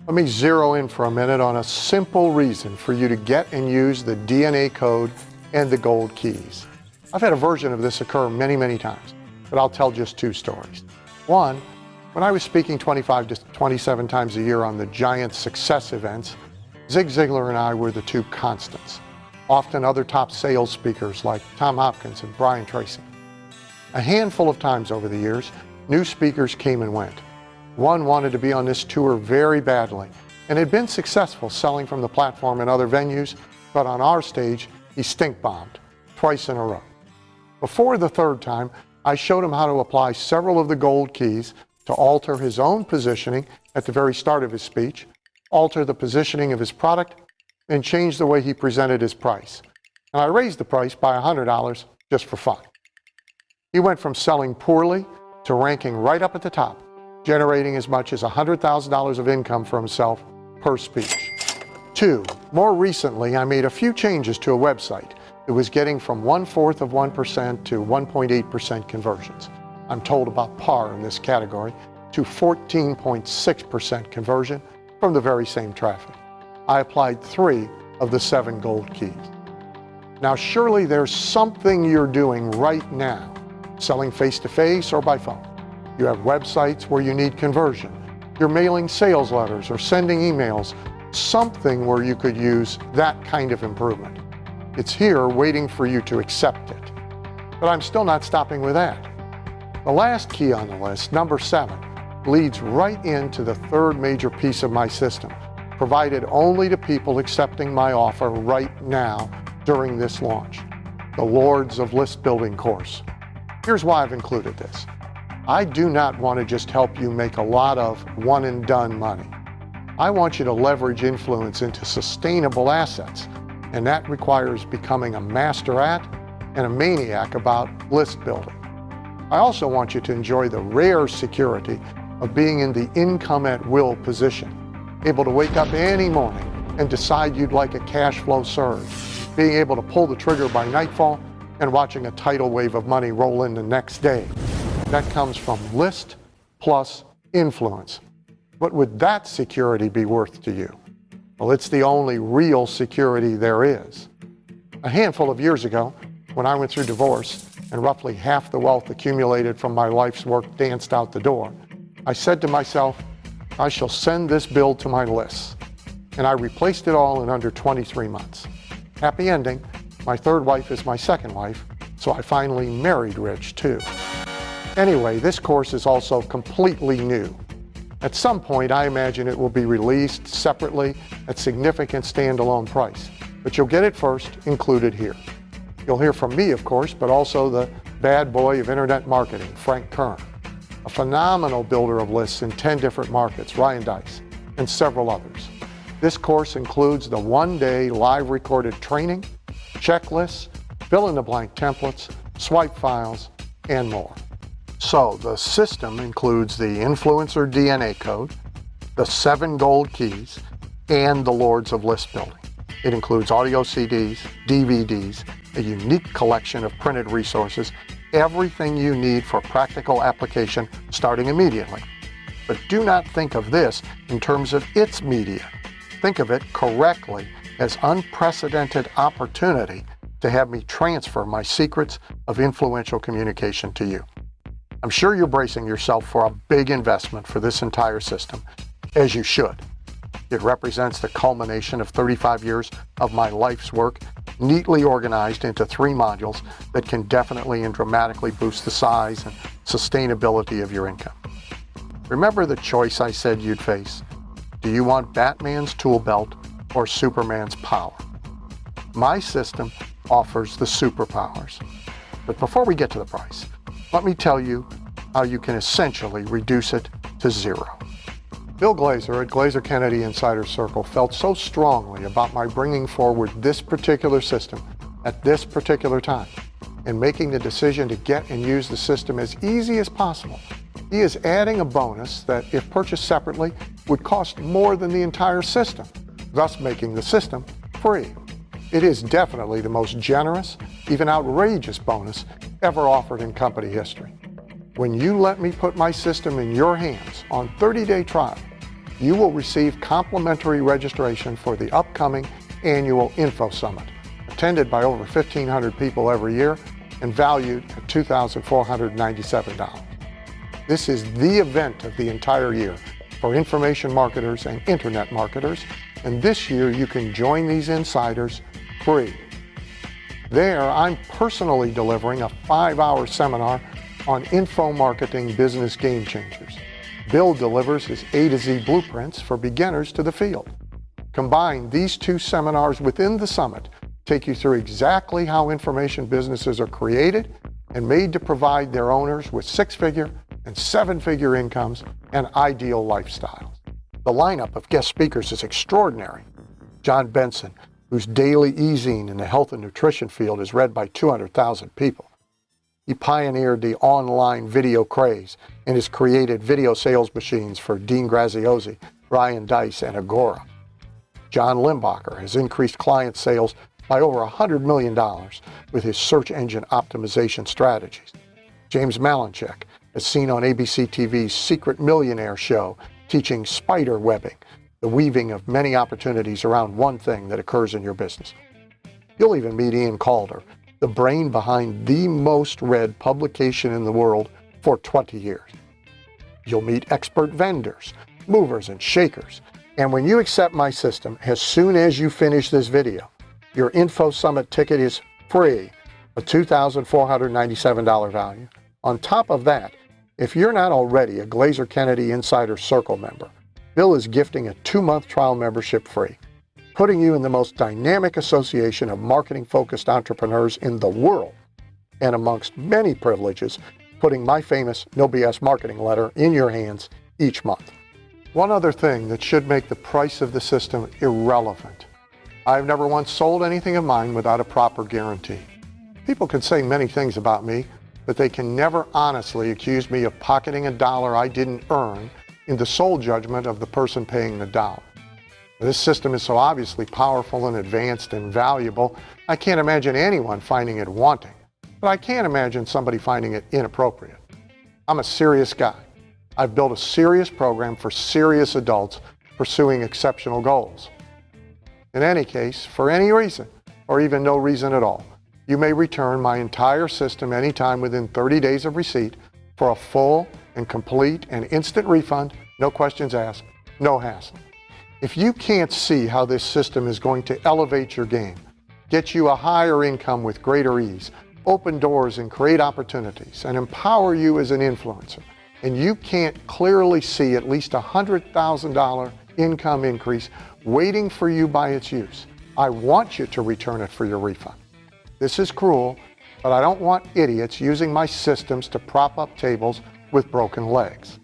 Let me zero in for a minute on a simple reason for you to get and use the DNA code and the gold keys. I've had a version of this occur many, many times, but I'll tell just 2 stories. One, when I was speaking 25 to 27 times a year on the giant success events, Zig Ziglar and I were the 2 constants. Often other top sales speakers like Tom Hopkins and Brian Tracy. A handful of times over the years, new speakers came and went. One wanted to be on this tour very badly and had been successful selling from the platform in other venues, but on our stage, he stink-bombed twice in a row. Before the 3rd time, I showed him how to apply several of the gold keys to alter his own positioning at the very start of his speech, alter the positioning of his product, and change the way he presented his price. And I raised the price by $100 just for fun. He went from selling poorly to ranking right up at the top, generating as much as $100,000 of income for himself per speech. 2, more recently, I made a few changes to a website that was getting from 0.25% to 1.8% conversions. I'm told about par in this category, to 14.6% conversion from the very same traffic. I applied 3 of the 7 gold keys. Now, surely there's something you're doing right now, selling face-to-face or by phone. You have websites where you need conversion. You're mailing sales letters or sending emails, something where you could use that kind of improvement. It's here waiting for you to accept it. But I'm still not stopping with that. The last key on the list, number 7, leads right into the 3rd major piece of my system, provided only to people accepting my offer right now during this launch, the Lords of List Building course. Here's why I've included this. I do not want to just help you make a lot of one-and-done money. I want you to leverage influence into sustainable assets, and that requires becoming a master at and a maniac about list building. I also want you to enjoy the rare security of being in the income at will position, able to wake up any morning and decide you'd like a cash flow surge, being able to pull the trigger by nightfall and watching a tidal wave of money roll in the next day. That comes from list plus influence. What would that security be worth to you? Well, it's the only real security there is. A handful of years ago, when I went through divorce and roughly half the wealth accumulated from my life's work danced out the door, I said to myself, I shall send this bill to my lists. And I replaced it all in under 23 months. Happy ending. My third wife is my second wife, so I finally married rich too. Anyway, this course is also completely new. At some point, I imagine it will be released separately at significant standalone price, but you'll get it first, included here. You'll hear from me, of course, but also the bad boy of internet marketing, Frank Kern, a phenomenal builder of lists in 10 different markets, Ryan Deiss, and several others. This course includes the one-day live recorded training, checklists, fill-in-the-blank templates, swipe files, and more. So the system includes the influencer DNA code, the 7 gold keys, and the Lords of List Building. It includes audio CDs, DVDs, a unique collection of printed resources, everything you need for practical application starting immediately. But do not think of this in terms of its media. Think of it correctly as unprecedented opportunity to have me transfer my secrets of influential communication to you. I'm sure you're bracing yourself for a big investment for this entire system, as you should. It represents the culmination of 35 years of my life's work, neatly organized into 3 modules that can definitely and dramatically boost the size and sustainability of your income. Remember the choice I said you'd face? Do you want Batman's tool belt or Superman's power? My system offers the superpowers. But before we get to the price, let me tell you how you can essentially reduce it to 0. Bill Glazer at Glazer Kennedy Insider Circle felt so strongly about my bringing forward this particular system at this particular time and making the decision to get and use the system as easy as possible. He is adding a bonus that, if purchased separately, would cost more than the entire system, thus making the system free. It is definitely the most generous, even outrageous bonus ever offered in company history. When you let me put my system in your hands on 30-day trial, you will receive complimentary registration for the upcoming annual Info Summit, attended by over 1,500 people every year and valued at $2,497. This is the event of the entire year for information marketers and internet marketers, and this year you can join these insiders free. There, I'm personally delivering a 5-hour seminar on info marketing business game changers. Bill delivers his A to Z blueprints for beginners to the field. Combine these 2 seminars within the summit, take you through exactly how information businesses are created and made to provide their owners with 6-figure and 7-figure incomes and ideal lifestyles. The lineup of guest speakers is extraordinary. John Benson, whose daily e-zine in the health and nutrition field is read by 200,000 people. He pioneered the online video craze and has created video sales machines for Dean Graziosi, Ryan Deiss, and Agora. John Limbacher has increased client sales by over $100 million with his search engine optimization strategies. James Malinchak, as seen on ABC TV's Secret Millionaire show, teaching spider webbing, the weaving of many opportunities around one thing that occurs in your business. You'll even meet Ian Calder, the brain behind the most read publication in the world for 20 years. You'll meet expert vendors, movers and shakers, and when you accept my system, as soon as you finish this video, your Info Summit ticket is free, a $2,497 value. On top of that, if you're not already a Glazer Kennedy Insider Circle member, Bill is gifting a 2-month trial membership free, putting you in the most dynamic association of marketing-focused entrepreneurs in the world, and amongst many privileges, putting my famous No BS marketing letter in your hands each month. One other thing that should make the price of the system irrelevant. I've never once sold anything of mine without a proper guarantee. People can say many things about me, but they can never honestly accuse me of pocketing a dollar I didn't earn in the sole judgment of the person paying the dollar. This system is so obviously powerful and advanced and valuable, I can't imagine anyone finding it wanting, but I can imagine somebody finding it inappropriate. I'm a serious guy. I've built a serious program for serious adults pursuing exceptional goals. In any case, for any reason, or even no reason at all, you may return my entire system anytime within 30 days of receipt for a full and complete and instant refund, no questions asked, no hassle. If you can't see how this system is going to elevate your game, get you a higher income with greater ease, open doors and create opportunities, and empower you as an influencer, and you can't clearly see at least a $100,000 income increase waiting for you by its use, I want you to return it for your refund. This is cruel, but I don't want idiots using my systems to prop up tables with broken legs.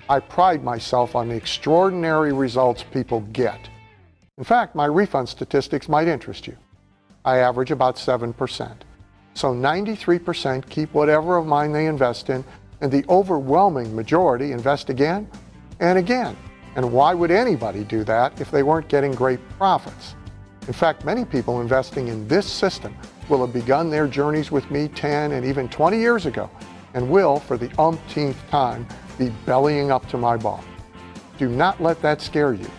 I pride myself on the extraordinary results people get. In fact, my refund statistics might interest you. I average about 7%. So 93% keep whatever of mine they invest in, and the overwhelming majority invest again and again. And why would anybody do that if they weren't getting great profits? In fact, many people investing in this system will have begun their journeys with me 10 and even 20 years ago, and will, for the umpteenth time, be bellying up to my bar. Do not let that scare you.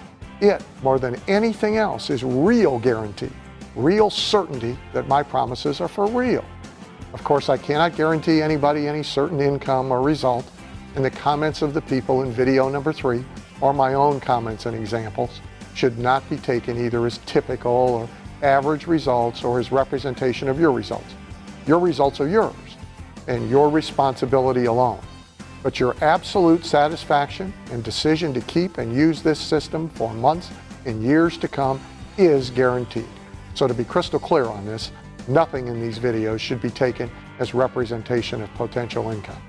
It, more than anything else, is real guarantee, real certainty that my promises are for real. Of course, I cannot guarantee anybody any certain income or result, and the comments of the people in video number 3, or my own comments and examples, should not be taken either as typical or average results or as representation of your results. Your results are yours, and your responsibility alone. But your absolute satisfaction and decision to keep and use this system for months and years to come is guaranteed. So to be crystal clear on this, nothing in these videos should be taken as representation of potential income.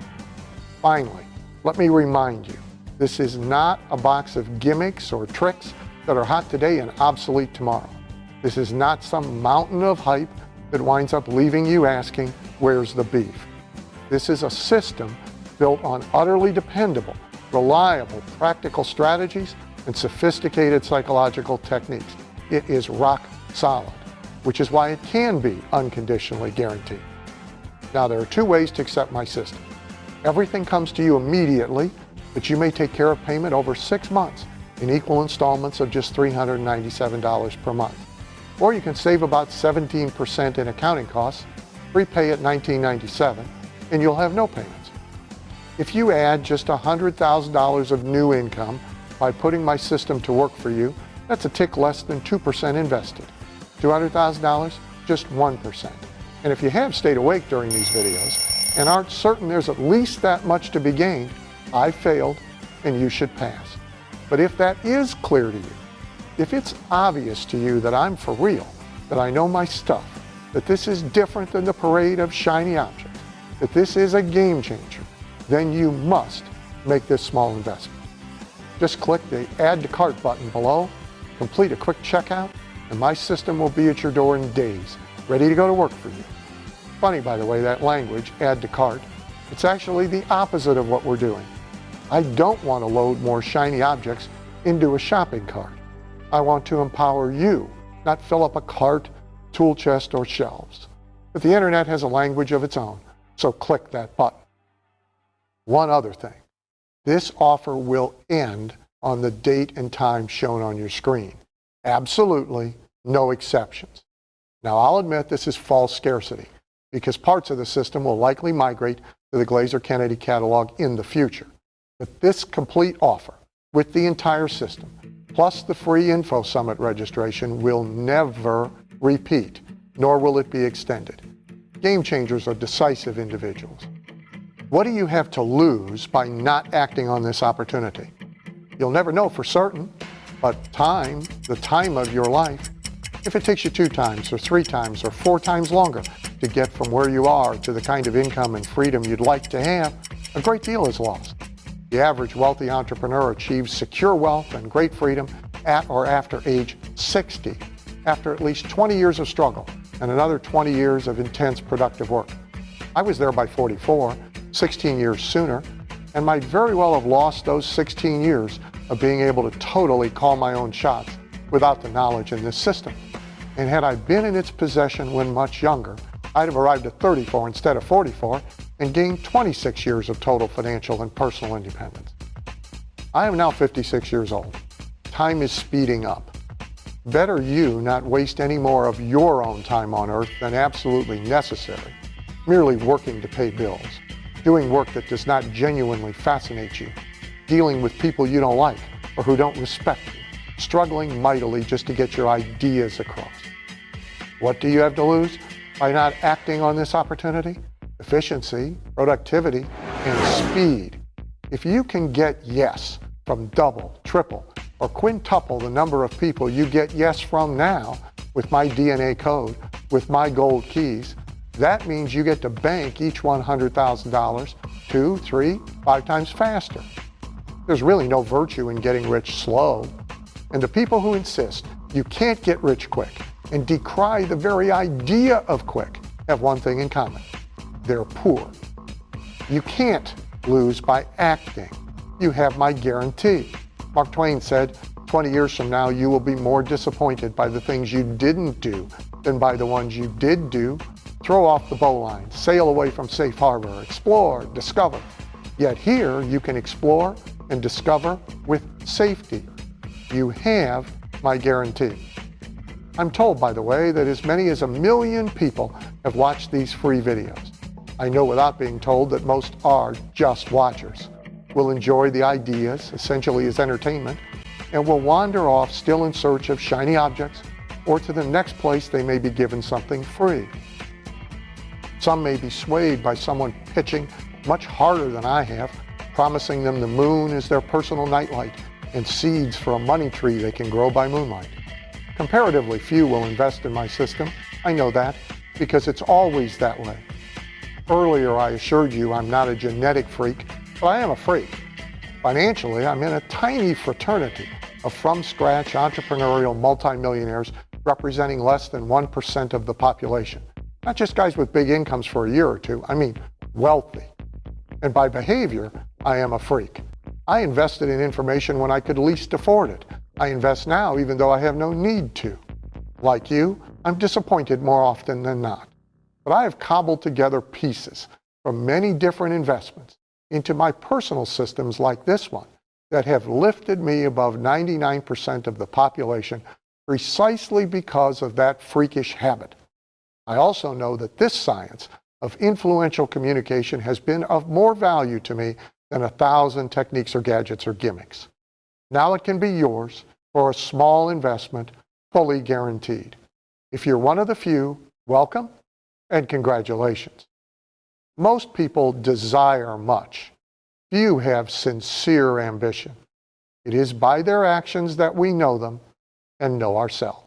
Finally, let me remind you, this is not a box of gimmicks or tricks that are hot today and obsolete tomorrow. This is not some mountain of hype that winds up leaving you asking, where's the beef? This is a system built on utterly dependable, reliable, practical strategies and sophisticated psychological techniques. It is rock solid, which is why it can be unconditionally guaranteed. Now, there are 2 ways to accept my system. Everything comes to you immediately, but you may take care of payment over 6 months in equal installments of just $397 per month. Or you can save about 17% in accounting costs, prepay at $1997, and you'll have no payments. If you add just $100,000 of new income by putting my system to work for you, that's a tick less than 2% invested. $200,000, just 1%. And if you have stayed awake during these videos and aren't certain there's at least that much to be gained, I failed and you should pass. But if that is clear to you, if it's obvious to you that I'm for real, that I know my stuff, that this is different than the parade of shiny objects, that this is a game changer, then you must make this small investment. Just click the Add to Cart button below, complete a quick checkout, and my system will be at your door in days, ready to go to work for you. Funny, by the way, that language, add to cart, it's actually the opposite of what we're doing. I don't want to load more shiny objects into a shopping cart. I want to empower you, not fill up a cart, tool chest, or shelves. But the internet has a language of its own, so click that button. One other thing, this offer will end on the date and time shown on your screen. Absolutely no exceptions. Now, I'll admit this is false scarcity because parts of the system will likely migrate to the Glazer Kennedy catalog in the future. But this complete offer with the entire system, plus the free Info Summit registration, will never repeat, nor will it be extended. Game changers are decisive individuals. What do you have to lose by not acting on this opportunity? You'll never know for certain, but time, the time of your life, if it takes you 2 times or 3 times or 4 times longer to get from where you are to the kind of income and freedom you'd like to have, a great deal is lost. The average wealthy entrepreneur achieves secure wealth and great freedom at or after age 60, after at least 20 years of struggle and another 20 years of intense productive work. I was there by 44, 16 years sooner, and might very well have lost those 16 years of being able to totally call my own shots without the knowledge in this system. And had I been in its possession when much younger, I'd have arrived at 34 instead of 44 and gained 26 years of total financial and personal independence. I am now 56 years old. Time is speeding up. Better you not waste any more of your own time on earth than absolutely necessary, merely working to pay bills, doing work that does not genuinely fascinate you, dealing with people you don't like or who don't respect you, struggling mightily just to get your ideas across. What do you have to lose by not acting on this opportunity? Efficiency, productivity, and speed. If you can get yes from double, triple, or quintuple the number of people you get yes from now with my DNA code, with my gold keys, that means you get to bank each $100,000 2, 3, 5 times faster. There's really no virtue in getting rich slow. And the people who insist you can't get rich quick and decry the very idea of quick have one thing in common. They're poor. You can't lose by acting. You have my guarantee. Mark Twain said, 20 years from now, you will be more disappointed by the things you didn't do than by the ones you did do. Throw off the bowline, sail away from safe harbor, explore, discover. Yet here, you can explore and discover with safety. You have my guarantee. I'm told, by the way, that as many as 1 million people have watched these free videos. I know without being told that most are just watchers, will enjoy the ideas, essentially as entertainment, and will wander off still in search of shiny objects or to the next place they may be given something free. Some may be swayed by someone pitching much harder than I have, promising them the moon is their personal nightlight and seeds for a money tree they can grow by moonlight. Comparatively few will invest in my system. I know that because it's always that way. Earlier, I assured you I'm not a genetic freak, but I am a freak. Financially, I'm in a tiny fraternity of from-scratch entrepreneurial multimillionaires representing less than 1% of the population. Not just guys with big incomes for a year or two, I mean wealthy. And by behavior, I am a freak. I invested in information when I could least afford it. I invest now even though I have no need to. Like you, I'm disappointed more often than not. But I have cobbled together pieces from many different investments into my personal systems like this one that have lifted me above 99% of the population precisely because of that freakish habit. I also know that this science of influential communication has been of more value to me than 1,000 techniques or gadgets or gimmicks. Now it can be yours for a small investment, fully guaranteed. If you're one of the few, welcome and congratulations. Most people desire much. Few have sincere ambition. It is by their actions that we know them and know ourselves.